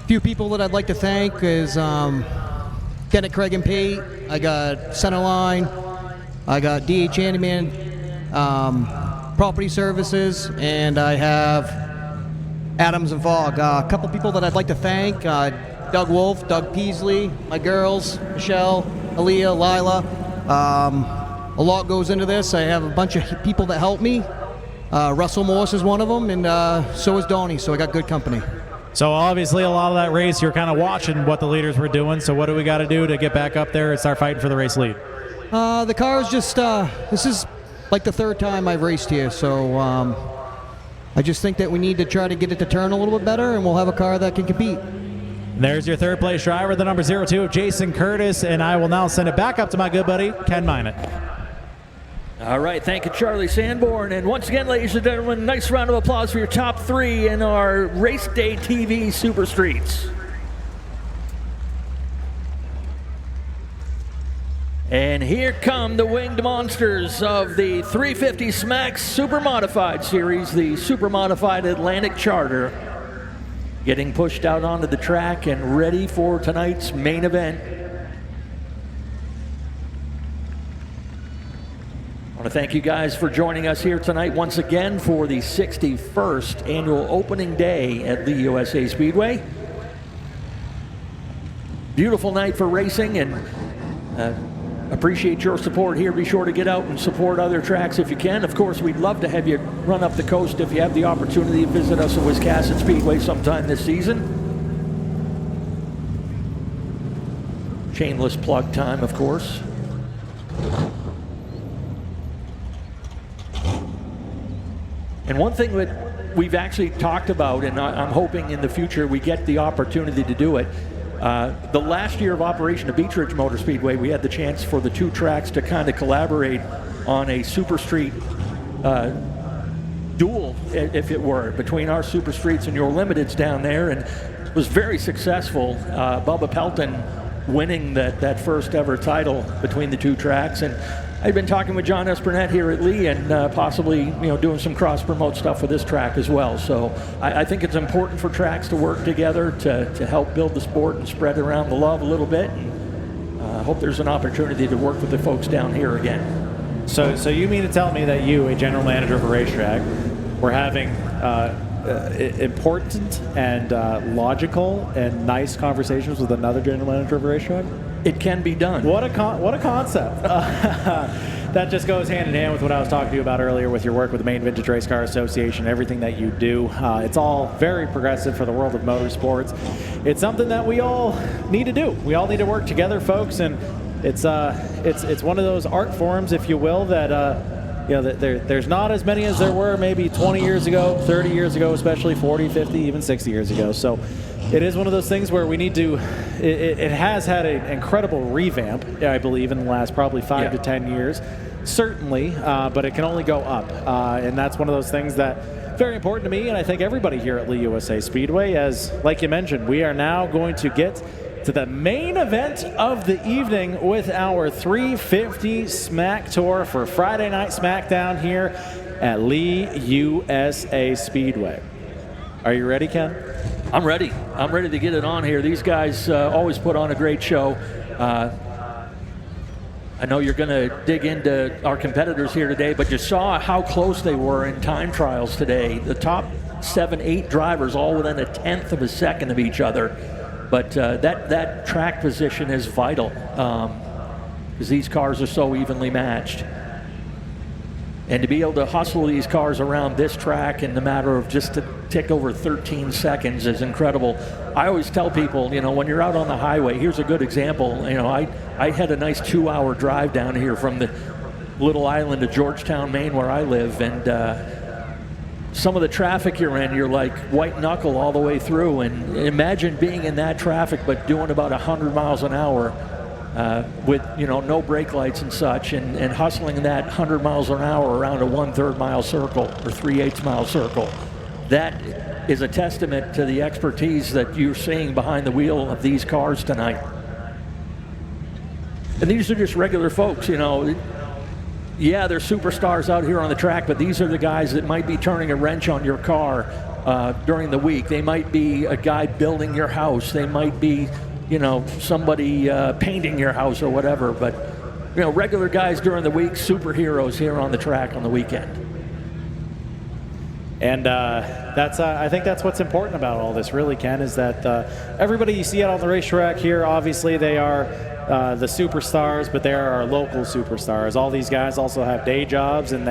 Few people that I'd like to thank is Kenneth, Craig, and Pete. I got Centerline. I got DH Handyman Property Services, and I have Adams and Fogg. A couple people that I'd like to thank, Doug Wolf, Doug Peasley, my girls, Michelle, Aaliyah, Lila. A lot goes into this. I have a bunch of people that help me. Russell Morse is one of them, and so is Donnie, so I got good company. So obviously a lot of that race, you're kind of watching what the leaders were doing. So what do we got to do to get back up there and start fighting for the race lead? The car is just, this is like the third time I've raced here, so I just think that we need to try to get it to turn a little bit better, and we'll have a car that can compete. There's your third place driver, the number 02 of Jason Curtis, and I will now send it back up to my good buddy, Ken Minot. All right, thank you, Charlie Sanborn. And once again, ladies and gentlemen, nice round of applause for your top 3 in our Race Day TV Super Streets. And here come the winged monsters of the 350 Smacks Super Modified Series, the Super Modified Atlantic Charter, getting pushed out onto the track and ready for tonight's main event. I want to thank you guys for joining us here tonight once again for the 61st annual opening day at the USA Speedway. Beautiful night for racing, and appreciate your support here. Be sure to get out and support other tracks if you can. Of course, we'd love to have you run up the coast if you have the opportunity to visit us at Wiscasset Speedway sometime this season. Shameless plug time, of course. And one thing that we've actually talked about, and I'm hoping in the future we get the opportunity to do it, the last year of operation of Beechridge Motor Speedway, we had the chance for the 2 tracks to kind of collaborate on a Super Street duel, if it were, between our Super Streets and your Limiteds down there, and it was very successful. Bubba Pelton winning that first ever title between the 2 tracks, and I've been talking with John Espernette here at Lee, and possibly doing some cross-promote stuff for this track as well. So I think it's important for tracks to work together to help build the sport and spread around the love a little bit. And I hope there's an opportunity to work with the folks down here again. So you mean to tell me that you, a general manager of a racetrack, were having important and logical and nice conversations with another general manager of a racetrack? It can be done. What a concept. That just goes hand in hand with what I was talking to you about earlier with your work with the Maine Vintage Race Car Association, everything that you do. It's all very progressive for the world of motorsports. It's something that we all need to do. We all need to work together, folks, and it's one of those art forms, if you will, that there's not as many as there were maybe 20 years ago, 30 years ago, especially 40, 50, even 60 years ago. So it is one of those things where we need to, it has had an incredible revamp, I believe, in the last probably 5 to 10 years, certainly, but it can only go up. And that's one of those things that very important to me, and I think everybody here at Lee USA Speedway, as like you mentioned, we are now going to get to the main event of the evening with our 350 Smack Tour for Friday Night SmackDown here at Lee USA Speedway. Are you ready, Ken? I'm ready. I'm ready to get it on here. These guys always put on a great show. I know you're going to dig into our competitors here today, but you saw how close they were in time trials today. The top 7, 8 drivers all within a tenth of a second of each other. But that track position is vital because these cars are so evenly matched. And to be able to hustle these cars around this track in the matter of just a tick over 13 seconds is incredible. I always tell people, when you're out on the highway, here's a good example. I had a nice 2-hour drive down here from the little island of Georgetown, Maine, where I live, and some of the traffic you're in, you're like white knuckle all the way through. And imagine being in that traffic, but doing about 100 miles an hour with no brake lights and such, and hustling that 100 miles an hour around a 1/3 mile circle or 3/8 mile circle. That is a testament to the expertise that you're seeing behind the wheel of these cars tonight. And these are just regular folks, Yeah, they're superstars out here on the track, but these are the guys that might be turning a wrench on your car during the week. They might be a guy building your house. They might be, somebody painting your house or whatever. But, regular guys during the week, superheroes here on the track on the weekend. And I think that's what's important about all this, really, Ken, is that everybody you see out on the racetrack here, obviously they are the superstars, but they are our local superstars. All these guys also have day jobs, and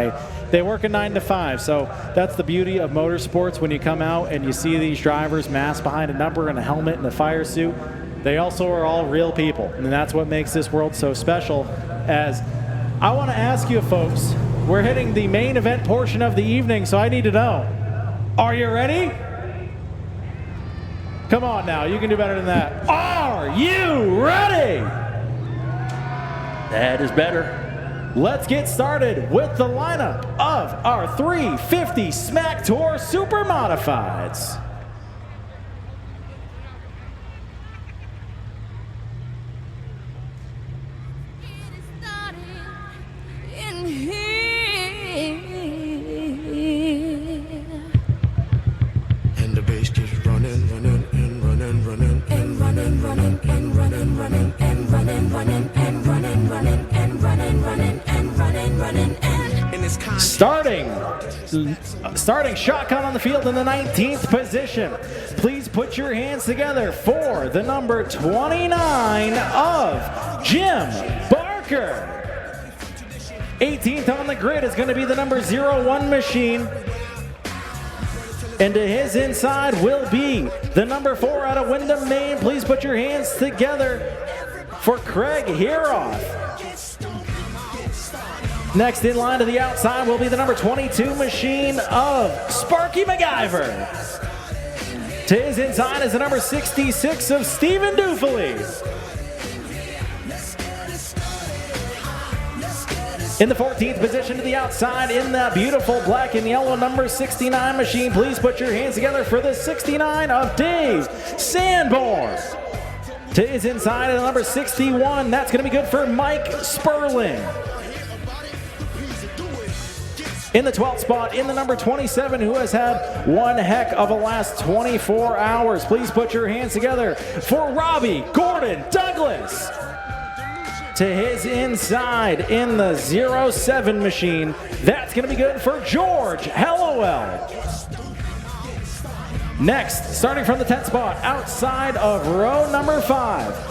they work a 9 to 5. So that's the beauty of motorsports. When you come out and you see these drivers masked behind a number and a helmet and a fire suit, they also are all real people, and that's what makes this world so special. As I want to ask you folks, we're hitting the main event portion of the evening, so I need to know, are you ready? Come on now, you can do better than that. Are you ready? That is better. Let's get started with the lineup of our 350 Smack Tour Super Modifieds. And the bass keeps running, running, and running, running, and running, running, and running, running, and running, running, and running, running, and running, running, and running, running, and it's Starting shotgun on the field in the 19th position. Please put your hands together for the number 29 of Jim Barker. 18th on the grid is going to be the number 01 machine. And to his inside will be the number 4 out of Windham, Maine. Please put your hands together for Craig Heroff. Next in line to the outside will be the number 22 machine of Sparky MacGyver. To his inside is the number 66 of Stephen Dufely. In the 14th position to the outside in the beautiful black and yellow number 69 machine, please put your hands together for the 69 of Dave Sanborn. To his inside in the number 61, that's going to be good for Mike Sperling. In the 12th spot, in the number 27, who has had one heck of a last 24 hours, please put your hands together for Robbie Gordon Douglas. To his inside in the 07 machine, that's going to be good for George Hallowell. Next, starting from the 10th spot, outside of row number 5,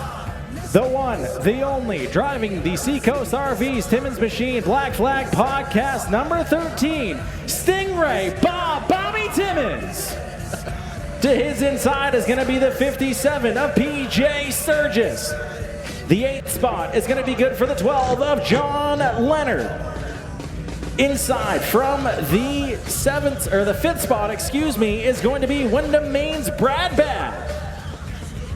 the one, the only, driving the Seacoast RVs Timmons Machine Black Flag Podcast number 13, Stingray Bobby Timmons. To his inside is going to be the 57 of PJ Sturgis. The 8th spot is going to be good for the 12 of John Leonard. Inside from the 5th spot, is going to be Wyndham Maine's Brad Babb.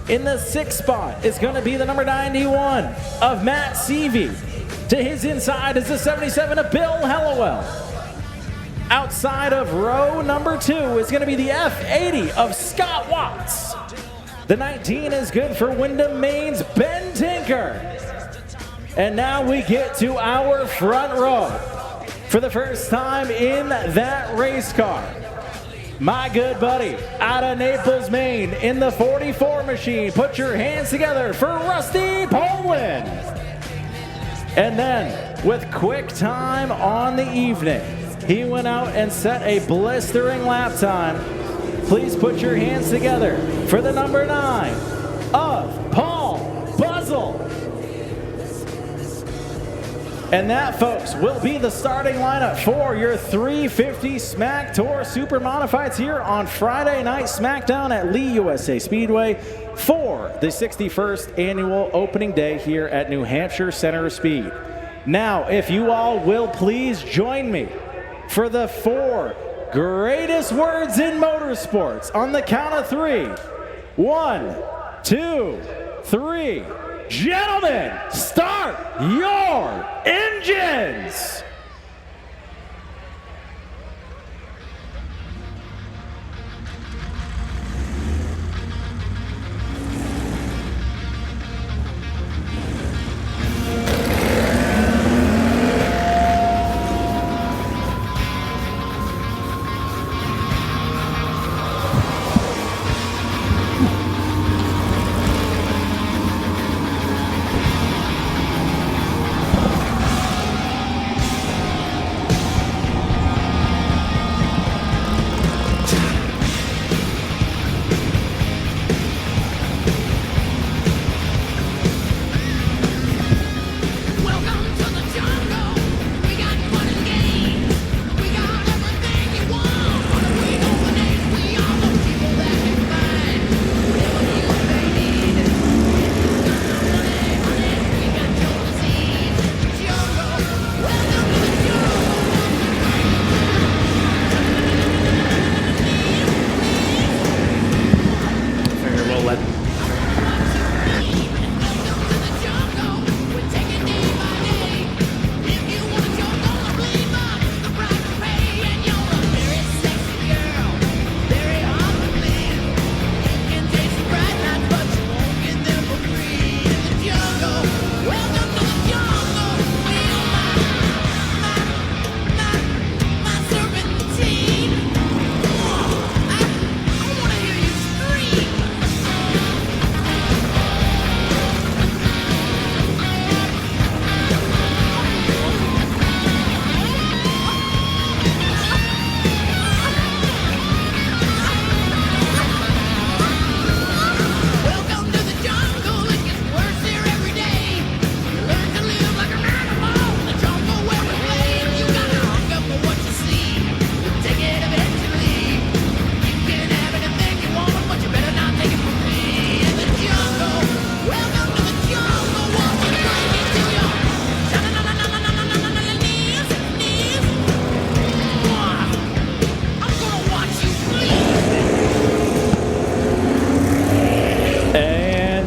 In the 6th spot is going to be the number 91 of Matt Seavey. To his inside is the 77 of Bill Hellowell. Outside of row number 2 is going to be the F80 of Scott Watts. The 19 is good for Wyndham Maine's Ben Tinker. And now we get to our front row. For the first time in that race car, my good buddy out of Naples, Maine, in the 44 machine. Put your hands together for Rusty Poland. And then, with quick time on the evening, he went out and set a blistering lap time. Please put your hands together for the number 9 of Paul Buzzle. And that, folks, will be the starting lineup for your 350 Smack Tour Super Modifieds here on Friday Night SmackDown at Lee USA Speedway for the 61st annual opening day here at New Hampshire Center of Speed. Now, if you all will please join me for the 4 greatest words in motorsports on the count of 3. 1, 2, 3. Gentlemen, start your engines!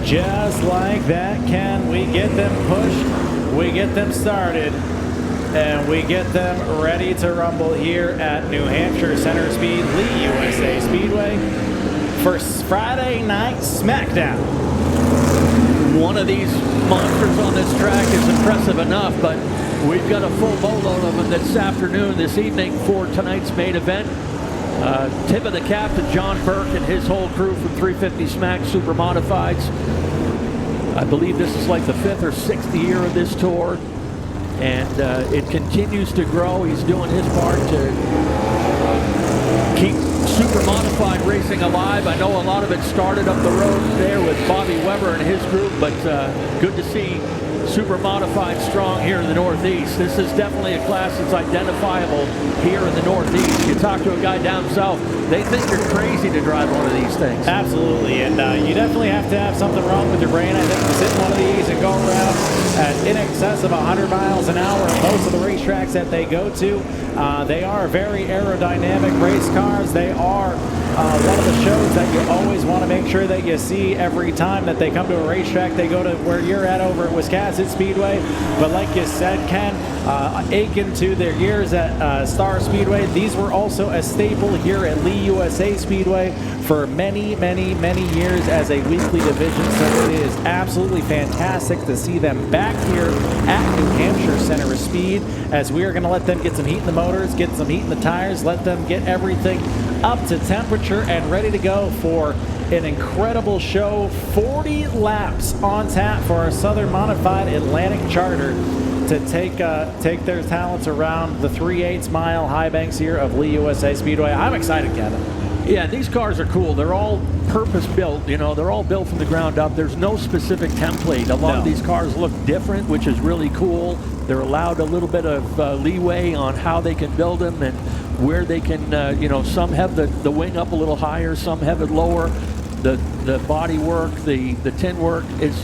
Just like that, Ken, we get them pushed, we get them started, and we get them ready to rumble here at New Hampshire Center Speed, Lee USA Speedway, for Friday Night SmackDown. One of these monsters on this track is impressive enough, but we've got a full boatload of them this evening for tonight's main event. Tip of the cap to John Burke and his whole crew from 350 Smack Super Modifieds. I believe this is like the 5th or 6th year of this tour, and it continues to grow. He's doing his part to keep Super Modified racing alive. I know a lot of it started up the road there with Bobby Weber and his group, but good to see super modified strong here in the Northeast. This is definitely a class that's identifiable here in the Northeast. You talk to a guy down south, they think you're crazy to drive one of these things. Absolutely, and you definitely have to have something wrong with your brain, I think, to sit in one of these and go around at in excess of 100 miles an hour at most of the racetracks that they go to. They are very aerodynamic race cars. They are one of the shows that you always want to make sure that you see every time that they come to a racetrack. They go to where you're at over at Wisconsin Speedway. But like you said, Ken, akin to their years at Star Speedway, these were also a staple here at Lee USA Speedway for many, many, many years as a weekly division. So it is absolutely fantastic to see them back here at New Hampshire Center of Speed, as we are going to let them get some heat in the motors, get some heat in the tires, let them get everything up to temperature and ready to go for an incredible show. 40 laps on tap for our Southern Modified Atlantic Charter to take their talents around the 3/8 mile high banks here of Lee USA Speedway. I'm excited, Kevin. Yeah, these cars are cool. They're all purpose-built. You know, they're all built from the ground up. There's no specific template. A lot of these cars look different, which is really cool. They're allowed a little bit of leeway on how they can build them and where they can, you know, some have the wing up a little higher, some have it lower. The body work, the tin work is,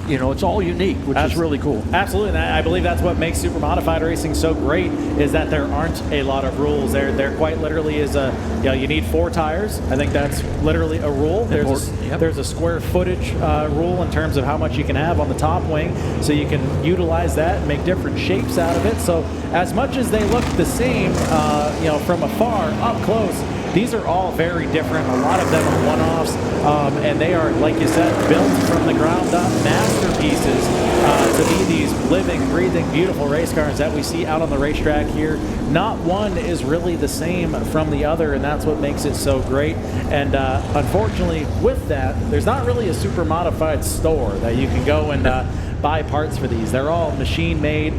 you know, it's all unique, which is really cool. Absolutely, and I believe that's what makes super modified racing so great, is that there aren't a lot of rules. There quite literally is you need 4 tires. I think that's literally a rule. There's a square footage rule in terms of how much you can have on the top wing, so you can utilize that and make different shapes out of it. So as much as they look the same, you know, from afar, up close, these are all very different. A lot of them are one-offs, and they are, like you said, built from the ground up, masterpieces to be these living, breathing, beautiful race cars that we see out on the racetrack here. Not one is really the same from the other, and that's what makes it so great. And unfortunately, with that, there's not really a super modified store that you can go and buy parts for these. They're all machine made.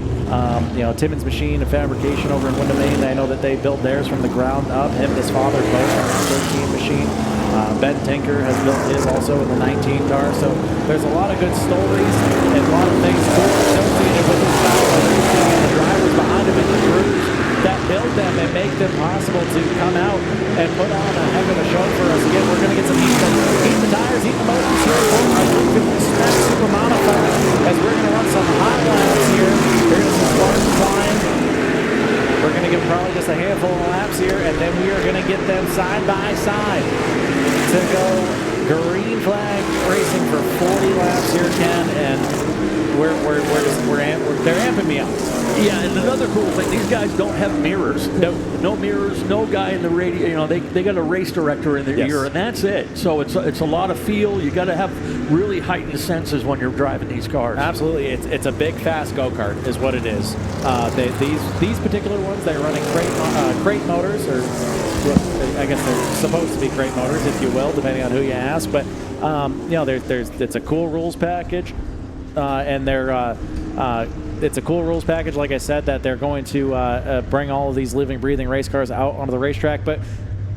You know, Timmons Machine and Fabrication over in Wyndham, Maine, I know that they built theirs from the ground up. Him and his father both on the 13 machine. Ben Tinker has built his also in the 19 car. So there's a lot of good stories and a lot of things cool associated with this style of racing, and the drivers behind him and the crews that build them and make them possible to come out and put on a heck of a show for us. Again, we're going to get some heat the tires, heat the motors here for our 150 super modified, as we're going to run some high laps here. There's some sparks flying. We're going to give probably just a handful of laps here, and then we are going to get them side by side to go green flag racing for 40 laps here, Ken, and they're amping me up. Yeah, and another cool thing, these guys don't have mirrors. No mirrors, no guy in the radio. You know, they got a race director in their ear, and that's it. So it's a lot of feel. You got to have really heightened senses when you're driving these cars. Absolutely, it's a big fast go-kart is what it is. These particular ones, they're running crate motors, or I guess they're supposed to be crate motors, if you will, depending on who you ask. But you know, it's a cool rules package, and it's a cool rules package, like I said, that they're going to bring all of these living, breathing race cars out onto the racetrack. But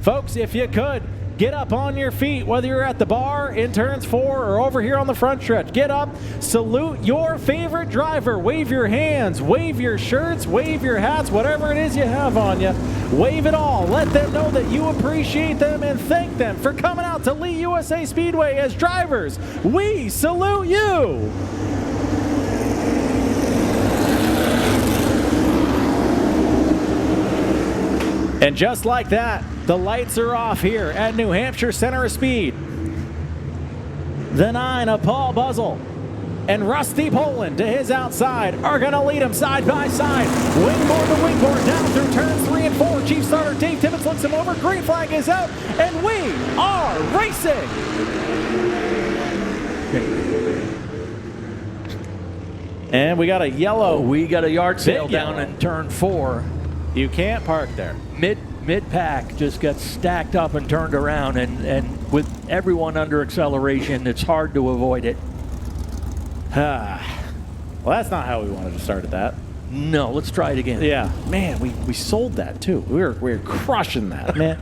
folks, if you could, get up on your feet, whether you're at the bar, in turns 4, or over here on the front stretch. Get up, salute your favorite driver, wave your hands, wave your shirts, wave your hats, whatever it is you have on you. Wave it all. Let them know that you appreciate them and thank them for coming out to Lee USA Speedway as drivers. We salute you. And just like that, the lights are off here at New Hampshire Center of Speed. The 9 of Paul Buzzle and Rusty Poland to his outside are going to lead him side by side. Wingboard to wingboard down through turns 3 and 4. Chief starter Dave Timmons looks him over. Green flag is out, and we are racing. And we got a yellow. We got a yard sale down in turn 4. You can't park there. Mid-pack just got stacked up and turned around, and with everyone under acceleration, it's hard to avoid it. Well, that's not how we wanted to start at that. No, let's try it again. Yeah, man, we sold that too. We're crushing that, man.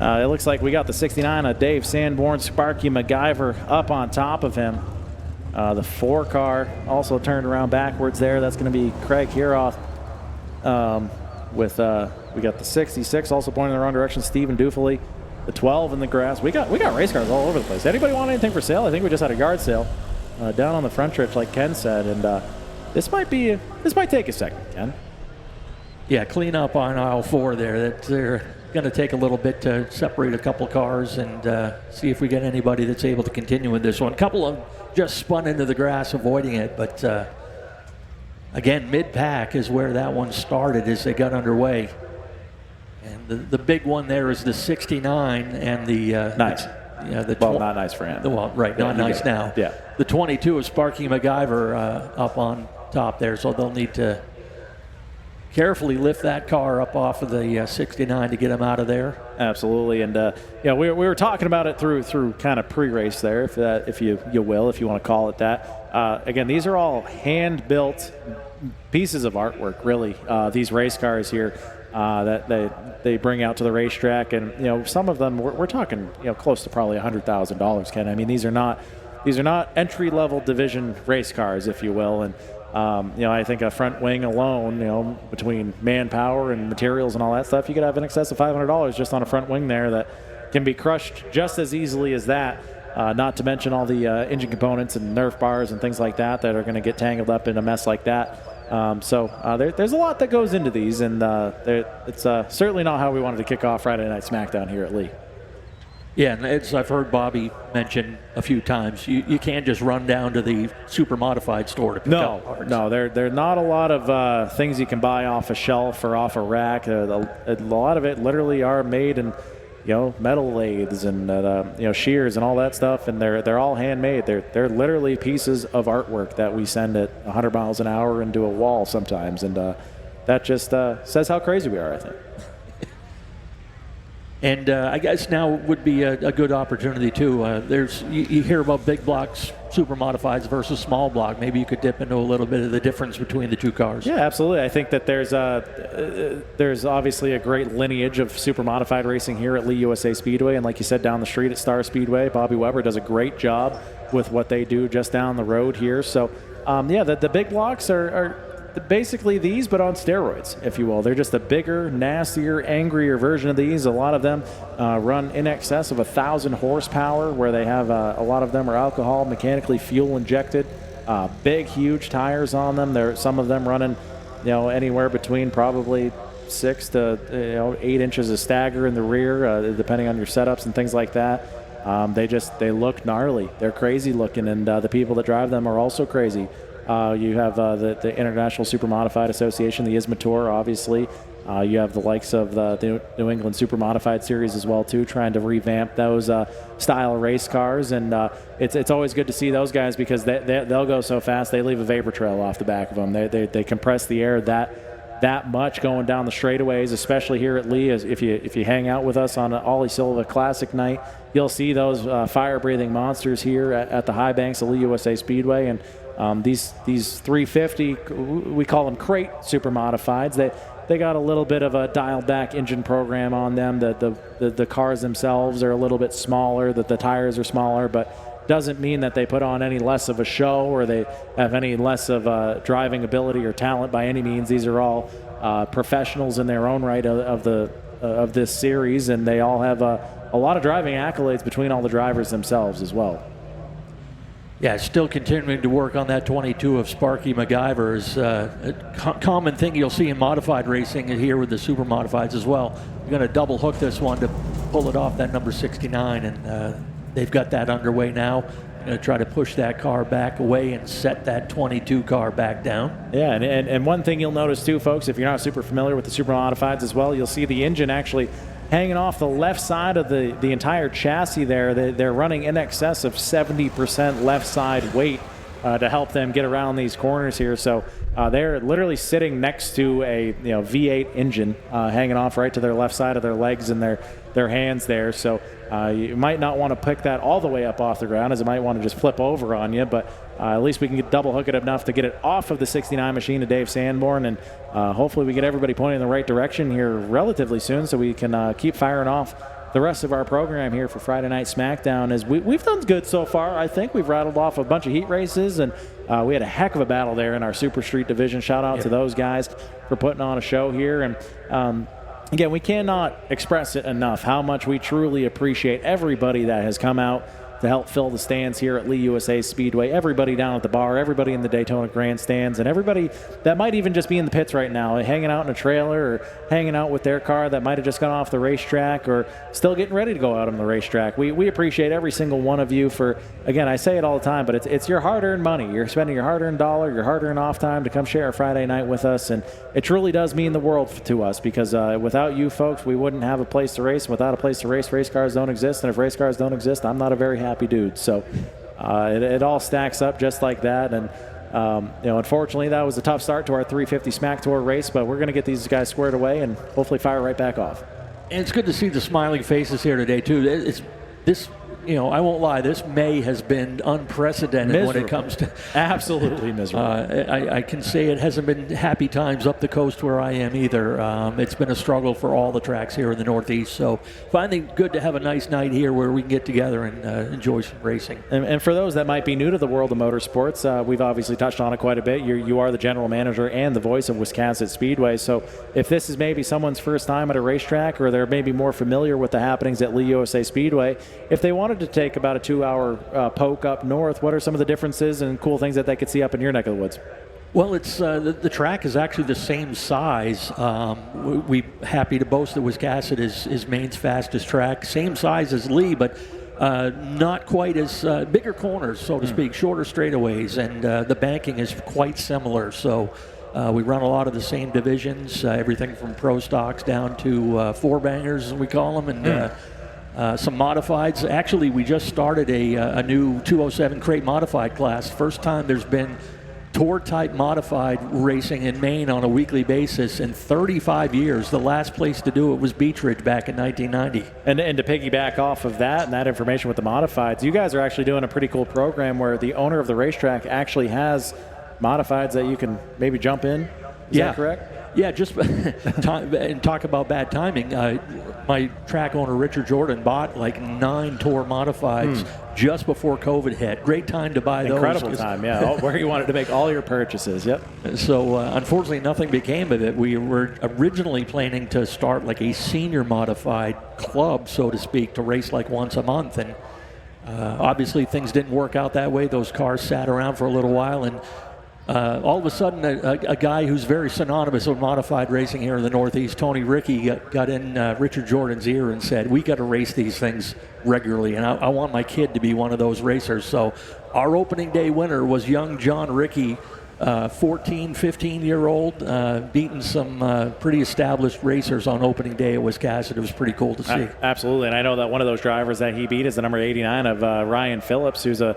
It looks like we got the 69 of Dave Sanborn, Sparky MacGyver up on top of him. The 4 car also turned around backwards there. That's going to be Craig Heroth. We got the 66 also pointing in the wrong direction. Stephen Dufely, the 12 in the grass. We got race cars all over the place. Anybody want anything for sale? I think we just had a yard sale down on the front stretch, like Ken said, and this might take a second, Ken. Yeah, clean up on aisle 4 there. They're going to take a little bit to separate a couple cars and see if we get anybody that's able to continue with this one. A couple of just spun into the grass avoiding it, but again, mid-pack is where that one started as they got underway. And the big one there is the 69 and the... nice. Well, not nice for him. Well, right, not nice now. Yeah. The 22 is Sparky MacGyver up on top there, so they'll need to carefully lift that car up off of the 69 to get him out of there. Absolutely, and we were talking about it through kind of pre-race there, if you want to call it that. Again, these are all hand-built pieces of artwork, really. These race cars here that they bring out to the racetrack, and some of them we're talking close to probably $100,000, Ken. I mean, these are not entry-level division race cars, if you will, and. I think a front wing alone, between manpower and materials and all that stuff, you could have in excess of $500 just on a front wing there that can be crushed just as easily as that. Not to mention all the engine components and Nerf bars and things like that are going to get tangled up in a mess like that. There's a lot that goes into these, and it's certainly not how we wanted to kick off Friday Night SmackDown here at Lee. Yeah, and as I've heard Bobby mention a few times, you can't just run down to the super modified store to pick up parts. No, there are not a lot of things you can buy off a shelf or off a rack. A lot of it literally are made in, metal lathes and shears and all that stuff, and they're all handmade. They're literally pieces of artwork that we send at 100 miles an hour into a wall sometimes, and that just says how crazy we are, I think. And I guess now would be a good opportunity, too. You hear about big blocks, super modifieds versus small block. Maybe you could dip into a little bit of the difference between the two cars. Yeah, absolutely. I think that there's obviously a great lineage of super modified racing here at Lee USA Speedway. And like you said, down the street at Star Speedway, Bobby Weber does a great job with what they do just down the road here. So, the big blocks are basically these, but on steroids, if you will. They're just a bigger, nastier, angrier version of these. A lot of them run in excess of 1,000 horsepower, where they have a lot of them are alcohol, mechanically fuel injected, big, huge tires on them. Some of them running, anywhere between probably 6 to 8 inches of stagger in the rear, depending on your setups and things like that. They look gnarly. They're crazy looking, and the people that drive them are also crazy. You have the International Super Modified Association, the ISMA Tour, obviously. You have the likes of the New England Super Modified Series as well, too, trying to revamp those style race cars. And it's always good to see those guys because they'll go so fast, they leave a vapor trail off the back of them. They compress the air that much going down the straightaways, especially here at Lee. As if you hang out with us on an Ollie Silva Classic night, you'll see those fire-breathing monsters here at the high banks of Lee USA Speedway. And these 350, we call them crate super modifieds. They got a little bit of a dialed back engine program on them. The cars themselves are a little bit smaller, that the tires are smaller, but doesn't mean that they put on any less of a show or they have any less of driving ability or talent by any means. These are all professionals in their own right of this series, and they all have a lot of driving accolades between all the drivers themselves as well. Yeah, still continuing to work on that 22 of Sparky MacGyver is a common thing you'll see in modified racing here with the super modifieds as well. You're going to double hook this one to pull it off that number 69, and they've got that underway now. Going to try to push that car back away and set that 22 car back down. Yeah, and one thing you'll notice too, folks, if you're not super familiar with the super modifieds as well, you'll see the engine actually hanging off the left side of the entire chassis there. They're running in excess of 70% left side weight to help them get around these corners here. So they're literally sitting next to a V8 engine hanging off right to their left side of their legs and their hands there. So you might not want to pick that all the way up off the ground, as it might want to just flip over on you, but at least we can double hook it enough to get it off of the 69 machine to Dave Sanborn, and hopefully we get everybody pointing in the right direction here relatively soon so we can keep firing off the rest of our program here for Friday Night SmackDown is we've done good so far. I think we've rattled off a bunch of heat races, and we had a heck of a battle there in our Super Street division. Shout out to those guys for putting on a show here. And again, we cannot express it enough how much we truly appreciate everybody that has come out to help fill the stands here at Lee USA Speedway. Everybody down at the bar, everybody in the Daytona grandstands, and everybody that might even just be in the pits right now, hanging out in a trailer or hanging out with their car that might have just gone off the racetrack or still getting ready to go out on the racetrack. We appreciate every single one of you for, again, I say it all the time, but it's your hard-earned money. You're spending your hard-earned dollar, your hard-earned off time to come share a Friday night with us, and it truly does mean the world to us because without you folks, we wouldn't have a place to race. Without a place to race, race cars don't exist, and if race cars don't exist, I'm not a very happy dude. So it all stacks up just like that. And unfortunately, that was a tough start to our 350 Smack Tour race, but we're going to get these guys squared away and hopefully fire right back off. And it's good to see the smiling faces here today too. I won't lie, this May has been unprecedented miserable. When it comes to... Absolutely miserable. I can say it hasn't been happy times up the coast where I am either. It's been a struggle for all the tracks here in the Northeast. So finally good to have a nice night here where we can get together and enjoy some racing. And for those that might be new to the world of motorsports, we've obviously touched on it quite a bit. You are the general manager and the voice of Wiscasset Speedway. So if this is maybe someone's first time at a racetrack or they're maybe more familiar with the happenings at Lee USA Speedway, if they wanted to take about a 2-hour poke up north, what are some of the differences and cool things that they could see up in your neck of the woods? Well, it's the track is actually the same size. We happy to boast that Wiscasset is Maine's fastest track. Same size as Lee, but not quite as bigger corners, so to speak, shorter straightaways, and the banking is quite similar. So we run a lot of the same divisions, everything from pro stocks down to four-bangers, as we call them, and some modifieds. Actually, we just started a new 207 crate modified class. First time there's been tour-type modified racing in Maine on a weekly basis in 35 years. The last place to do it was Beech Ridge back in 1990. And to piggyback off of that and that information with the modifieds, you guys are actually doing a pretty cool program where the owner of the racetrack actually has modifieds that you can maybe jump in. Is that correct? Yeah, just and talk about bad timing. My track owner, Richard Jordan, bought like 9 tour modifieds just before COVID hit. Great time to buy those. Incredible time, yeah. Where you wanted to make all your purchases, yep. So unfortunately, nothing became of it. We were originally planning to start like a senior modified club, so to speak, to race like once a month. And obviously things didn't work out that way. Those cars sat around for a little while, and all of a sudden, a guy who's very synonymous with modified racing here in the Northeast, Tony Rickey, got in Richard Jordan's ear and said, we got to race these things regularly, and I want my kid to be one of those racers. So our opening day winner was young John Rickey, 14, 15-year-old, beating some pretty established racers on opening day at Wiscasset. It was pretty cool to see. Absolutely, and I know that one of those drivers that he beat is the number 89 of Ryan Phillips, who's a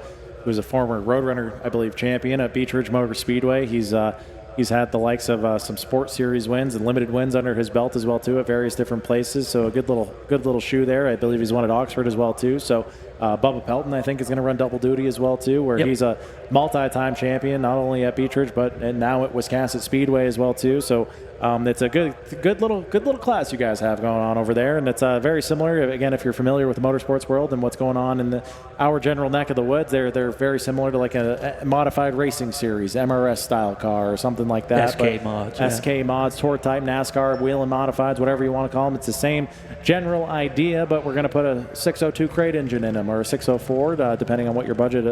former Roadrunner, I believe, champion at Beech Ridge Motor Speedway. He's had the likes of some Sports Series wins and limited wins under his belt as well too at various different places. So a good little shoe there. I believe he's won at Oxford as well too. So Bubba Pelton, I think, is going to run double duty as well too, where he's a multi-time champion not only at Beech Ridge but now at Wiscasset Speedway as well too. So it's a good little class you guys have going on over there, and it's very similar. Again, if you're familiar with the motorsports world and what's going on in our general neck of the woods, they're very similar to like a modified racing series, MRS style car or something like that. SK mods, tour type, NASCAR, wheel and modifieds, whatever you want to call them. It's the same general idea, but we're going to put a 602 crate engine in them or a 604, depending on what your budget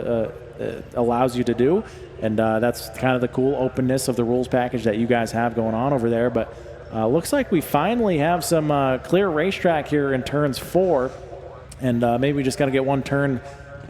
allows you to do. And that's kind of the cool openness of the rules package that you guys have going on over there. But looks like we finally have some clear racetrack here in turns 4. And maybe we just got to get one turn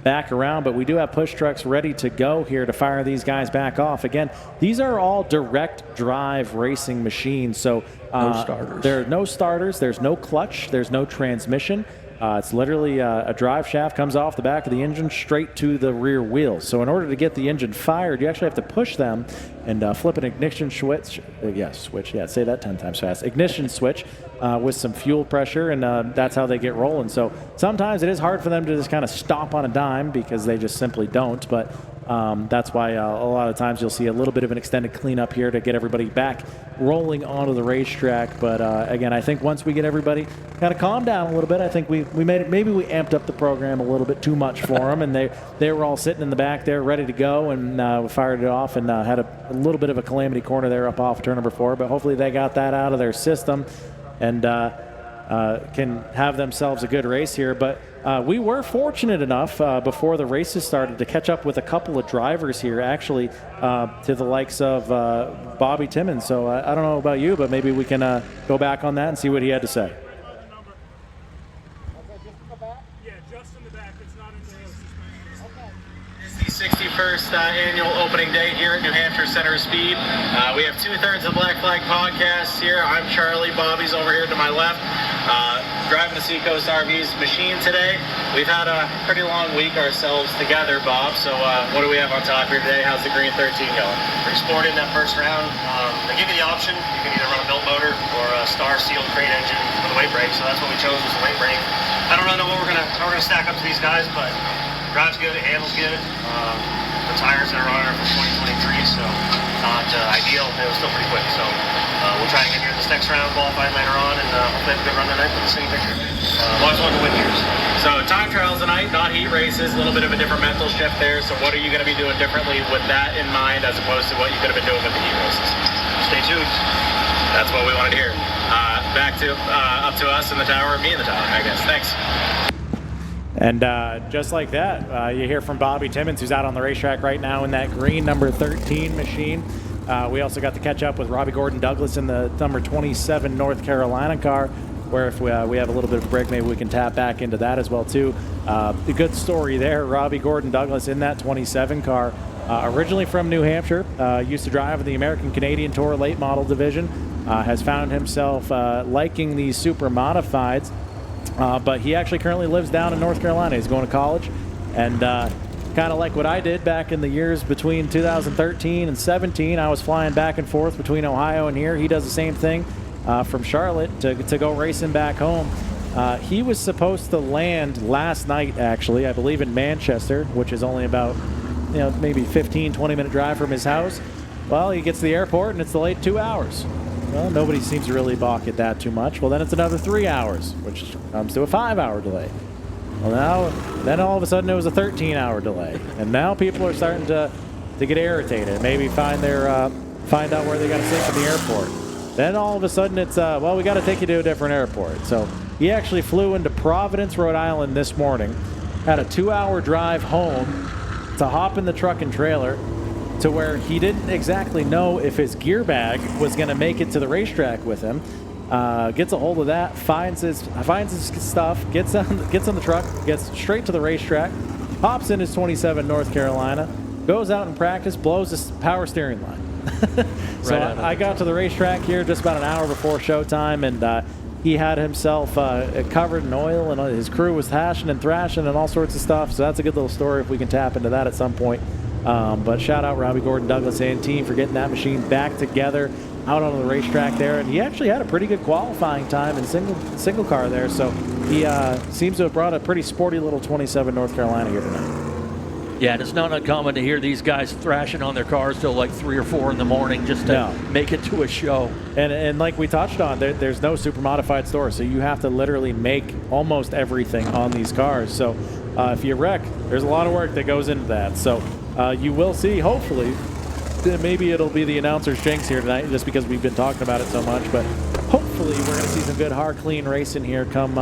back around. But we do have push trucks ready to go here to fire these guys back off. Again, these are all direct drive racing machines. So no starters. There are no starters. There's no clutch. There's no transmission. It's literally a drive shaft comes off the back of the engine straight to the rear wheels. So in order to get the engine fired, you actually have to push them and flip an ignition switch. Say that 10 times fast. Ignition switch with some fuel pressure, and that's how they get rolling. So sometimes it is hard for them to just kind of stop on a dime because they just simply don't. But That's why a lot of times you'll see a little bit of an extended cleanup here to get everybody back rolling onto the racetrack. But again, I think once we get everybody kind of calmed down a little bit, I think we made it. Maybe we amped up the program a little bit too much for them, and they were all sitting in the back there ready to go, and we fired it off and had a little bit of a calamity corner there up off of turn number 4. But hopefully they got that out of their system and can have themselves a good race here. But we were fortunate enough before the races started to catch up with a couple of drivers here, actually, to the likes of Bobby Timmons. So I don't know about you, but maybe we can go back on that and see what he had to say. 61st annual opening day here at New Hampshire Center of Speed. We have 2/3 of the Black Flag podcast here. I'm Charlie. Bobby's over here to my left, driving the Seacoast RV's machine today. We've had a pretty long week ourselves together, Bob. So what do we have on top here today? How's the Green 13 going? Pretty sporty in that first round. They give you the option. You can either run a built motor or a Star sealed crate engine with a weight brake. So that's what we chose, was the weight brake. I don't really know how we're gonna stack up to these guys, but drive's good, it handles good. The tires that are on are from 2023, so not ideal, but it was still pretty quick. So we'll try and get here this next round, qualified later on, and hopefully have a good run tonight with the same picture. Always want to win here. So time trials tonight, not heat races, a little bit of a different mental shift there. So what are you going to be doing differently with that in mind as opposed to what you could have been doing with the heat races? Stay tuned. That's what we wanted to hear. Back to up to us in the tower, me in the tower, I guess. Thanks. And just like that, you hear from Bobby Timmons, who's out on the racetrack right now in that green number 13 machine. We also got to catch up with Robbie Gordon Douglas in the number 27 North Carolina car, where if we have a little bit of a break, maybe we can tap back into that as well too. A good story there. Robbie Gordon Douglas in that 27 car, originally from New Hampshire, used to drive in the American Canadian Tour late model division, has found himself liking these super modifieds. But he actually currently lives down in North Carolina. He's going to college, and kind of like what I did back in the years between 2013 and 17, I was flying back and forth between Ohio and here. He does the same thing from Charlotte to go racing back home. He was supposed to land last night, actually, I believe in Manchester, which is only about maybe 15-20 minute drive from his house. Well, he gets to the airport and it's delayed 2 hours. Well, nobody seems to really balk at that too much. Well, then it's another 3 hours, which comes to a 5-hour delay. Well, then all of a sudden it was a 13-hour delay, and now people are starting to get irritated. Maybe find out where they got to sit from the airport. Then all of a sudden it's well, we got to take you to a different airport. So he actually flew into Providence, Rhode Island this morning, had a 2-hour drive home to hop in the truck and trailer, to where he didn't exactly know if his gear bag was going to make it to the racetrack with him. Gets a hold of that, finds his stuff, gets on the truck, gets straight to the racetrack, hops in his 27 North Carolina, goes out in practice, blows his power steering line. So I got to the racetrack here just about an hour before showtime, and he had himself covered in oil, and his crew was hashing and thrashing and all sorts of stuff. So that's a good little story if we can tap into that at some point. But shout out Robbie Gordon Douglas and team for getting that machine back together out on the racetrack there, and he actually had a pretty good qualifying time in single car there, so he seems to have brought a pretty sporty little 27 North Carolina here tonight. Yeah, and it's not uncommon to hear these guys thrashing on their cars till like 3 or 4 in the morning just to make it to a show. And like we touched on, there's no super modified store, so you have to literally make almost everything on these cars. So if you wreck, there's a lot of work that goes into that. So you will see, hopefully, maybe it'll be the announcer's jinx here tonight just because we've been talking about it so much, but hopefully we're going to see some good hard clean racing here come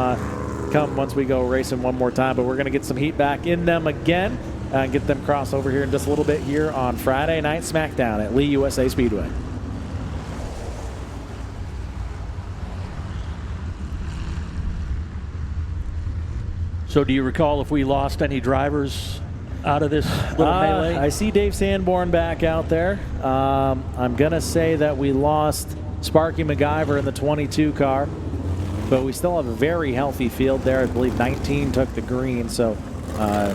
once we go racing one more time. But we're going to get some heat back in them again and get them cross over here in just a little bit here on Friday Night SmackDown at Lee USA Speedway. So do you recall if we lost any drivers out of this little melee? I see Dave Sanborn back out there. I'm going to say that we lost Sparky MacGyver in the 22 car, but we still have a very healthy field there. I believe 19 took the green, so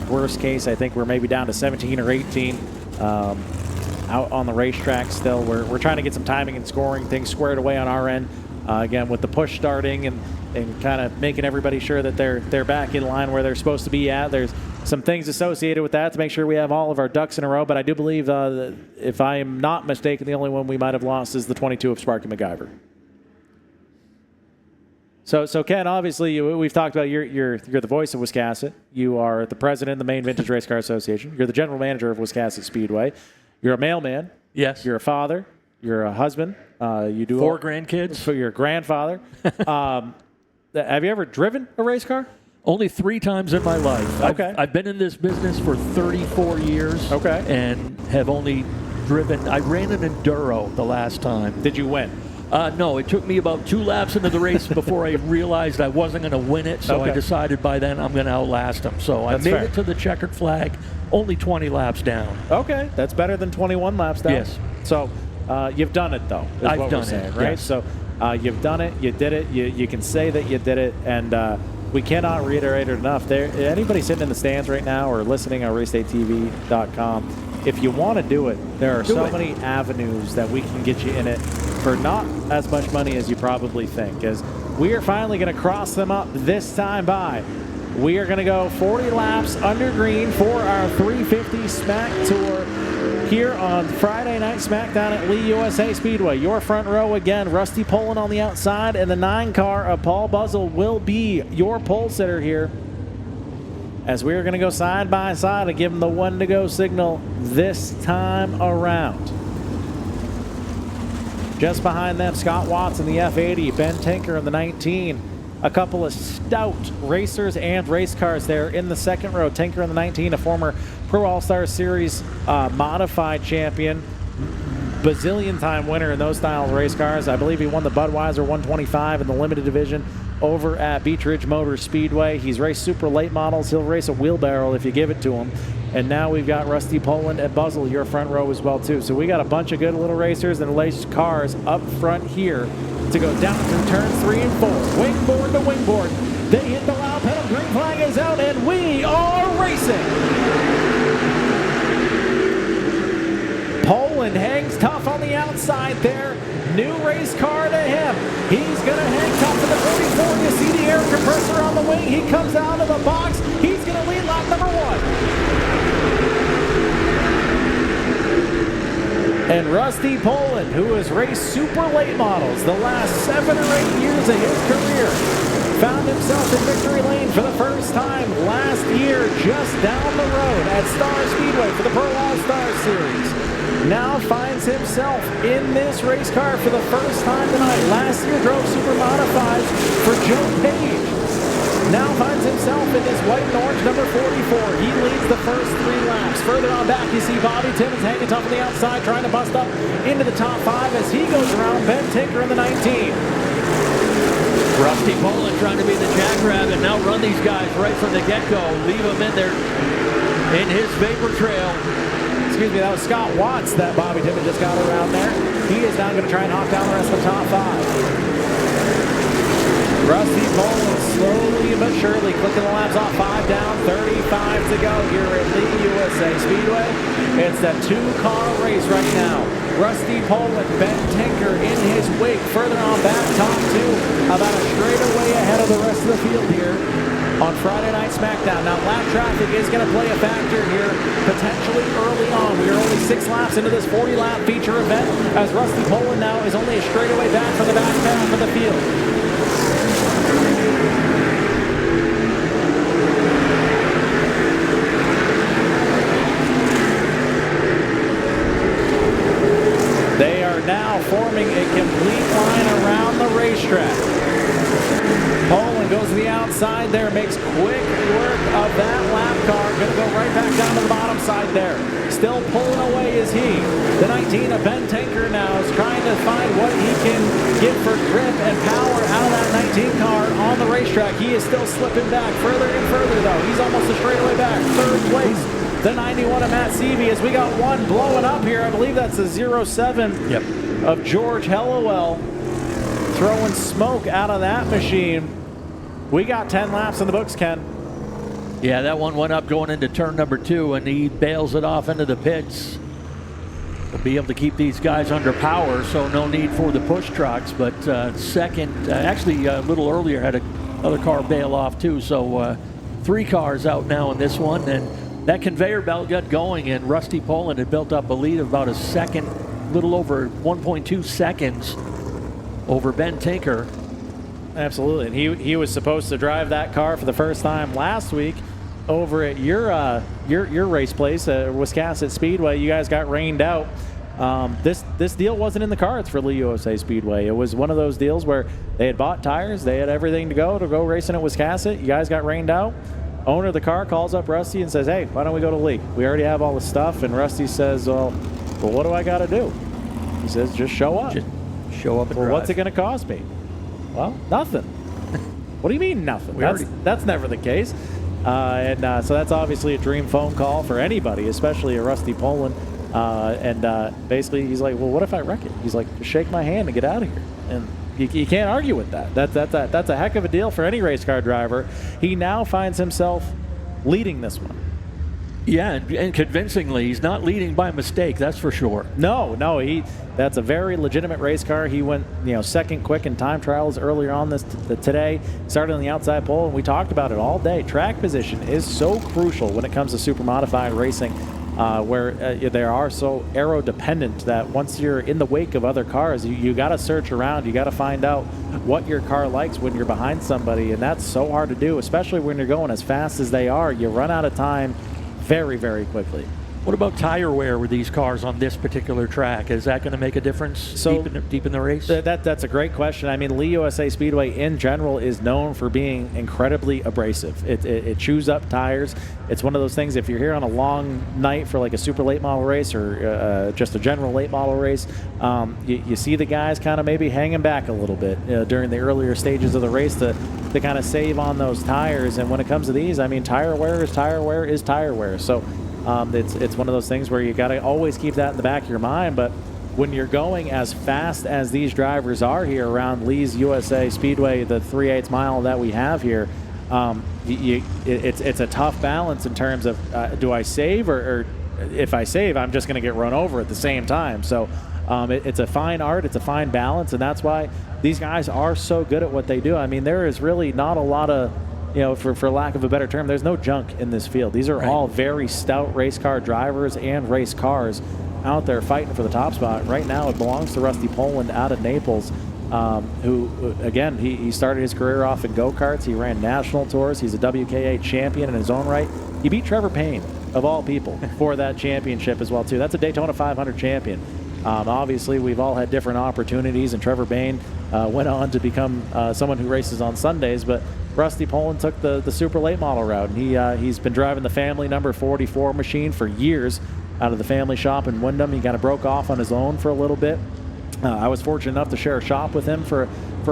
worst case, I think we're maybe down to 17 or 18 out on the racetrack still. We're trying to get some timing and scoring things squared away on our end. again, with the push starting and kind of making everybody sure that they're back in line where they're supposed to be at. There's some things associated with that to make sure we have all of our ducks in a row. But I do believe, that if I am not mistaken, the only one we might have lost is the 22 of Sparky MacGyver. So Ken, obviously, we've talked about you're the voice of Wiscasset. You are the president of the Maine Vintage Race Car Association. You're the general manager of Wiscasset Speedway. You're a mailman. Yes. You're a father. You're a husband. You do 4 grandkids. So you're a grandfather. Have you ever driven a race car? Only 3 times in my life. Okay. I've been in this business for 34 years. Okay. And have only driven. I ran an Enduro the last time. Did you win? No, it took me about 2 laps into the race before I realized I wasn't going to win it, so I decided by then I'm going to outlast them. So I made it to the checkered flag, only 20 laps down. Okay, that's better than 21 laps down. Yes. So you've done it, though, is I've what done we're saying, it, right? yes. So you've done it, you did it, you can say that you did it, and we cannot reiterate it enough. Anybody sitting in the stands right now or listening on racedatetv.com, if you want to do it, there are so many avenues that we can get you in it for not as much money as you probably think. As we are finally going to cross them up this time by. We are going to go 40 laps under green for our 350 Smack Tour here on Friday Night SmackDown at Lee USA Speedway. Your front row again, Rusty Poland on the outside, and the 9 car of Paul Buzzell will be your pole sitter here, as we are going to go side by side and give them the 1 to go signal this time around. Just behind them, Scott Watts in the F80, Ben Tinker in the 19. A couple of stout racers and race cars there in the second row. Tinker in the 19, a former Pro All-Star Series modified champion, bazillion-time winner in those style of race cars. I believe he won the Budweiser 125 in the limited division over at Beach Ridge Motor Speedway. He's raced super late models. He'll race a wheelbarrow if you give it to him. And now we've got Rusty Poland and Buzzell, your front row as well, too. So we got a bunch of good little racers and race cars up front here to go down through turns 3 and 4. Wingboard to wingboard. They hit the loud pedal. Green flag is out, and we are racing. Poland hangs tough on the outside there. New race car to him. He's going to hang tough to the 44. You see the air compressor on the wing. He comes out of the box. He's going to lead lap number 1. And Rusty Poland, who has raced super late models the last 7 or 8 years of his career, found himself in victory lane for the first time last year just down the road at Star Speedway for the Pro All-Star Series. Now finds himself in this race car for the first time tonight. Last year drove super modifieds for Joe Page. Now finds himself in his white and orange number 44. He leads the first 3 laps. Further on back, you see Bobby Timmons hanging tough on the outside, trying to bust up into the top 5 as he goes around Ben Tinker in the 19. Rusty Poland trying to be the jackrabbit. Now run these guys right from the get-go. Leave them in there in his vapor trail. Excuse me, that was Scott Watts that Bobby Timmons just got around there. He is now going to try and hawk down the rest of the top 5. Rusty Poland slowly but surely clicking the laps off. 5 down, 35 to go here at Lee USA Speedway. It's a 2-car race right now. Rusty Poland, Ben Tinker in his wake. Further on back, top 2, about a straightaway ahead of the rest of the field here on Friday Night SmackDown. Now, lap traffic is going to play a factor here, potentially early on. We are only 6 laps into this 40-lap feature event, as Rusty Poland now is only a straightaway back from the back half of the field. They are now forming a complete line around the racetrack. Poland goes to the outside there, makes quick work of that lap car. Going to go right back down to the bottom side there. Still pulling away is he. The 19 of Ben Tinker now is trying to find what he can get for grip and power out of that 19 car on the racetrack. He is still slipping back further and further, though. He's almost a straightaway back. 3rd place. The 91 of Matt Seavey, as we got one blowing up here. I believe that's the 07 of George Hellowell, throwing smoke out of that machine. We got 10 laps in the books, Ken. Yeah, that one went up going into turn number 2, and he bails it off into the pits. We'll be able to keep these guys under power, so no need for the push trucks. But second, actually a little earlier, had another car bail off too. So 3 cars out now in this one, and that conveyor belt got going, and Rusty Poland had built up a lead of about a second, little over 1.2 seconds over Ben Tinker. Absolutely, and he was supposed to drive that car for the first time last week over at your race place, Wiscasset Speedway. You guys got rained out. This deal wasn't in the cards for Lee USA Speedway. It was one of those deals where they had bought tires, they had everything to go racing at Wiscasset. You guys got rained out. Owner of the car calls up Rusty and says, "Hey, why don't we go to Lee? We already have all the stuff." And Rusty says, "Well, what do I got to do?" He says, "Just show up." Just show up and Well, drive. what's it going to cost me? Well, nothing. What do you mean nothing? That's never the case. So that's obviously a dream phone call for anybody, especially a Rusty Poland. Basically, he's like, "Well, what if I wreck it?" He's like, "Just shake my hand and get out of here." And you can't argue with that. That's a heck of a deal for any race car driver. He now finds himself leading this one. Yeah, and convincingly, he's not leading by mistake, that's for sure. No, that's a very legitimate race car. He went, second quick in time trials earlier on today. Started on the outside pole, and we talked about it all day. Track position is so crucial when it comes to super modified racing, where they are so aero dependent that once you're in the wake of other cars, you got to search around. You got to find out what your car likes when you're behind somebody, and that's so hard to do, especially when you're going as fast as they are. You run out of time very, very quickly. What about tire wear with these cars on this particular track? Is that going to make a difference deep in the race? That's a great question. I mean, Lee USA Speedway in general is known for being incredibly abrasive. It chews up tires. It's one of those things, if you're here on a long night for like a super late model race or just a general late model race, you see the guys kind of maybe hanging back a little bit during the earlier stages of the race to kind of save on those tires. And when it comes to these, I mean, tire wear is tire wear. So it's one of those things where you got to always keep that in the back of your mind. But when you're going as fast as these drivers are here around Lee's USA Speedway, the 3/8 mile that we have here, it's a tough balance in terms of do I save or if I save, I'm just going to get run over at the same time. So it's a fine art, it's a fine balance, and that's why these guys are so good at what they do. I mean, there is really not a lot of, for lack of a better term, there's no junk in this field. These are all very stout race car drivers and race cars out there fighting for the top spot. Right now it belongs to Rusty Poland out of Naples, who, again, he started his career off in go-karts. He ran national tours. He's a WKA champion in his own right. He beat Trevor Payne, of all people, for that championship as well, too. That's a Daytona 500 champion. Obviously, we've all had different opportunities, and Trevor Payne went on to become someone who races on Sundays, but Rusty Poland took the super late model route, and he's been driving the family number 44 machine for years out of the family shop in Wyndham. He kind of broke off on his own for a little bit. I was fortunate enough to share a shop with him for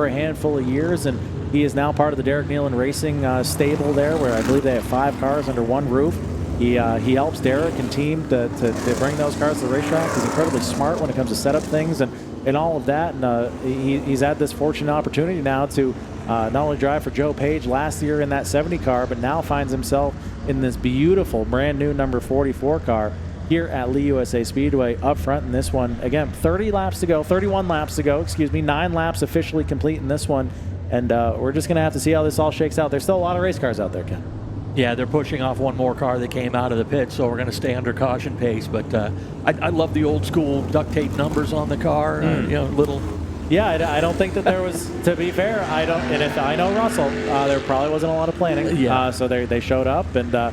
a handful of years, and he is now part of the Derek Nealon Racing stable there, where I believe they have 5 cars under one roof. He helps Derek and team to bring those cars to the racetrack. He's incredibly smart when it comes to setup things and all of that. And he's had this fortunate opportunity now to not only drive for Joe Page last year in that 70 car, but now finds himself in this beautiful brand new number 44 car here at Lee USA Speedway up front in this one. Again, 31 laps to go, 9 laps officially complete in this one. And we're just going to have to see how this all shakes out. There's still a lot of race cars out there, Ken. Yeah, they're pushing off one more car that came out of the pit, so we're going to stay under caution pace. But I love the old school duct tape numbers on the car. Little. Yeah, I don't think that there was. To be fair, I don't. And if I know Russell, there probably wasn't a lot of planning. Yeah. So they showed up, and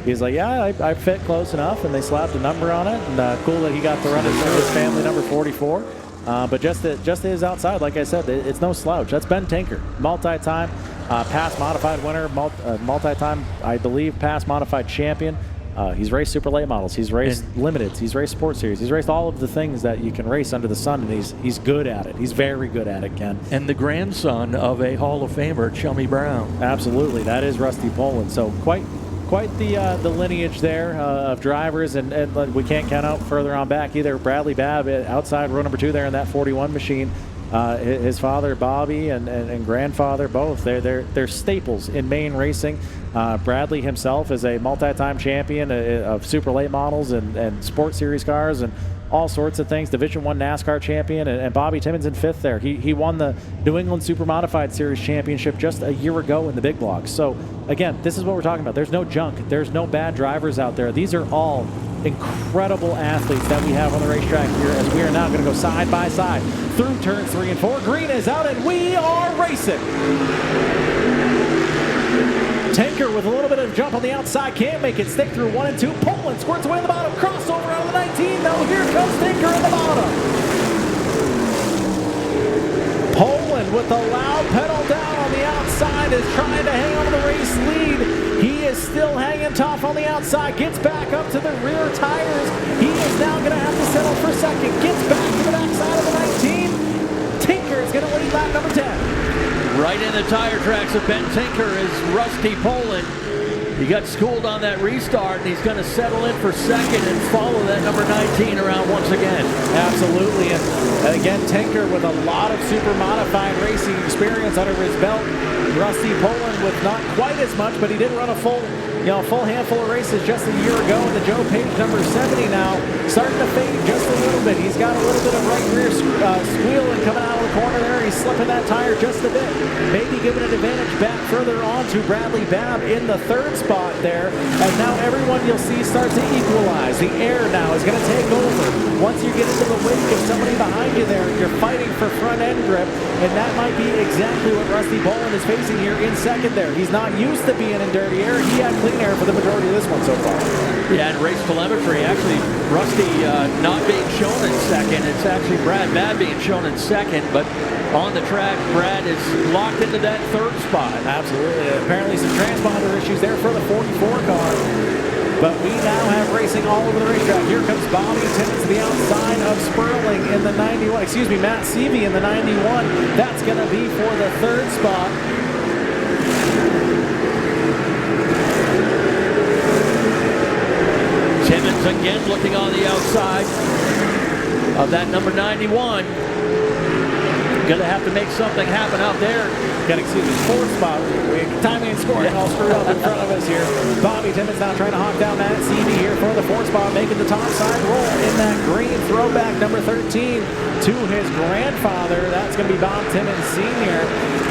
he's like, "Yeah, I fit close enough," and they slapped a number on it. And cool that he got to run his family number 44. But just his outside, like I said, it's no slouch. That's Ben Tinker, multi-time past modified winner, multi-time, I believe, past modified champion. He's raced super late models. He's raced limiteds. He's raced Sports Series. He's raced all of the things that you can race under the sun, and he's good at it. He's very good at it, Ken. And the grandson of a Hall of Famer, Chummy Brown. Absolutely, that is Rusty Poland. So quite the lineage there of drivers, and we can't count out further on back either. Bradley Babb outside row number 2 there in that 41 machine. His father Bobby and grandfather both, they're staples in Maine racing. Bradley himself is a multi-time champion of super late models and Sports Series cars and all sorts of things. Division I NASCAR champion, and Bobby Timmons in 5th there. He won the New England Super Modified Series championship just a year ago in the big blocks. So again, this is what we're talking about. There's no junk. There's no bad drivers out there. These are all incredible athletes that we have on the racetrack here, as we are now going to go side by side through turns 3 and 4. Green is out and we are racing. Tinker with a little bit of jump on the outside, can't make it, stick through 1 and 2. Poland squirts away in the bottom, crossover out of the 19. Now here comes Tinker in the bottom. Poland with the loud pedal down on the outside is trying to hang on to the race lead. He is still hanging tough on the outside, gets back up to the rear tires. He is now going to have to settle for second, gets back to the backside of the 19. Tinker is going to lead lap number 10. Right in the tire tracks of Ben Tinker is Rusty Poland. He got schooled on that restart, and he's going to settle in for second and follow that number 19 around once again. Absolutely, and again, Tinker with a lot of super modified racing experience under his belt. Rusty Poland with not quite as much, but he did run a full handful of races just a year ago. And the Joe Page number 70 now starting to fade just a little bit. He's got a little bit of right rear squealing coming out of the corner there. He's slipping that tire just a bit, maybe giving an advantage back further on to Bradley Babb in the 3rd spot there. As now everyone you'll see starts to equalize. The air now is going to take over. Once you get into the wake of somebody behind you there, you're fighting for front end grip, and that might be exactly what Rusty Poland is facing here in 2nd there. He's not used to being in dirty air. He had clean air for the majority of this one so far. Yeah, and race telemetry, actually, Rusty not being shown in 2nd. It's actually Brad Babb being shown in 2nd, but on the track, Brad is locked into that 3rd spot. Absolutely. Apparently some transponder issues there for the 44 car. But we now have racing all over the racetrack. Here comes Bobby Timmons to the outside of Sperling in the 91. Excuse me, Matt Seavey in the 91. That's going to be for the 3rd spot. Timmons again looking on the outside of that number 91. Gonna have to make something happen out there. Excuse me, 4th spot. Timing and scoring all screwed up in front of us here. Bobby Timmons now trying to hawk down Matt Seavey here for the 4th spot, making the top side roll in that green throwback number 13 to his grandfather. That's going to be Bob Timmons Sr.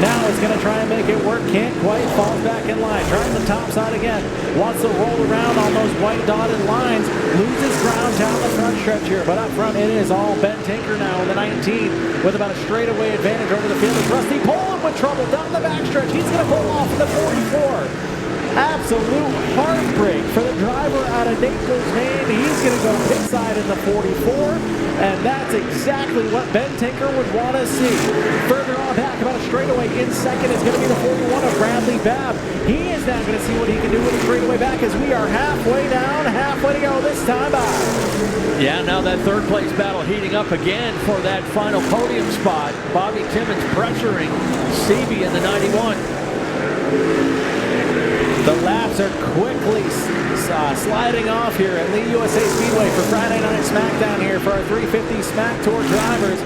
Now it's going to try and make it work. Can't quite. Falls back in line. Trying the top side again. Wants to roll around on those white dotted lines. Loses ground down the front stretch here. But up front it is all Ben Tinker now in the 19 with about a straightaway advantage over the field. It's Rusty Poland with trouble down the backstretch. He's going to pull off in the 44. Absolute heartbreak for the driver out of Naples, Maine. He's going to go pit side in the 44, and that's exactly what Ben Tinker would want to see. Further on back, about a straightaway in 2nd is going to be the 41 of Bradley Babb. He is now going to see what he can do with a straightaway back as we are halfway down, halfway to go this time by. Yeah, now that 3rd place battle heating up again for that final podium spot. Bobby Timmons pressuring Seavey in the 91. The laps are quickly sliding off here at Lee USA Speedway for Friday Night SmackDown here for our 350 Smack Tour drivers.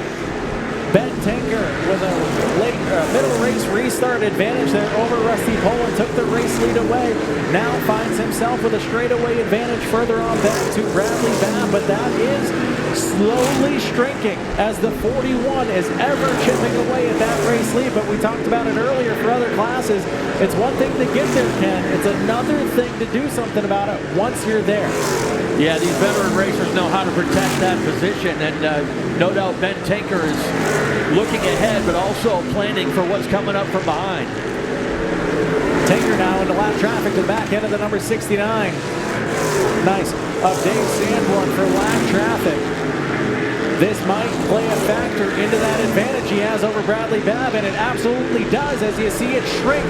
Ben Tinker with a late middle race restart advantage there over Rusty Poland. Took the race lead away. Now finds himself with a straightaway advantage further on back to Bradley Babb, but that is slowly shrinking as the 41 is ever chipping away at that race lead. But we talked about it earlier for other classes. It's one thing to get there, Ken. It's another thing to do something about it once you're there. Yeah, these veteran racers know how to protect that position, and no doubt Ben Tinker is looking ahead, but also planning for what's coming up from behind. Tinker now into lap traffic to the back end of the number 69. Nice of Dave Sanborn for lap traffic. This might play a factor into that advantage he has over Bradley Babb, and it absolutely does, as you see it shrink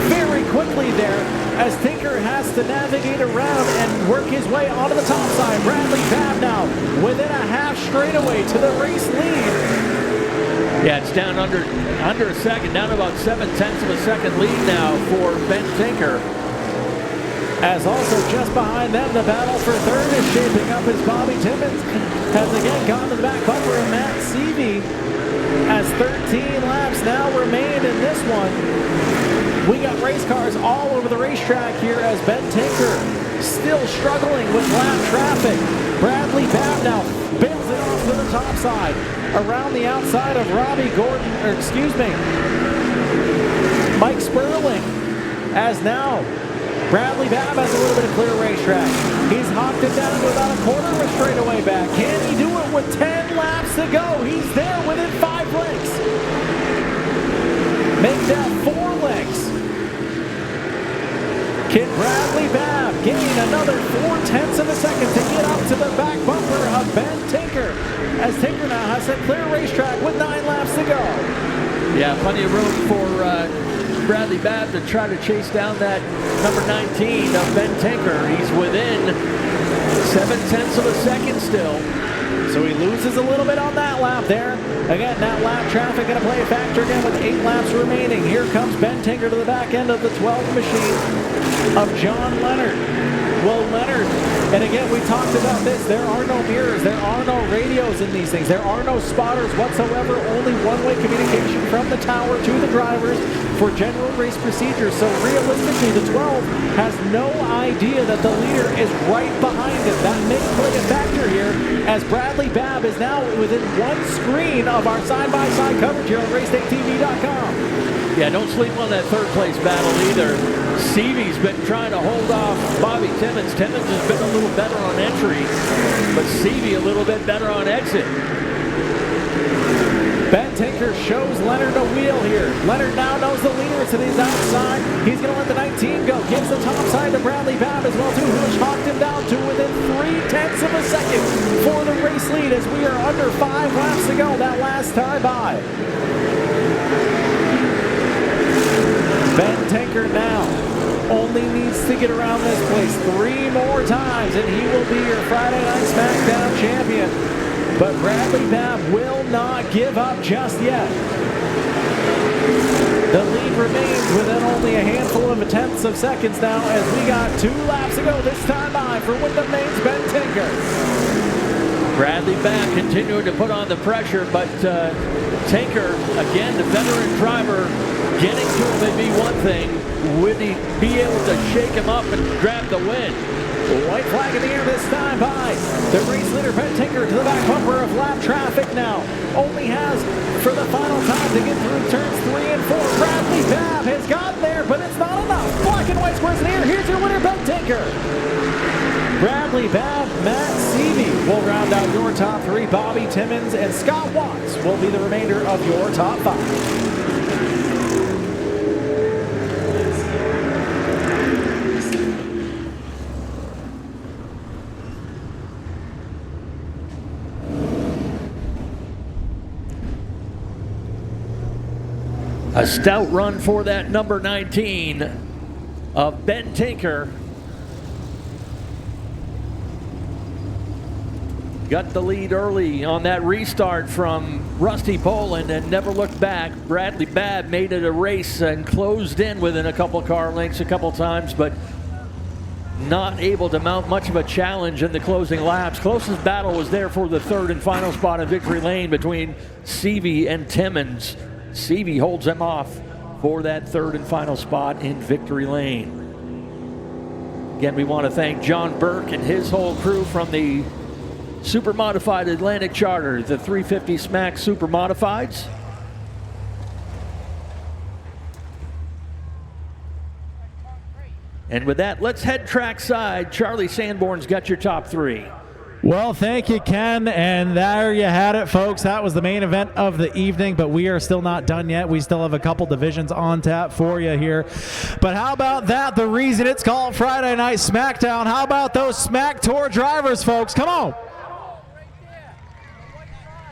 very quickly there as Tinker has to navigate around and work his way onto the top side. Bradley Babb now within a half straightaway to the race lead. Yeah, it's down under a second, down about 0.7 of a second lead now for Ben Tinker. As also just behind them, the battle for 3rd is shaping up as Bobby Timmons has again gone to the back bumper of Matt Seavey as 13 laps now remain in this one. We got race cars all over the racetrack here as Ben Tinker still struggling with lap traffic. Bradley Babb now bails it off to the top side. Around the outside of Mike Sperling. As now, Bradley Babb has a little bit of clear racetrack. He's hawked it down to about a quarter of a straightaway back. Can he do it with 10 laps to go? He's there within 5 lengths. Make that 4 lengths. Can Bradley Babb gain another 0.4 of a second to get up to the back bumper of Ben Tinker? As Tinker now has a clear racetrack with 9 laps to go. Yeah, plenty of room for Bradley Babb to try to chase down that number 19 of Ben Tinker. He's within 0.7 of a second still. So he loses a little bit on that lap there. Again, that lap traffic going to play a factor again with 8 laps remaining. Here comes Ben Tinker to the back end of the 12th machine of John Leonard. Well, Leonard, and again, we talked about this. There are no mirrors. There are no radios in these things. There are no spotters whatsoever. Only one-way communication from the tower to the drivers for general race procedures. So realistically, the 12 has no idea that the leader is right behind him. That may play a factor here as Bradley Babb is now within one screen of our side-by-side coverage here on RaceDayTV.com. Yeah, don't sleep on that third place battle either. Seavey's been trying to hold off Bobby Timmons. Timmons has been a little better on entry, but Seavey a little bit better on exit. Ben Tinker shows Leonard a wheel here. Leonard now knows the leader to the outside. He's going to let the 19 go. Gives the top side to Bradley Babb as well, too, who has hawked him down to within 0.3 of a second for the race lead as we are under 5 laps to go that last time by. Ben Tinker now only needs to get around this place 3 more times and he will be your Friday Night SmackDown champion. But Bradley Babb will not give up just yet. The lead remains within only a handful of 0.1 of seconds now as we got 2 laps to go this time by for Wyndham Maine's Ben Tinker. Bradley Babb continuing to put on the pressure, but Tinker, again, the veteran driver, getting to him would be one thing. Would he be able to shake him up and grab the win? White flag in the air this time by the race leader, Ben Tinker, to the back bumper of lap traffic now. Only has for the final time to get through turns 3 and 4. Bradley Babb has gotten there, but it's not enough. Black and white squares in the air. Here's your winner, Ben Tinker. Bradley Babb, Matt Seavey will round out your top 3. Bobby Timmons and Scott Watts will be the remainder of your top 5. A stout run for that number 19 of Ben Tinker. Got the lead early on that restart from Rusty Poland and never looked back. Bradley Babb made it a race and closed in within a couple car lengths a couple times, but not able to mount much of a challenge in the closing laps. Closest battle was there for the 3rd and final spot in victory lane between Seavey and Timmons. Seavey holds them off for that 3rd and final spot in victory lane. Again, we want to thank John Burke and his whole crew from the Super Modified Atlantic Charter, the 350 SMAC Super Modifieds. And with that, let's head trackside. Charlie Sanborn's got your top 3. Well, thank you, Ken. And there you had it, folks. That was the main event of the evening, but we are still not done yet. We still have a couple divisions on tap for you here. But how about that? The reason it's called Friday Night SmackDown. How about those Smack Tour drivers, folks? Come on.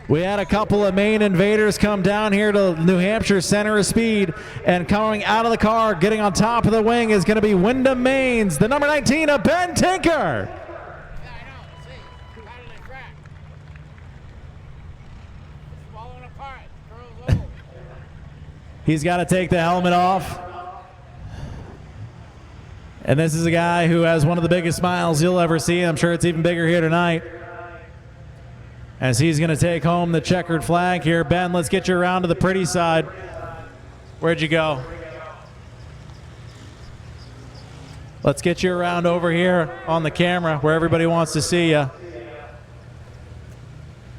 We had a couple of main invaders come down here to New Hampshire Center of Speed, and coming out of the car, getting on top of the wing is going to be Wyndham Maine's, the number 19 of Ben Tinker. He's got to take the helmet off. And this is a guy who has one of the biggest smiles you'll ever see. I'm sure it's even bigger here tonight, as he's going to take home the checkered flag here. Ben, let's get you around to the pretty side. Where'd you go? Let's get you around over here on the camera where everybody wants to see you.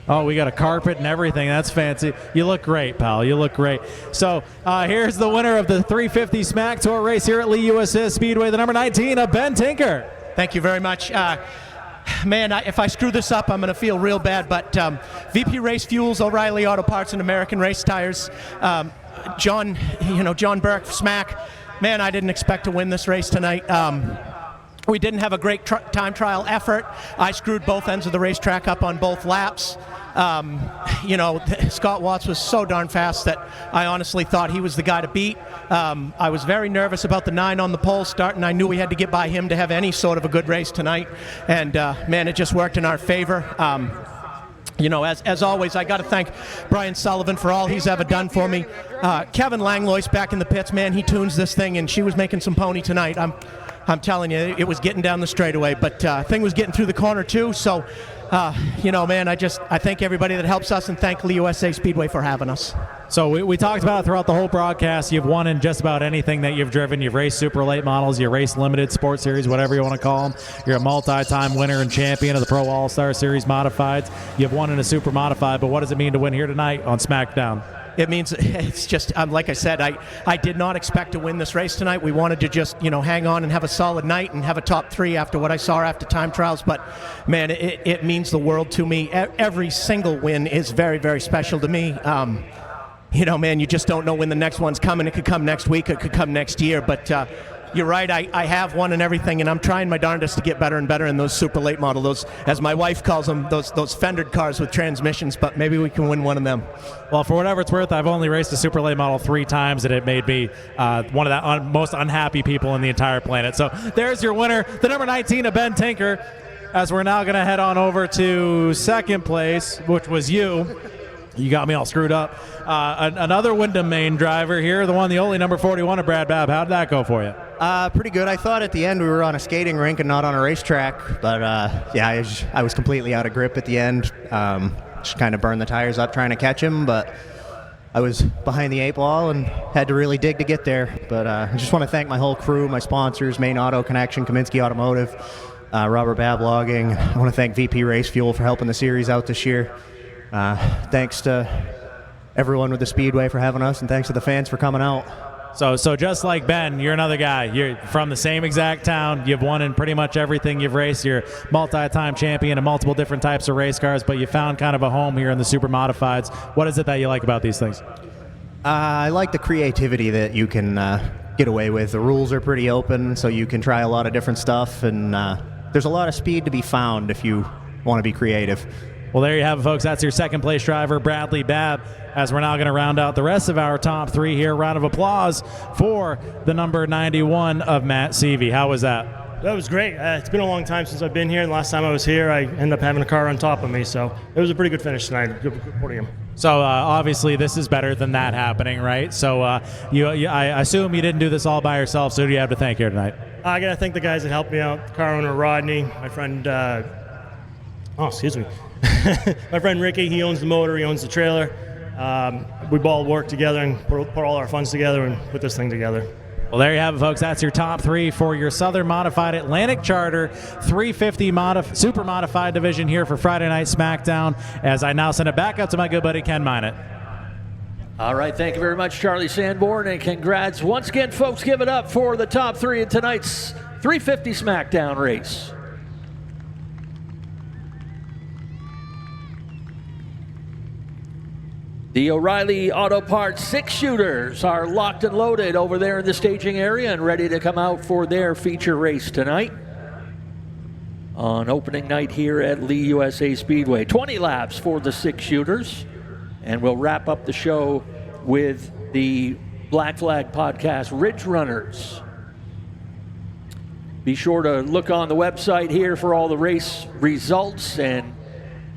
Oh, we got a carpet and everything. That's fancy. You look great, pal. You look great. So here's the winner of the 350 Smack Tour race here at Lee USA Speedway, the number 19 of Ben Tinker. Thank you very much. Man, if I screw this up, I'm going to feel real bad. But VP Race Fuels, O'Reilly Auto Parts, and American Race Tires. John Burke, Smack. Man, I didn't expect to win this race tonight. We didn't have a great time trial effort. I screwed both ends of the racetrack up on both laps. Scott Watts was so darn fast that I honestly thought he was the guy to beat. I was very nervous about the 9 on the pole start, and I knew we had to get by him to have any sort of a good race tonight. And, man, it just worked in our favor. As always, I got to thank Brian Sullivan for all he's ever done for me. Kevin Langlois back in the pits, man, he tunes this thing, and she was making some pony tonight. I'm telling you, it was getting down the straightaway, but thing was getting through the corner too. So, man, I thank everybody that helps us, and thank Lee USA Speedway for having us. So we talked about it throughout the whole broadcast. You've won in just about anything that you've driven. You've raced super late models. You raced limited sports series, whatever you want to call them. You're a multi-time winner and champion of the Pro All-Star Series Modifieds. You've won in a super modified, but what does it mean to win here tonight on SmackDown? It means it's just, like I said, I did not expect to win this race tonight. We wanted to just, hang on and have a solid night and have a top 3 after what I saw after time trials. But, man, it means the world to me. Every single win is very, very special to me. Man, you just don't know when the next one's coming. It could come next week. It could come next year. But you're right. I have won and everything, and I'm trying my darndest to get better and better in those super late model, those, as my wife calls them, those fendered cars with transmissions. But maybe we can win one of them. Well, for whatever it's worth, I've only raced a super late model 3 times, and it made me one of the most unhappy people on the entire planet. So there's your winner, the number 19 of Ben Tinker. As we're now going to head on over to second place, which was you. You got me all screwed up. Another Wyndham Main driver here, the only number 41 of Brad Babb. How did that go for you? Pretty good. I thought at the end we were on a skating rink and not on a racetrack, but I was completely out of grip at the end. Just kind of burned the tires up trying to catch him, but I was behind the 8 ball and had to really dig to get there. But I just want to thank my whole crew, my sponsors, Main Auto Connection, Kaminsky Automotive, Robert Babb Logging. I want to thank VP Race Fuel for helping the series out this year. Thanks to everyone with the Speedway for having us, and thanks to the fans for coming out. So just like Ben, you're another guy. You're from the same exact town. You've won in pretty much everything you've raced. You're multi-time champion of multiple different types of race cars, but you found kind of a home here in the super modifieds. What is it that you like about these things? I like the creativity that you can get away with. The rules are pretty open, so you can try a lot of different stuff, and there's a lot of speed to be found if you want to be creative. Well, there you have it, folks. That's your second place driver, Bradley Babb, as we're now going to round out the rest of our top 3 here. Round of applause for the number 91 of Matt Seavey. How was that? That was great. It's been a long time since I've been here, and the last time I was here, I ended up having a car on top of me, so it was a pretty good finish tonight. Good podium. So obviously this is better than that happening, right? So I assume you didn't do this all by yourself, so who do you have to thank here tonight? I got to thank the guys that helped me out. Car owner Rodney, my friend, my friend Ricky. He owns the motor, he owns the trailer. We all worked together and put all our funds together and put this thing together. Well, there you have it, folks. That's your top 3 for your Southern Modified Atlantic Charter 350 Super Modified division here for Friday Night SmackDown, as I now send it back up to my good buddy Ken Minot. All right, thank you very much, Charlie Sanborn, and congrats once again, folks. Give it up for the top 3 in tonight's 350 SmackDown race. The O'Reilly Auto Parts 6-shooters are locked and loaded over there in the staging area and ready to come out for their feature race tonight on opening night here at Lee USA Speedway. 20 laps for the 6-shooters, and we'll wrap up the show with the Black Flag Podcast Ridge Runners. Be sure to look on the website here for all the race results and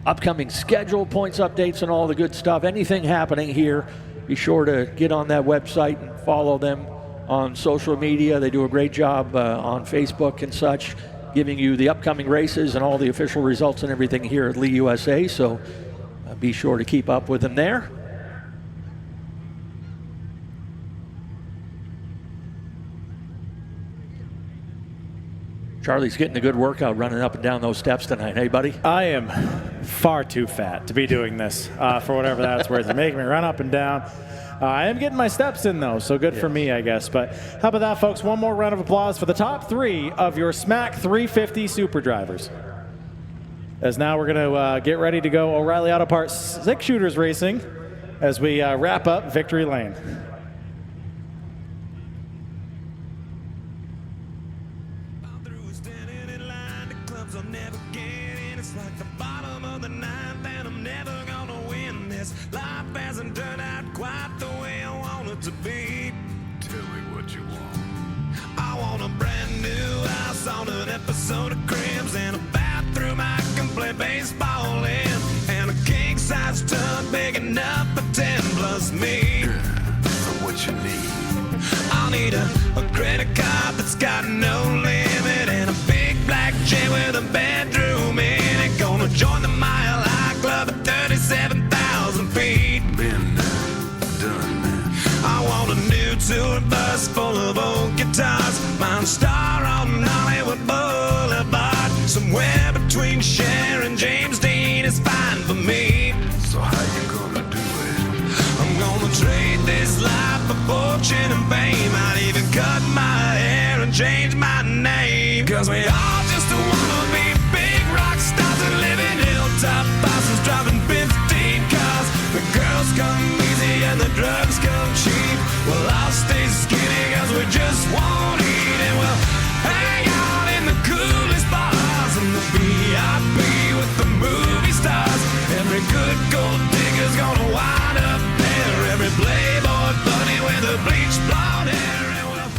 upcoming schedule, points updates, and all the good stuff. Anything happening here, be sure to get on that website and follow them on social media. They do a great job on Facebook and such, giving you the upcoming races and all the official results and everything here at Lee USA. So be sure to keep up with them there. Charlie's getting a good workout running up and down those steps tonight. Hey, buddy? I am far too fat to be doing this for whatever that's worth. You're making me run up and down. I am getting my steps in, though, so good for me, I guess. But how about that, folks? One more round of applause for the top 3 of your SMAC 350 Super Drivers. As now we're going to get ready to go O'Reilly Auto Parts 6 shooters racing as we wrap up Victory Lane. Life hasn't turned out quite the way I want it to be. Tell me what you want. I want a brand new house on an episode of Cribs and a bathroom I can play baseball in, and a king-size tub big enough for 10 plus me. So what you need? I'll need a credit card that's got no limit and a big black jet with a bedroom in it. Gonna join the Mile High Club at 37,000 feet. Been done, man. I want a new tour bus full of old guitars. Mine star on Hollywood Boulevard. Somewhere between Cher and James Dean is fine for me. So how you gonna do it? I'm gonna trade this life for fortune and fame. I'd even cut my hair and change my name. Cause we all just wanna be big rock stars and live in hilltop bosses driving 15 cars. The girls come easy and the drugs come cheap. Well, I'll stay skinny cause we just won't eat. And we'll hang out in the coolest bars and the VIP with the movie stars. Every good gold digger's gonna wind up there. Every playboy bunny with a bleached blonde hair. And we'll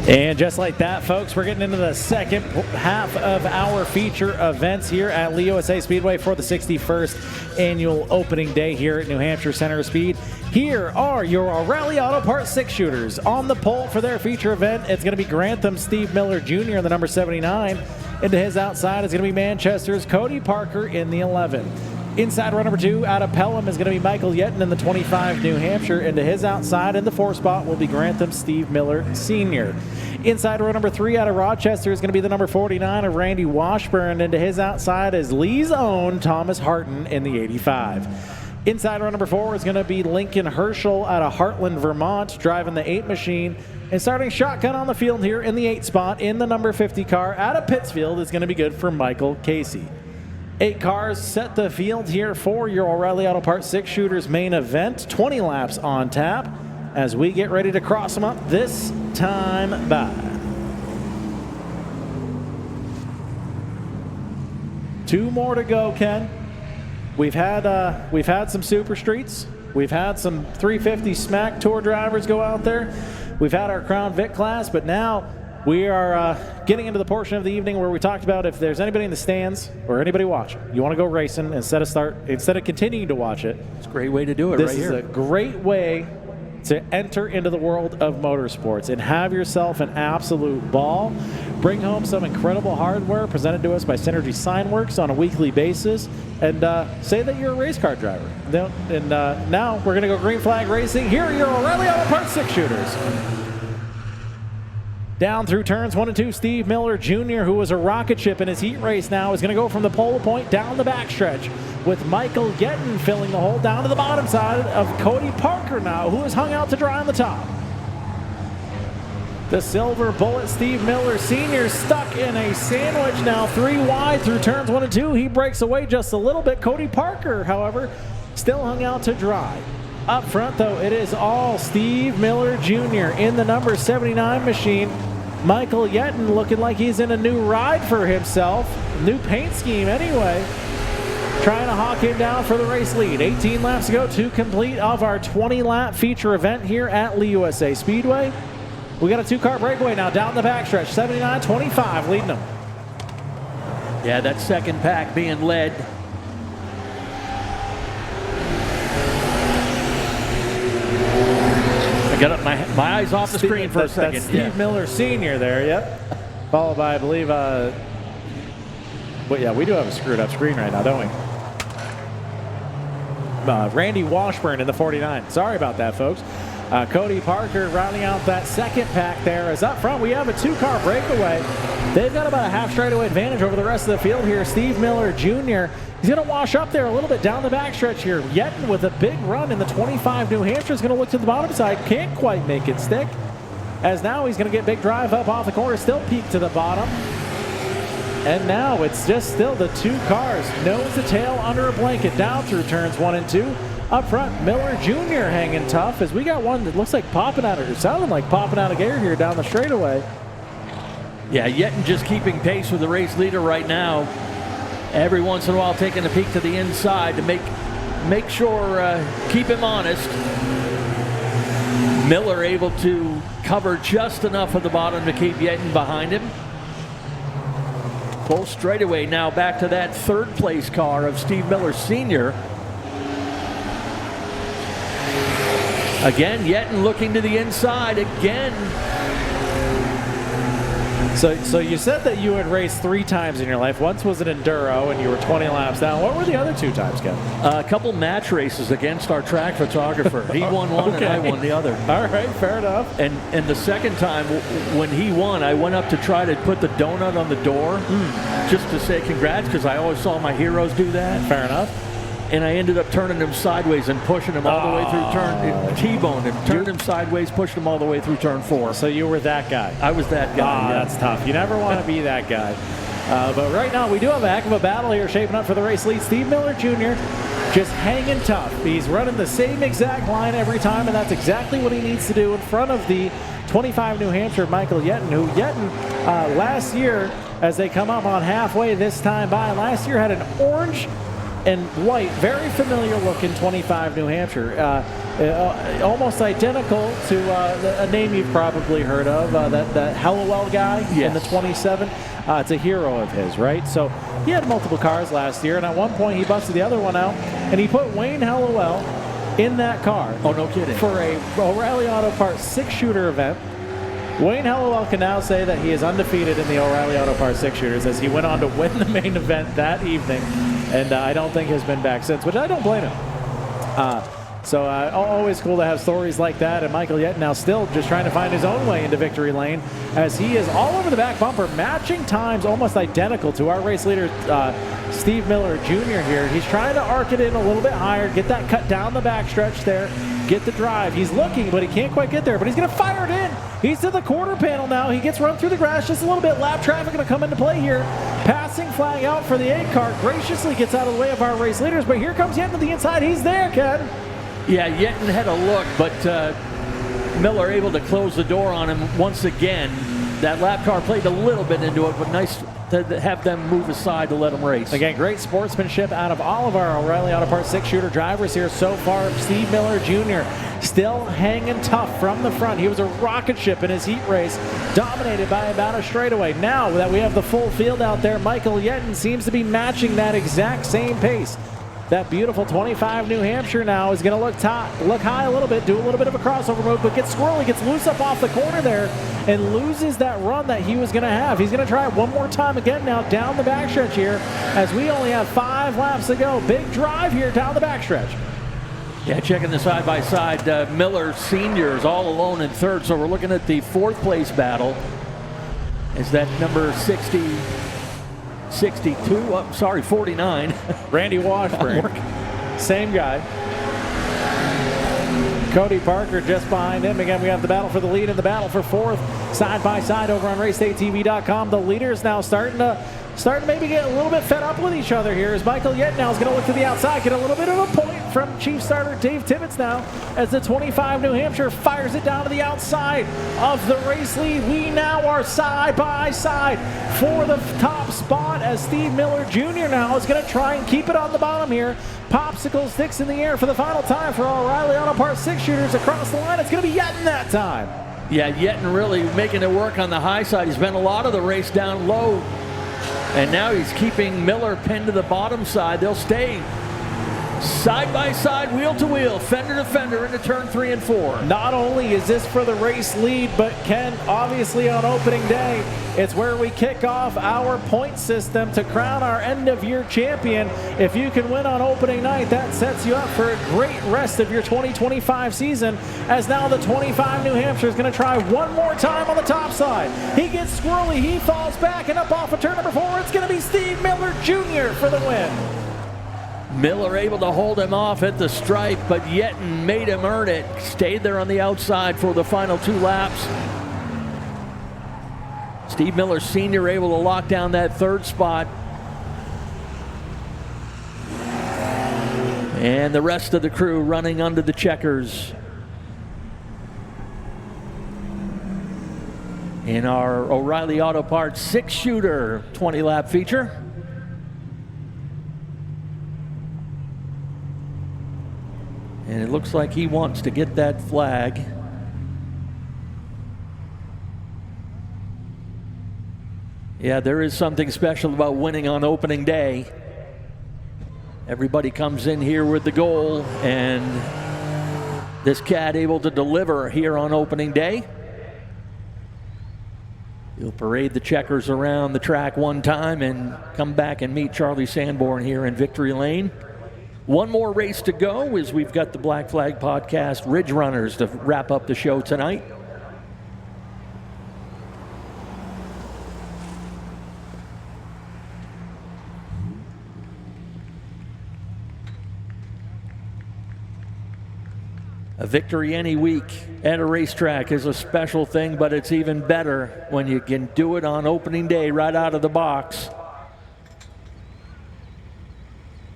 And just like that, folks, we're getting into the second half of our feature events here at Lee USA Speedway for the 61st annual opening day here at New Hampshire Center of Speed. Here are your O'Reilly Auto Parts 6 shooters. On the pole for their feature event, it's going to be Grantham Steve Miller Jr. in the number 79. Into his outside is going to be Manchester's Cody Parker in the 11. Inside row number 2 out of Pelham is going to be Michael Yetton in the 25 New Hampshire. Into his outside in the 4 spot will be Grantham Steve Miller Sr. Inside row number 3 out of Rochester is going to be the number 49 of Randy Washburn. Into his outside is Lee's own Thomas Harton in the 85. Inside row number 4 is going to be Lincoln Herschel out of Heartland, Vermont, driving the 8 machine. And starting shotgun on the field here in the 8 spot in the number 50 car out of Pittsfield is going to be good for Michael Casey. 8 cars set the field here for your O'Reilly Auto Parts 6 shooters main event. 20 laps on tap as we get ready to cross them up this time by. 2 more to go, Ken. We've had some super streets. We've had some 350 SMAC Tour drivers go out there. We've had our Crown Vic class, but now we are getting into the portion of the evening where we talked about if there's anybody in the stands or anybody watching, you want to go racing instead of continuing to watch it. It's a great way to do it. This is a great way to enter into the world of motorsports and have yourself an absolute ball. Bring home some incredible hardware presented to us by Synergy Signworks on a weekly basis, and say that you're a race car driver. And now we're going to go green flag racing. Here are your O'Reilly Auto Parts 6 shooters. Down through turns 1 and 2, Steve Miller Jr., who was a rocket ship in his heat race now, is going to go from the pole point down the backstretch with Michael Yetton filling the hole down to the bottom side of Cody Parker now, who is hung out to dry on the top. The silver bullet, Steve Miller Sr., stuck in a sandwich now 3 wide through turns 1 and 2. He breaks away just a little bit. Cody Parker, however, still hung out to dry. Up front, though, it is all Steve Miller Jr. in the number 79 machine. Michael Yetton looking like he's in a new ride for himself. New paint scheme anyway. Trying to hawk him down for the race lead. 18 laps to go to complete of our 20-lap feature event here at Lee USA Speedway. We got a two-car breakaway now down the backstretch. 79-25 leading them. Yeah, that second pack being led. I got up my eyes off the screen for a second. That's Steve Miller Sr. there, yep. Followed by, I believe, but yeah, we do have a screwed up screen right now, don't we? Randy Washburn in the 49. Sorry about that, folks. Cody Parker rounding out that second pack there. As up front, we have a two-car breakaway. They've got about a half straightaway advantage over the rest of the field here. Steve Miller Jr. He's going to wash up there a little bit down the backstretch here. Yetton with a big run in the 25 New Hampshire is going to look to the bottom side. Can't quite make it stick. As now he's going to get big drive up off the corner. Still peak to the bottom. And now it's just still the two cars. Nose to tail under a blanket down through turns 1 and 2. Up front, Miller Jr. hanging tough as we got one that looks like popping out of, it sounded like popping out of gear here down the straightaway. Yeah, Yetton just keeping pace with the race leader right now. Every once in a while taking a peek to the inside to make sure, keep him honest. Miller able to cover just enough of the bottom to keep Yetton behind him. Full straightaway now back to that third place car of Steve Miller Sr. Again, Yetton looking to the inside again. So you said that you had raced 3 times in your life. Once was an enduro and you were 20 laps down. What were the other 2 times, Kevin? A couple match races against our track photographer. He won one and I won the other. All right, fair enough. And the second time when he won, I went up to try to put the donut on the door just to say congrats because I always saw my heroes do that. Fair enough. And I ended up turning him sideways and pushing him all the way through turn, T-boned him, turned him sideways, pushed him all the way through turn 4. So you were that guy. I was that guy. Yeah. That's tough. You never want to be that guy. But right now, we do have a heck of a battle here shaping up for the race lead. Steve Miller Jr. just hanging tough. He's running the same exact line every time, and that's exactly what he needs to do in front of the 25 New Hampshire Michael Yetton, who last year, as they come up on halfway this time by, last year had an orange and white, very familiar looking 25 New Hampshire. Almost identical to a name you've probably heard of, that Hallowell guy in the 27. It's a hero of his, right? So he had multiple cars last year, and at one point he busted the other one out, and he put Wayne Hallowell in that car. Oh, no kidding. For a O'Reilly Auto Parts 6-shooter event. Wayne Hallowell can now say that he is undefeated in the O'Reilly Auto Parts 6-shooters as he went on to win the main event that evening, and I don't think has been back since, which I don't blame him. So always cool to have stories like that, and Michael Yetton now still just trying to find his own way into victory lane as he is all over the back bumper, matching times almost identical to our race leader, Steve Miller Jr. here. He's trying to arc it in a little bit higher, get that cut down the backstretch there, get the drive. He's looking, but he can't quite get there, but he's going to fire it in. He's to the quarter panel now. He gets run through the grass just a little bit. Lap traffic going to come into play here. Passing flag out for the 8 car. Graciously gets out of the way of our race leaders, but here comes Yetton to the inside. He's there, Ken. Yeah, Yetton had a look, but Miller able to close the door on him once again. That lap car played a little bit into it, but nice to have them move aside to let them race. Again, great sportsmanship out of all of our O'Reilly Auto Parts 6-shooter drivers here so far. Steve Miller Jr. still hanging tough from the front. He was a rocket ship in his heat race, dominated by about a straightaway. Now that we have the full field out there, Michael Yetton seems to be matching that exact same pace. That beautiful 25 New Hampshire now is going to look high a little bit, do a little bit of a crossover move, but gets squirrely, gets loose up off the corner there, and loses that run that he was going to have. He's going to try it one more time again now down the backstretch here, as we only have 5 laps to go. Big drive here down the backstretch. Yeah, checking the side-by-side, Miller Sr. is all alone in third, so we're looking at the 4th place battle. Is that number 49. Randy Washburn. Same guy. Cody Parker just behind him. Again, we have the battle for the lead and the battle for 4th. Side by side over on RaceDayTV.com. The leaders now starting to starting to maybe get a little bit fed up with each other here as Michael Yett now is going to look to the outside, get a little bit of a point from Chief Starter Dave Tibbetts now as the 25 New Hampshire fires it down to the outside of the race lead. We now are side by side for the top spot as Steve Miller Jr. now is going to try and keep it on the bottom here. Popsicle sticks in the air for the final time for O'Reilly Auto Parts 6 shooters across the line. It's going to be Yetton that time. Yeah, Yetton really making it work on the high side. He's been a lot of the race down low. And now he's keeping Miller pinned to the bottom side. They'll stay side by side, wheel to wheel, fender to fender into turn 3 and 4. Not only is this for the race lead, but Ken, obviously on opening day, it's where we kick off our point system to crown our end-of-year champion. If you can win on opening night, that sets you up for a great rest of your 2025 season, as now the 25 New Hampshire is going to try one more time on the top side. He gets squirrely, he falls back, and up off of turn number 4, it's going to be Steve Miller Jr. for the win. Miller able to hold him off at the stripe, but Yetton made him earn it. Stayed there on the outside for the final 2 laps. Steve Miller Sr. able to lock down that 3rd spot. And the rest of the crew running under the checkers in our O'Reilly Auto Parts 6-shooter 20-lap feature. And it looks like he wants to get that flag. Yeah, there is something special about winning on opening day. Everybody comes in here with the goal, and this cat able to deliver here on opening day. He'll parade the checkers around the track one time and come back and meet Charlie Sanborn here in Victory Lane. One more race to go as we've got the Black Flag Podcast Ridge Runners to wrap up the show tonight. A victory any week at a racetrack is a special thing, but it's even better when you can do it on opening day right out of the box.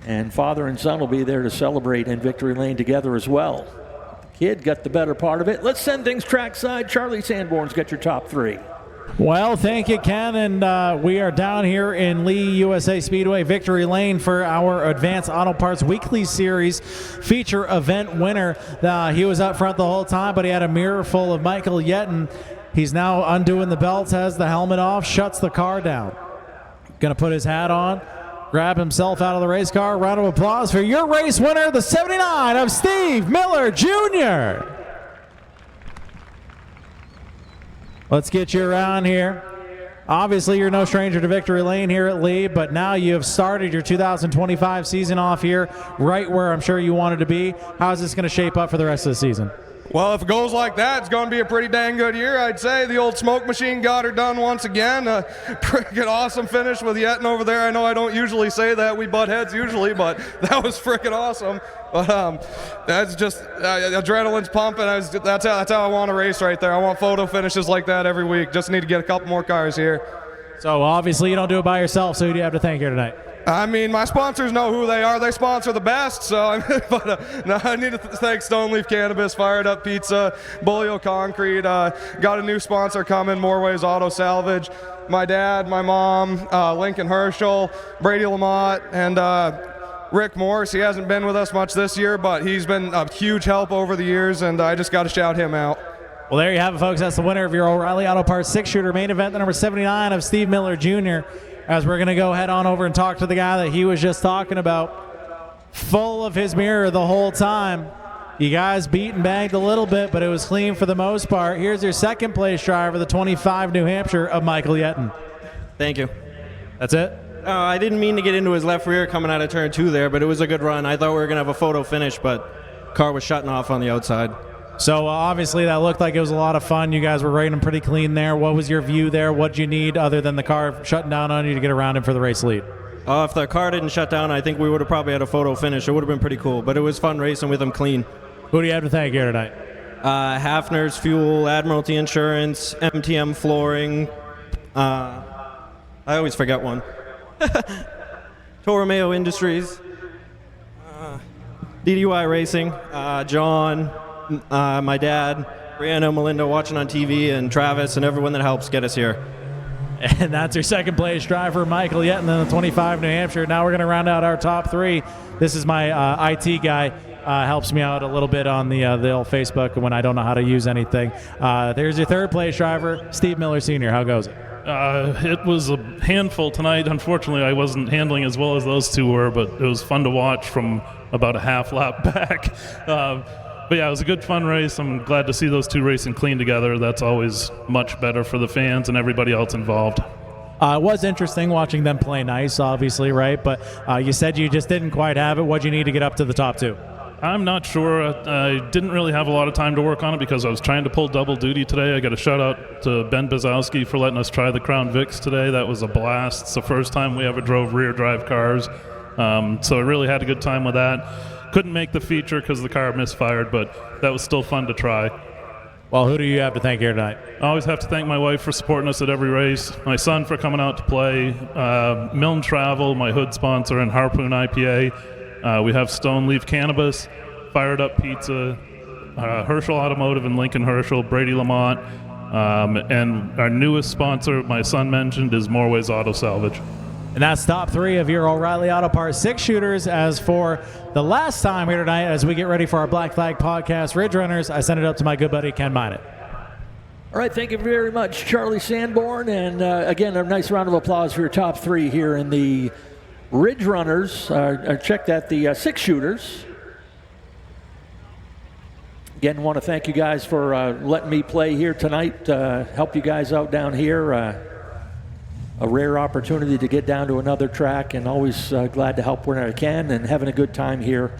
And father and son will be there to celebrate in Victory Lane together as well. The kid got the better part of it. Let's send things trackside. Charlie Sanborn's got your top 3. Well, thank you, Ken, and we are down here in Lee USA Speedway Victory Lane for our Advanced Auto Parts Weekly Series feature event winner. He was up front the whole time, but he had a mirror full of Michael Yetton. He's now undoing the belts, has the helmet off, shuts the car down. Gonna put his hat on, grab himself out of the race car. Round of applause for your race winner, the 79 of Steve Miller Jr. Let's get you around here. Obviously, you're no stranger to Victory Lane here at Lee, but now you have started your 2025 season off here right where I'm sure you wanted to be. How is this going to shape up for the rest of the season? Well, if it goes like that, it's going to be a pretty dang good year, I'd say. The old smoke machine got her done once again. Freaking awesome finish with Yetton over there. I know I don't usually say that. We butt heads usually, but that was freaking awesome. But that's just adrenaline's pumping. That's how I want to race right there. I want photo finishes like that every week. Just need to get a couple more cars here. So obviously you don't do it by yourself, so who do you have to thank here tonight? I mean, my sponsors know who they are. They sponsor the best. So, no, I need to thank Stone Leaf Cannabis, Fired Up Pizza, Bolio Concrete. Got a new sponsor coming, More Ways Auto Salvage. My dad, my mom, Lincoln Herschel, Brady Lamont, and Rick Morse. He hasn't been with us much this year, but he's been a huge help over the years, and I just got to shout him out. Well, there you have it, folks. That's the winner of your O'Reilly Auto Parts 6-shooter main event, the number 79 of Steve Miller Jr., as we're going to go head on over and talk to the guy that he was just talking about. Full of his mirror the whole time. You guys beat and banged a little bit, but it was clean for the most part. Here's your second place driver, the 25 New Hampshire of Michael Yetton. Thank you. That's it? I didn't mean to get into his left rear coming out of turn 2 there, but it was a good run. I thought we were going to have a photo finish, but car was shutting off on the outside. So obviously that looked like it was a lot of fun. You guys were rating them pretty clean there. What was your view there? What did you need other than the car shutting down on you to get around him for the race lead? If the car didn't shut down, I think we would have probably had a photo finish. It would have been pretty cool, but it was fun racing with him clean. Who do you have to thank here tonight? Hafner's Fuel, Admiralty Insurance, MTM Flooring. I always forget one. Toro Mayo Industries, DDY Racing, John, my dad, Brianna, Melinda watching on TV, and Travis, and everyone that helps get us here. And that's your second place driver, Michael Yetton, in the 25 New Hampshire. Now we're going to round out our top three. This is my IT guy. Helps me out a little bit on the old Facebook when I don't know how to use anything. There's your third place driver, Steve Miller Sr. How goes it? It was a handful tonight. Unfortunately, I wasn't handling as well as those two were, but it was fun to watch from about a half lap back. But yeah, it was a good fun race. I'm glad to see those two racing clean together. That's always much better for the fans and everybody else involved. It was interesting watching them play nice, obviously, right? But you said you just didn't quite have it. What'd you need to get up to the top two? I'm not sure. I didn't really have a lot of time to work on it because I was trying to pull double duty today. I got a shout out to Ben Bazowski for letting us try the Crown Vics today. That was a blast. It's the first time we ever drove rear drive cars. So I really had a good time with that. Couldn't make the feature because the car misfired, but that was still fun to try. Well, who do you have to thank here tonight? I always have to thank my wife for supporting us at every race, my son for coming out to play, Milne Travel, my hood sponsor, and Harpoon IPA. We have Stone Leaf Cannabis, Fired Up Pizza, Herschel Automotive and Lincoln Herschel, Brady Lamont, and our newest sponsor, my son mentioned, is Moreways Auto Salvage. And that's top three of your O'Reilly Auto Parts six-shooters. As for the last time here tonight, as we get ready for our Black Flag podcast, Ridge Runners, I send it up to my good buddy, Ken Minot. All right, thank you very much, Charlie Sanborn. And again, a nice round of applause for your top three here in the Ridge Runners. Check that, the six-shooters. Again, want to thank you guys for letting me play here tonight, help you guys out down here. A rare opportunity to get down to another track, and always glad to help where I can, and having a good time here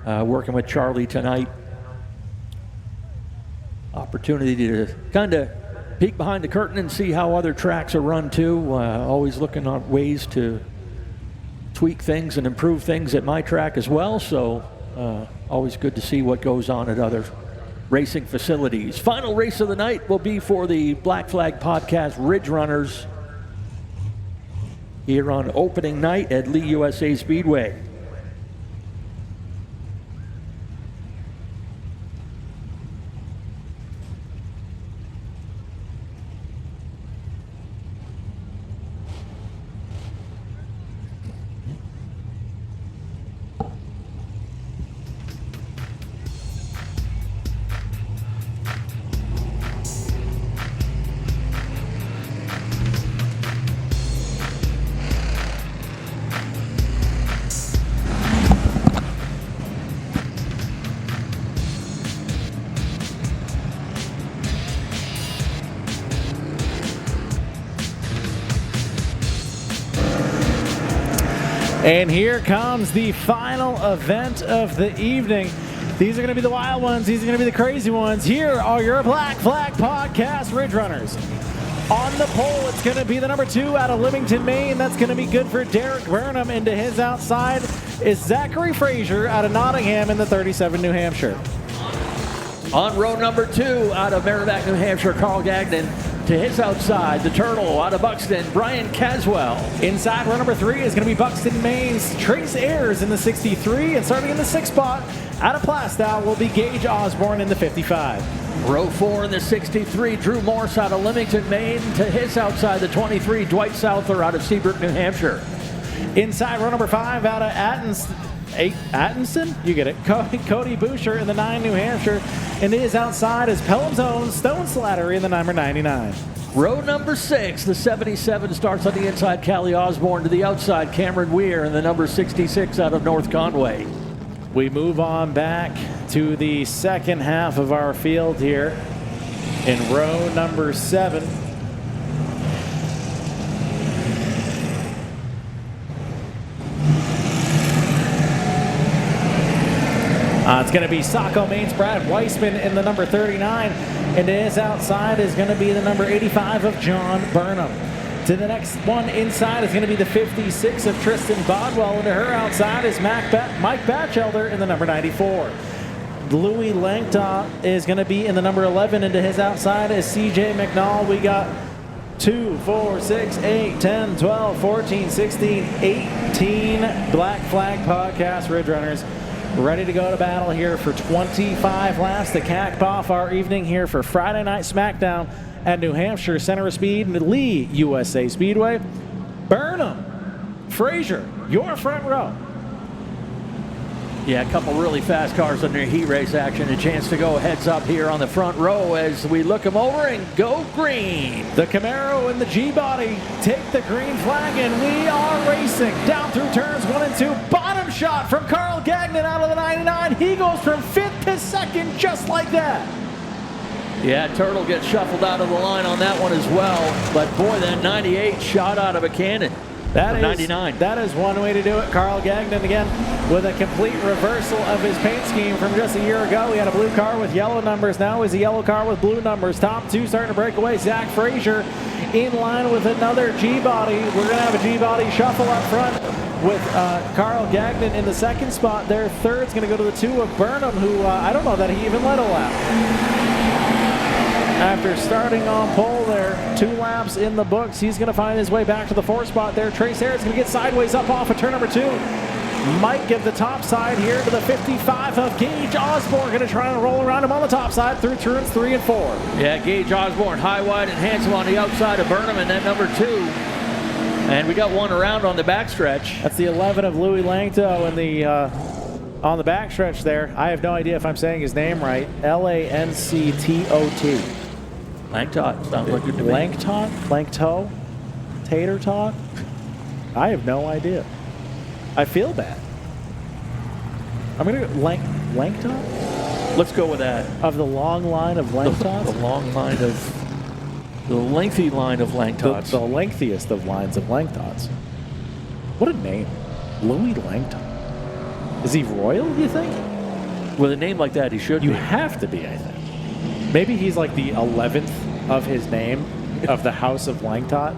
working with Charlie tonight. Opportunity to kind of peek behind the curtain and see how other tracks are run too. Always looking at ways to tweak things and improve things at my track as well, so always good to see what goes on at other racing facilities. Final race of the night will be for the Black Flag Podcast Ridge Runners here on opening night at Lee USA Speedway. And here comes the final event of the evening. These are going to be the wild ones. These are going to be the crazy ones. Here are your Black Flag Podcast Ridge Runners. On the pole, it's going to be the number 2 out of Leamington, Maine. That's going to be good for Derek Burnham. Into his outside is Zachary Frazier out of Nottingham in the 37 New Hampshire. On row number 2 out of Merrimack, New Hampshire, Carl Gagnon. To his outside, the Turtle out of Buxton, Brian Caswell. Inside row number 3 is going to be Buxton, Maine's Trace Ayers in the 63. And starting in the 6th spot, out of Plastow will be Gage Osborne in the 55. Row 4 in the 63, Drew Morse out of Leamington, Maine. To his outside, the 23, Dwight Souther out of Seabrook, New Hampshire. Inside row number 5, out of Atkinson? You get it. Cody Boucher in the 9, New Hampshire. And his outside is Pelham's own Stone Slattery in the number 99. Row number 6, the 77 starts on the inside, Callie Osborne. To the outside, Cameron Weir in the number 66 out of North Conway. We move on back to the second half of our field here in row number 7. It's going to be Saco Maine's Brad Weissman in the number 39. And to his outside is going to be the number 85 of John Burnham. To the next one inside is going to be the 56 of Tristan Bodwell. And to her outside is Mike Batchelder in the number 94. Louis Langta is going to be in the number 11. And to his outside is CJ McNall. We got 2, 4, 6, 8, 10, 12, 14, 16, 18 Black Flag Podcast Ridge Runners ready to go to battle here for 25 laps to cap off our evening here for Friday Night SmackDown at New Hampshire Center of Speed and Lee USA Speedway. Burnham, Frazier, your front row. Yeah, a couple really fast cars under heat race action. A chance to go heads up here on the front row as we look them over and go green. The Camaro and the G-Body take the green flag, and we are racing down through turns 1 and 2. Bottom shot from Carl Gagnon out of the 99. He goes from 5th to 2nd just like that. Yeah, Turtle gets shuffled out of the line on that one as well. But boy, that 98 shot out of a cannon. That is 99. That is one way to do it. Carl Gagnon again with a complete reversal of his paint scheme from just a year ago. He had a blue car with yellow numbers. Now he's a yellow car with blue numbers. Top 2 starting to break away. Zach Frazier in line with another G-Body. We're going to have a G-Body shuffle up front with Carl Gagnon in the 2nd spot. Their 3rd's going to go to the 2 of Burnham, who I don't know that he even led a lap. After starting on pole there, 2 laps in the books, he's going to find his way back to the 4th spot there. Trace Harris going to get sideways up off of turn number 2. Might give the top side here to the 55 of Gage Osborne. Going to try and roll around him on the top side through turns 3 and 4. Yeah, Gage Osborne high, wide, and handsome on the outside of Burnham, and then number 2. And we got one around on the backstretch. That's the 11 of Louis Langto in the on the backstretch there. I have no idea if I'm saying his name right. Lanctot. Langtot, sounds like good to me. Langto? Tater Tot? I have no idea. I feel bad. I'm going to go Langtot? Let's go with that. Of the long line of Langtots? The long line of, the lengthy line of Langtots. The lengthiest of lines of Langtots. What a name. Louis Langtot. Is he royal, you think? With a name like that, he should be. You have to be, I think. Maybe he's like the 11th of his name of the House of Langtot,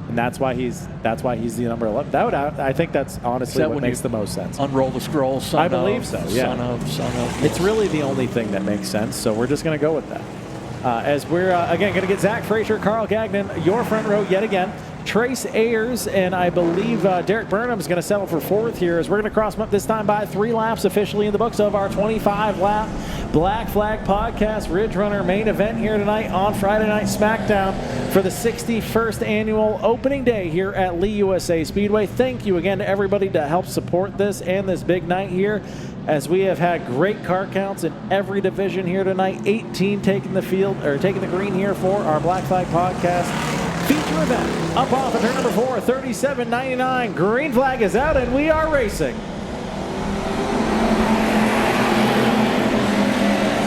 and that's why he's the number 11. I think that's honestly what makes the most sense. Unroll the scroll. I believe so. Yeah. Son of. It's really the only thing that makes sense. So we're just going to go with that. As we're again going to get Zach Frazier, Carl Gagnon, your front row yet again. Trace Ayers, and I believe Derek Burnham is going to settle for 4th here as we're going to cross them up this time by 3 laps officially in the books of our 25-lap Black Flag Podcast Ridge Runner main event here tonight on Friday Night SmackDown for the 61st annual opening day here at Lee USA Speedway. Thank you again to everybody to help support this and this big night here, as we have had great car counts in every division here tonight. 18 taking the green here for our Black Flag Podcast feature event. Up off of turn number 4, 37.99. Green flag is out, and we are racing.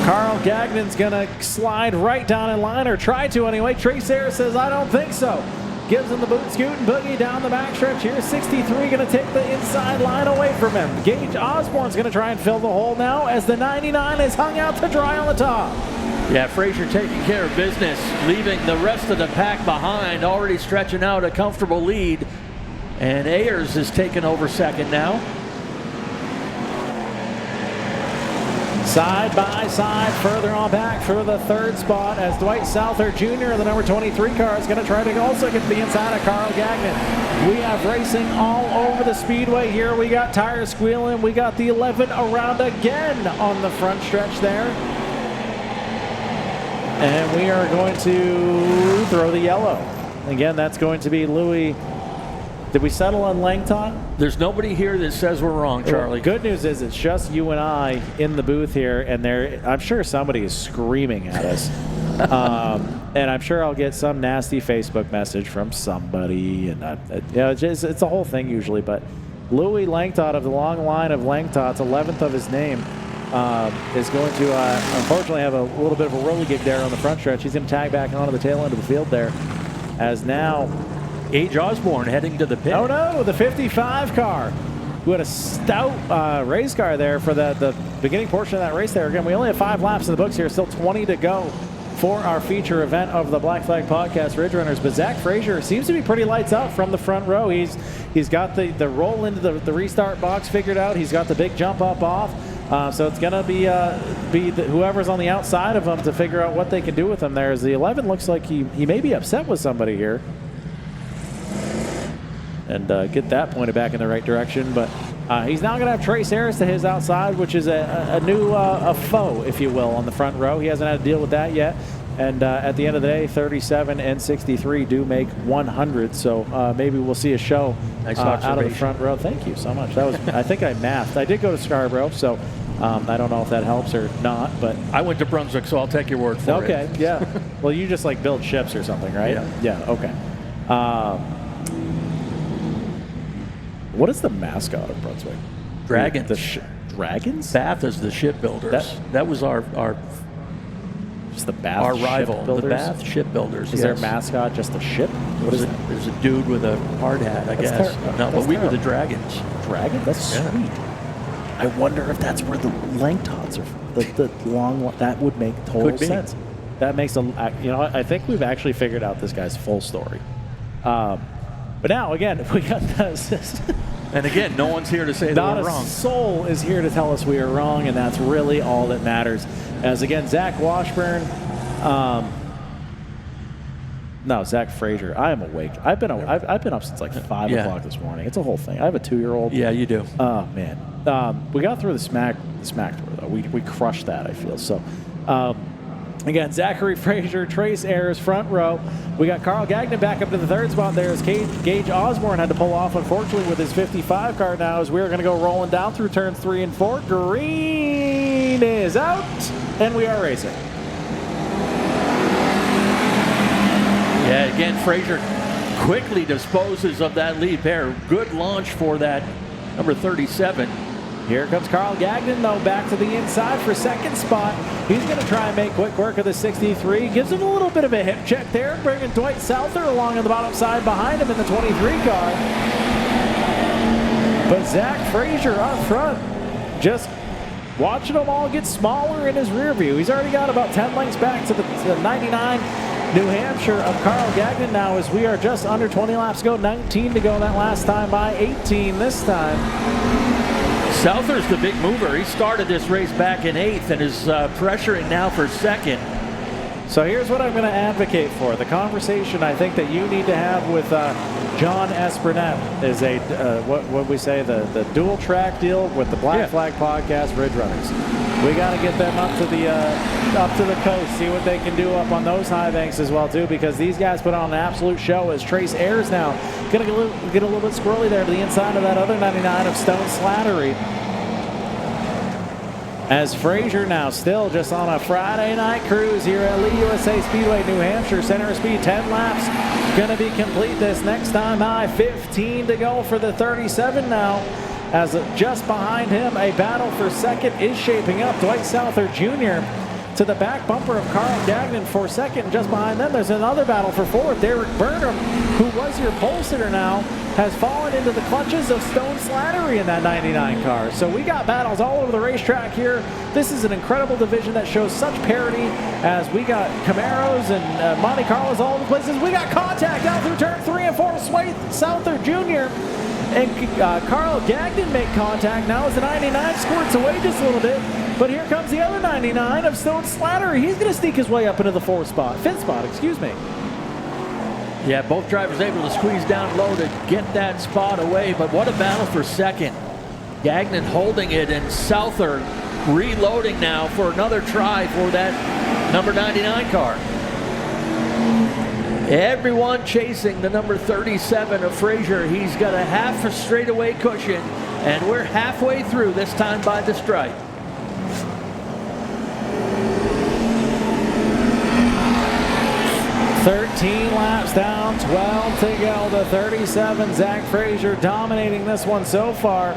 Carl Gagnon's going to slide right down in line, or try to anyway. Trace Harris says, I don't think so. Gives him the boot scoot and boogie down the backstretch here. 63 going to take the inside line away from him. Gage Osborne's going to try and fill the hole now as the 99 is hung out to dry on the top. Yeah, Frazier taking care of business, leaving the rest of the pack behind, already stretching out a comfortable lead. And Ayers is taking over 2nd now. Side by side, further on back for the 3rd spot as Dwight Souther Jr., the number 23 car, is going to try to also get to the inside of Carl Gagnon. We have racing all over the speedway here. We got tires squealing. We got the 11 around again on the front stretch there. And we are going to throw the yellow. Again, that's going to be Louis. Did we settle on Langton? There's nobody here that says we're wrong, Charlie. Well, good news is it's just you and I in the booth here, and I'm sure somebody is screaming at us. And I'm sure I'll get some nasty Facebook message from somebody. And it's a whole thing usually. But Louis Langtot of the long line of Langtots, 11th of his name, is going to unfortunately have a little bit of a rolly gig there on the front stretch. He's going to tag back onto the tail end of the field there, as now Gage Osborne heading to the pit. Oh no, the 55 car, who had a stout race car there for the beginning portion of that race there. Again, we only have 5 laps in the books here, still 20 to go for our feature event of the Black Flag Podcast Ridge Runners. But Zach Frazier seems to be pretty lights out from the front row. He's got the roll into the restart box figured out. He's got the big jump up off. So it's going to be whoever's on the outside of them to figure out what they can do with him there. As the 11 looks like he may be upset with somebody here. And get that pointed back in the right direction. But he's now going to have Trace Harris to his outside, which is a new foe, if you will, on the front row. He hasn't had to deal with that yet. And at the end of the day, 37 and 63 do make 100. So maybe we'll see a show out of the front row. Thank you so much. That was I think I mathed. I did go to Scarborough, so I don't know if that helps or not. But I went to Brunswick, so I'll take your word for it. Okay, yeah. Well, you just like build ships or something, right? Yeah. Okay. What is the mascot of Brunswick? Dragons. Dragons? Bath is the shipbuilders. That was our just the Bath our rival, shipbuilders? the Bath shipbuilders. Is their mascot just a ship? What is it? There's a dude with a hard hat, I guess. No, but we were the Dragons. Dragon? That's sweet. I wonder if that's where the Langtots are from. The long, that would make total sense. That makes I think we've actually figured out this guy's full story. But now, again, we got this. And again, no one's here to say that we're wrong. Not a soul is here to tell us we are wrong, and that's really all that matters. As again, Zach Washburn, no, Zach Frazier. I am awake. I've been up since like 5 o'clock this morning. It's a whole thing. I have a 2-year-old. Yeah, you do. Oh man, we got through the smack tour though. We crushed that. I feel so. Again, Zachary Frazier, Trace Ayers, front row. We got Carl Gagnon back up to the third spot there as Gage Osborne had to pull off, unfortunately, with his 55 car now as we're going to go rolling down through turns 3 and 4. Green is out, and we are racing. Yeah, again, Frazier quickly disposes of that lead pair. Good launch for that number 37. Here comes Carl Gagnon, though, back to the inside for second spot. He's going to try and make quick work of the 63. Gives him a little bit of a hip check there, bringing Dwight Souther along on the bottom side behind him in the 23 car. But Zach Frazier up front, just watching them all get smaller in his rear view. He's already got about 10 lengths back to the 99 New Hampshire of Carl Gagnon now, as we are just under 20 laps to go. 19 to go that last time by 18 this time. Souther's the big mover. He started this race back in 8th and is pressuring now for 2nd. So here's what I'm going to advocate for. The conversation I think that you need to have with John Espernette is what we say, the dual track deal with the Black Flag Podcast Ridge Runners. We got to get them up to the coast, see what they can do up on those high banks as well too, because these guys put on an absolute show. As Trace Ayers now going to get a little bit squirrely there to the inside of that other 99 of Stone Slattery. As Frazier now still just on a Friday night cruise here at Lee USA Speedway, New Hampshire. Center of speed, 10 laps. Going to be complete this next time high. 15 to go for the 37 now. As just behind him, a battle for second is shaping up. Dwight Souther Jr. to the back bumper of Carl Gagnon for second. Just behind them, there's another battle for fourth. Derek Burnham, who was your pole sitter now, has fallen into the clutches of Stone Slattery in that 99 car. So we got battles all over the racetrack here. This is an incredible division that shows such parity, as we got Camaros and Monte Carlos all over the places. We got contact out through turn 3 and 4. Dwight Souther Jr. and Carl Gagnon make contact now as the 99 squirts away just a little bit. But here comes the other 99 of Stone Slattery. He's going to sneak his way up into the fifth spot, excuse me. Yeah, both drivers able to squeeze down low to get that spot away, but what a battle for second. Gagnon holding it, and Souther reloading now for another try for that number 99 car. Everyone chasing the number 37 of Frazier. He's got a half a straightaway cushion, and we're halfway through this time by the stripe. $13 laps down, 12 to go. The 37, Zach Frazier dominating this one so far.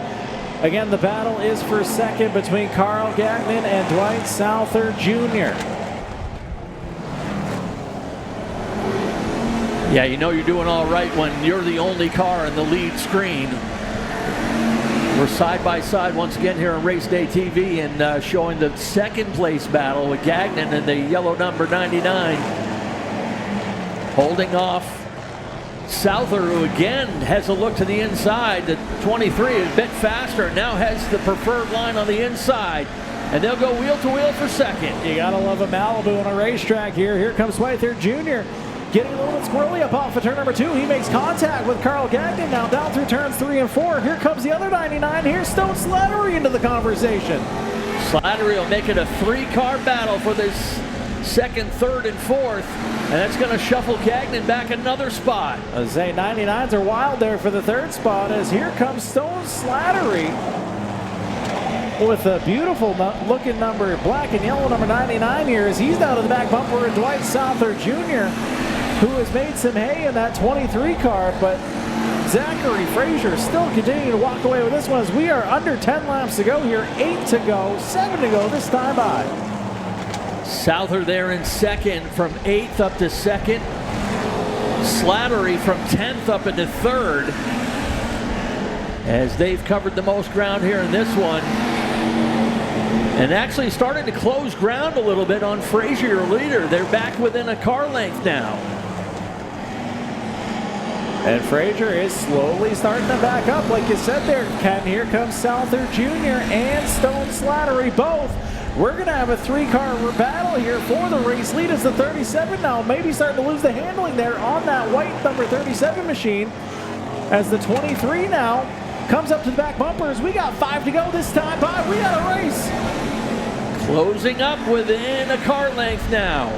Again, the battle is for second between Carl Gagnon and Dwight Souther Jr. Yeah, you know you're doing all right when you're the only car in the lead screen. We're side by side once again here on Race Day TV, and showing the second place battle with Gagnon and the yellow number 99. Holding off Souther, who again has a look to the inside. The 23 is a bit faster, now has the preferred line on the inside. And they'll go wheel to wheel for second. You gotta love a Malibu on a racetrack here. Here comes Switzer Jr. getting a little bit squirrely up off of turn number 2. He makes contact with Carl Gagnon now down through turns 3 and 4. Here comes the other 99. Here's Stone Slattery into the conversation. Slattery will make it a 3-car battle for this second, third, and fourth. And that's going to shuffle Gagnon back another spot. I say 99s are wild there for the third spot as here comes Stone Slattery with a beautiful looking number, black and yellow number 99 here as he's down to the back bumper of Dwight Souther Jr., who has made some hay in that 23 car, but Zachary Frazier still continuing to walk away with this one as we are under 10 laps to go here, 8 to go, 7 to go this time by. Souther there in second from 8th up to second. Slattery from 10th up into third as they've covered the most ground here in this one. And actually starting to close ground a little bit on Frazier, leader. They're back within a car length now. And Frazier is slowly starting to back up, like you said there, Ken. Here comes Souther Jr. and Stone Slattery both. We're going to have a 3-car battle here for the race lead as the 37 now maybe starting to lose the handling there on that white number 37 machine as the 23 now comes up to the back bumpers. We got 5 to go this time by. We got a race. Closing up within a car length now.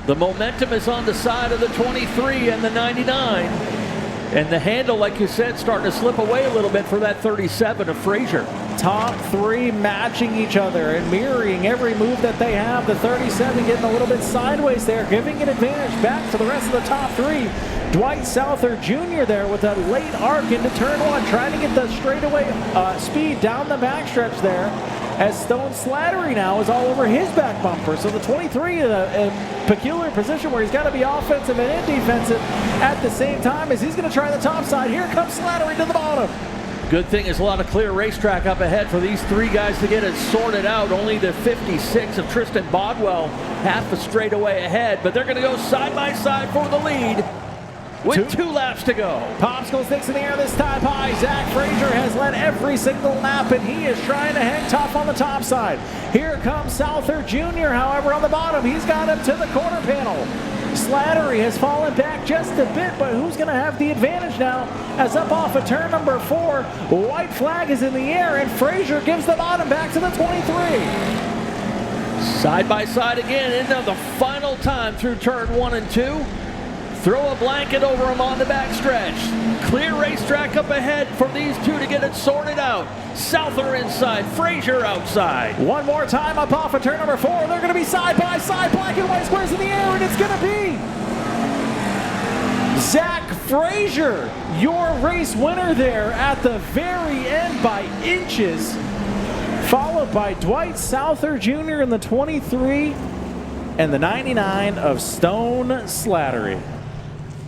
The momentum is on the side of the 23 and the 99. And the handle, like you said, starting to slip away a little bit for that 37 of Frazier. Top 3 matching each other and mirroring every move that they have. The 37 getting a little bit sideways there, giving an advantage back to the rest of the top 3. Dwight Souther Jr. there with a late arc into turn 1, trying to get the straightaway speed down the backstretch there. As Stone Slattery now is all over his back bumper. So the 23 in a peculiar position where he's got to be offensive and defensive at the same time as he's going to try the top side. Here comes Slattery to the bottom. Good thing is a lot of clear racetrack up ahead for these 3 guys to get it sorted out. Only the 56 of Tristan Bodwell half a straightaway ahead, but they're going to go side by side for the lead with 2 laps to go. Popsicle sticks in the air this time by. Zach Frazier has led every single lap, and he is trying to hang tough on the top side. Here comes Souther Jr., however, on the bottom. He's got him to the quarter panel. Slattery has fallen back just a bit, but who's going to have the advantage now? As up off of turn number 4, white flag is in the air, and Frazier gives the bottom back to the 23. Side by side again into the final time through turn 1 and 2. Throw a blanket over him on the backstretch. Clear racetrack up ahead for these 2 to get it sorted out. Souther inside, Frazier outside. One more time up off of turn number 4. They're going to be side by side, black and white squares in the air, and it's going to be Zach Frazier, your race winner there at the very end by inches, followed by Dwight Souther Jr. in the 23 and the 99 of Stone Slattery.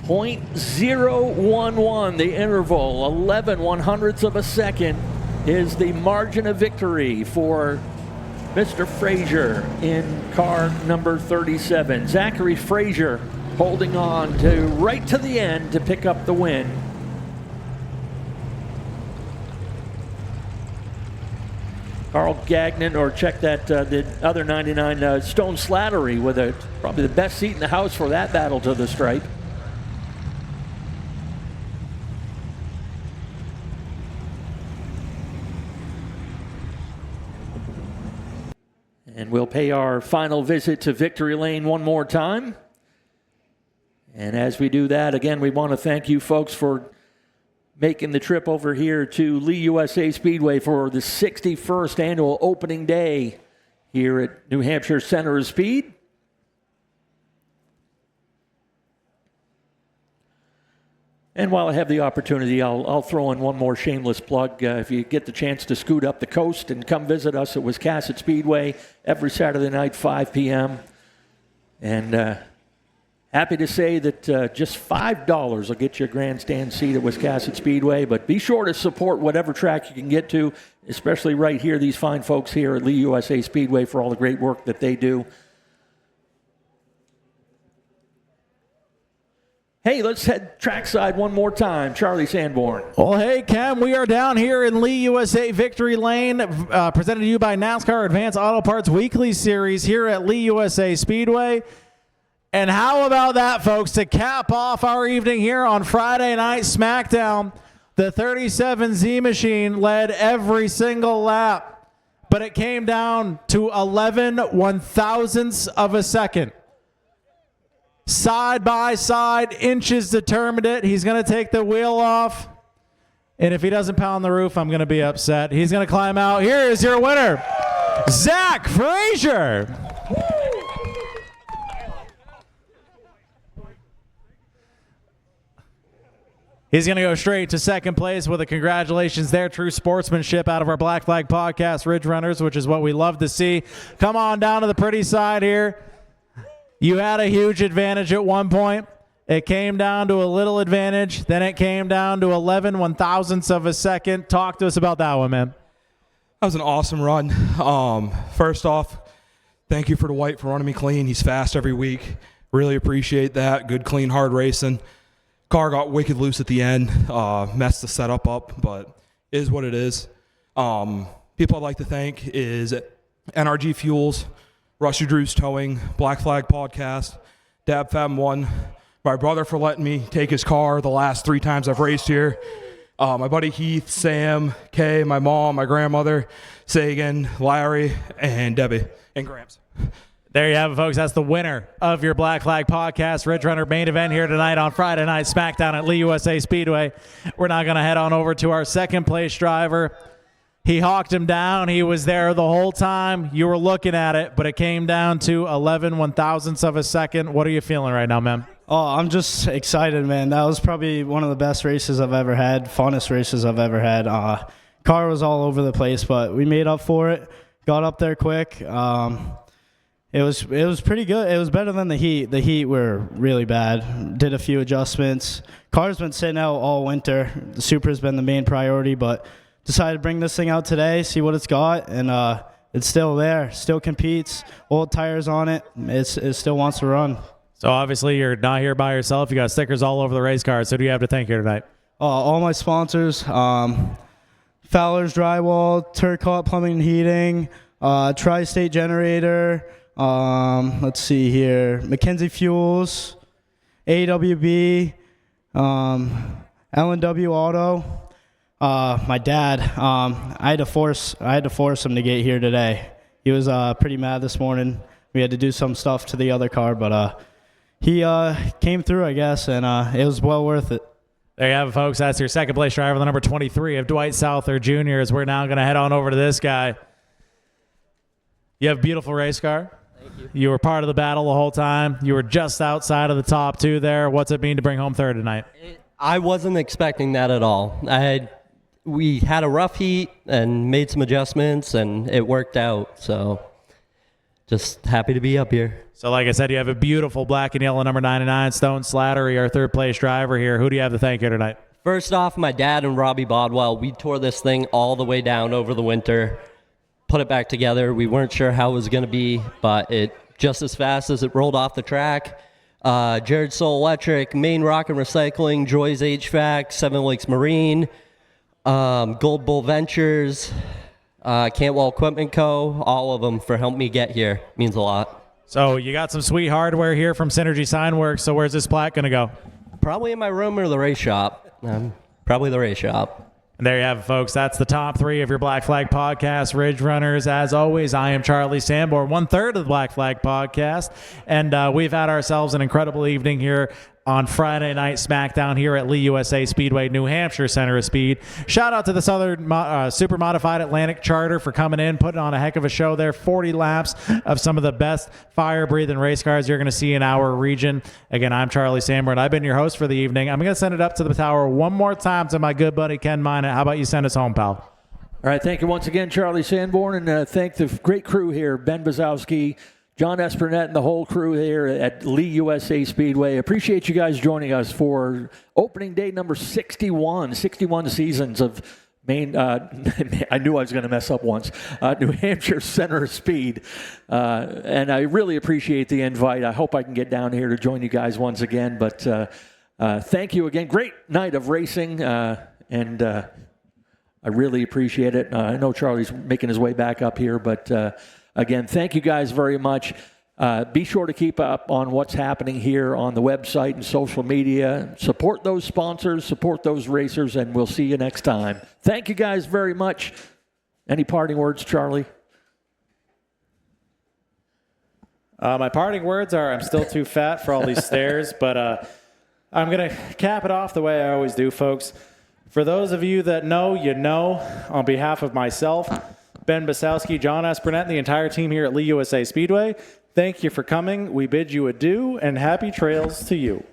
.011 the interval, 11 100ths of a second is the margin of victory for Mr. Frazier in car number 37. Zachary Frazier holding on to right to the end to pick up the win. Carl Gagnon, or check that, the other 99, Stone Slattery with probably the best seat in the house for that battle to the stripe. And we'll pay our final visit to Victory Lane one more time. And as we do that, again, we want to thank you folks for making the trip over here to Lee USA Speedway for the 61st annual opening day here at New Hampshire Center of Speed. And while I have the opportunity, I'll throw in one more shameless plug. If you get the chance to scoot up the coast and come visit us at Wiscasset Speedway every Saturday night, 5 p.m. And happy to say that just $5 will get you a grandstand seat at Wiscasset Speedway. But be sure to support whatever track you can get to, especially right here, these fine folks here at Lee USA Speedway for all the great work that they do. Hey, let's head trackside one more time. Charlie Sanborn. Well, hey, Ken, we are down here in Lee USA Victory Lane, presented to you by NASCAR Advanced Auto Parts Weekly Series here at Lee USA Speedway. And how about that, folks, to cap off our evening here on Friday Night SmackDown, the 37Z machine led every single lap, but it came down to 11 one-thousandths of a second. Side by side, inches determined it. He's going to take the wheel off. And if he doesn't pound the roof, I'm going to be upset. He's going to climb out. Here is your winner, Zach Frazier. He's going to go straight to second place with a congratulations there. True sportsmanship out of our Black Flag Podcast Ridge Runners, which is what we love to see. Come on down to the pretty side here. You had a huge advantage at one point. It came down to a little advantage. Then it came down to 11 one-thousandths of a second. Talk to us about that one, man. That was an awesome run. First off, thank you for the White for running me clean. He's fast every week. Really appreciate that. Good, clean, hard racing. Car got wicked loose at the end. Messed the setup up, but it is what it is. People I'd like to thank is NRG Fuels, Rusty Drew's Towing, Black Flag Podcast, Dab Fam 1, my brother for letting me take his car the last 3 times I've raced here, my buddy Heath, Sam, Kay, my mom, my grandmother, Sagan, Larry, and Debbie, and Gramps. There you have it, folks. That's the winner of your Black Flag Podcast Ridge Runner main event here tonight on Friday Night SmackDown at Lee USA Speedway. We're now going to head on over to our second place driver. He hawked him down. He was there the whole time. You were looking at it, but it came down to 11 one-thousandths of a second. What are you feeling right now, man? Oh, I'm just excited, man. That was probably one of the best races I've ever had, funnest races I've ever had. Car was all over the place, but we made up for it. Got up there quick. It was pretty good. It was better than the heat. The heat were really bad. Did a few adjustments. Car's been sitting out all winter. The Supra's been the main priority, but decided to bring this thing out today, see what it's got, and it's still there. Still competes. Old tires on it. It still wants to run. So obviously you're not here by yourself. You got stickers all over the race car. So who do you have to thank here tonight? All my sponsors, Fowler's Drywall, Turcotte Plumbing and Heating, Tri-State Generator, let's see here, McKenzie Fuels, AWB, L&W Auto. My dad, I had to force him to get here today. He was pretty mad this morning. We had to do some stuff to the other car, but he came through, I guess, and it was well worth it. There you have it, folks. That's your second place driver, the number 23 of Dwight Souther Jr. As we're now going to head on over to this guy. You have a beautiful race car. Thank you. You were part of the battle the whole time. You were just outside of the top 2 there. What's it mean to bring home third tonight? I wasn't expecting that at all. We had a rough heat and made some adjustments, and it worked out. So just happy to be up here. So like I said, you have a beautiful black and yellow number 99, Stone Slattery, our third place driver here. Who do you have to thank here tonight? First off, my dad and Robbie Bodwell. We tore this thing all the way down over the winter, put it back together. We weren't sure how it was going to be, but it just as fast as it rolled off the track. Jared Soul Electric, Main Rock and Recycling, Joy's HVAC, Seven Lakes Marine, Gold Bull Ventures, Cantwell Equipment Co., all of them for helping me get here. Means a lot. So you got some sweet hardware here from Synergy Signworks. So where's this plaque going to go? Probably in my room or the race shop. Probably the race shop. And there you have it, folks. That's the top 3 of your Black Flag Podcast, Ridge Runners. As always, I am Charlie Sanborn, 1/3 of the Black Flag Podcast. And we've had ourselves an incredible evening here on Friday Night SmackDown here at Lee USA Speedway, New Hampshire Center of Speed. Shout out to the Southern Super Modified Atlantic Charter for coming in, putting on a heck of a show there. 40 laps of some of the best fire-breathing race cars you're going to see in our region. Again, I'm Charlie Sanborn. I've been your host for the evening. I'm going to send it up to the tower one more time to my good buddy Ken Minot. How about you send us home, pal? All right, thank you once again, Charlie Sanborn, and thank the great crew here, Ben Bazowski, John Espernette, and the whole crew here at Lee USA Speedway. Appreciate you guys joining us for opening day number 61 seasons of Maine. I knew I was going to mess up once. New Hampshire Center of Speed. And I really appreciate the invite. I hope I can get down here to join you guys once again. But thank you again. Great night of racing, and I really appreciate it. I know Charlie's making his way back up here, but again, thank you guys very much. Be sure to keep up on what's happening here on the website and social media. Support those sponsors, support those racers, and we'll see you next time. Thank you guys very much. Any parting words, Charlie? My parting words are I'm still too fat for all these stairs, but I'm going to cap it off the way I always do, folks. For those of you that know, you know, on behalf of myself, Ben Basowski, John S. Burnett, and the entire team here at Lee USA Speedway, thank you for coming. We bid you adieu, and happy trails to you.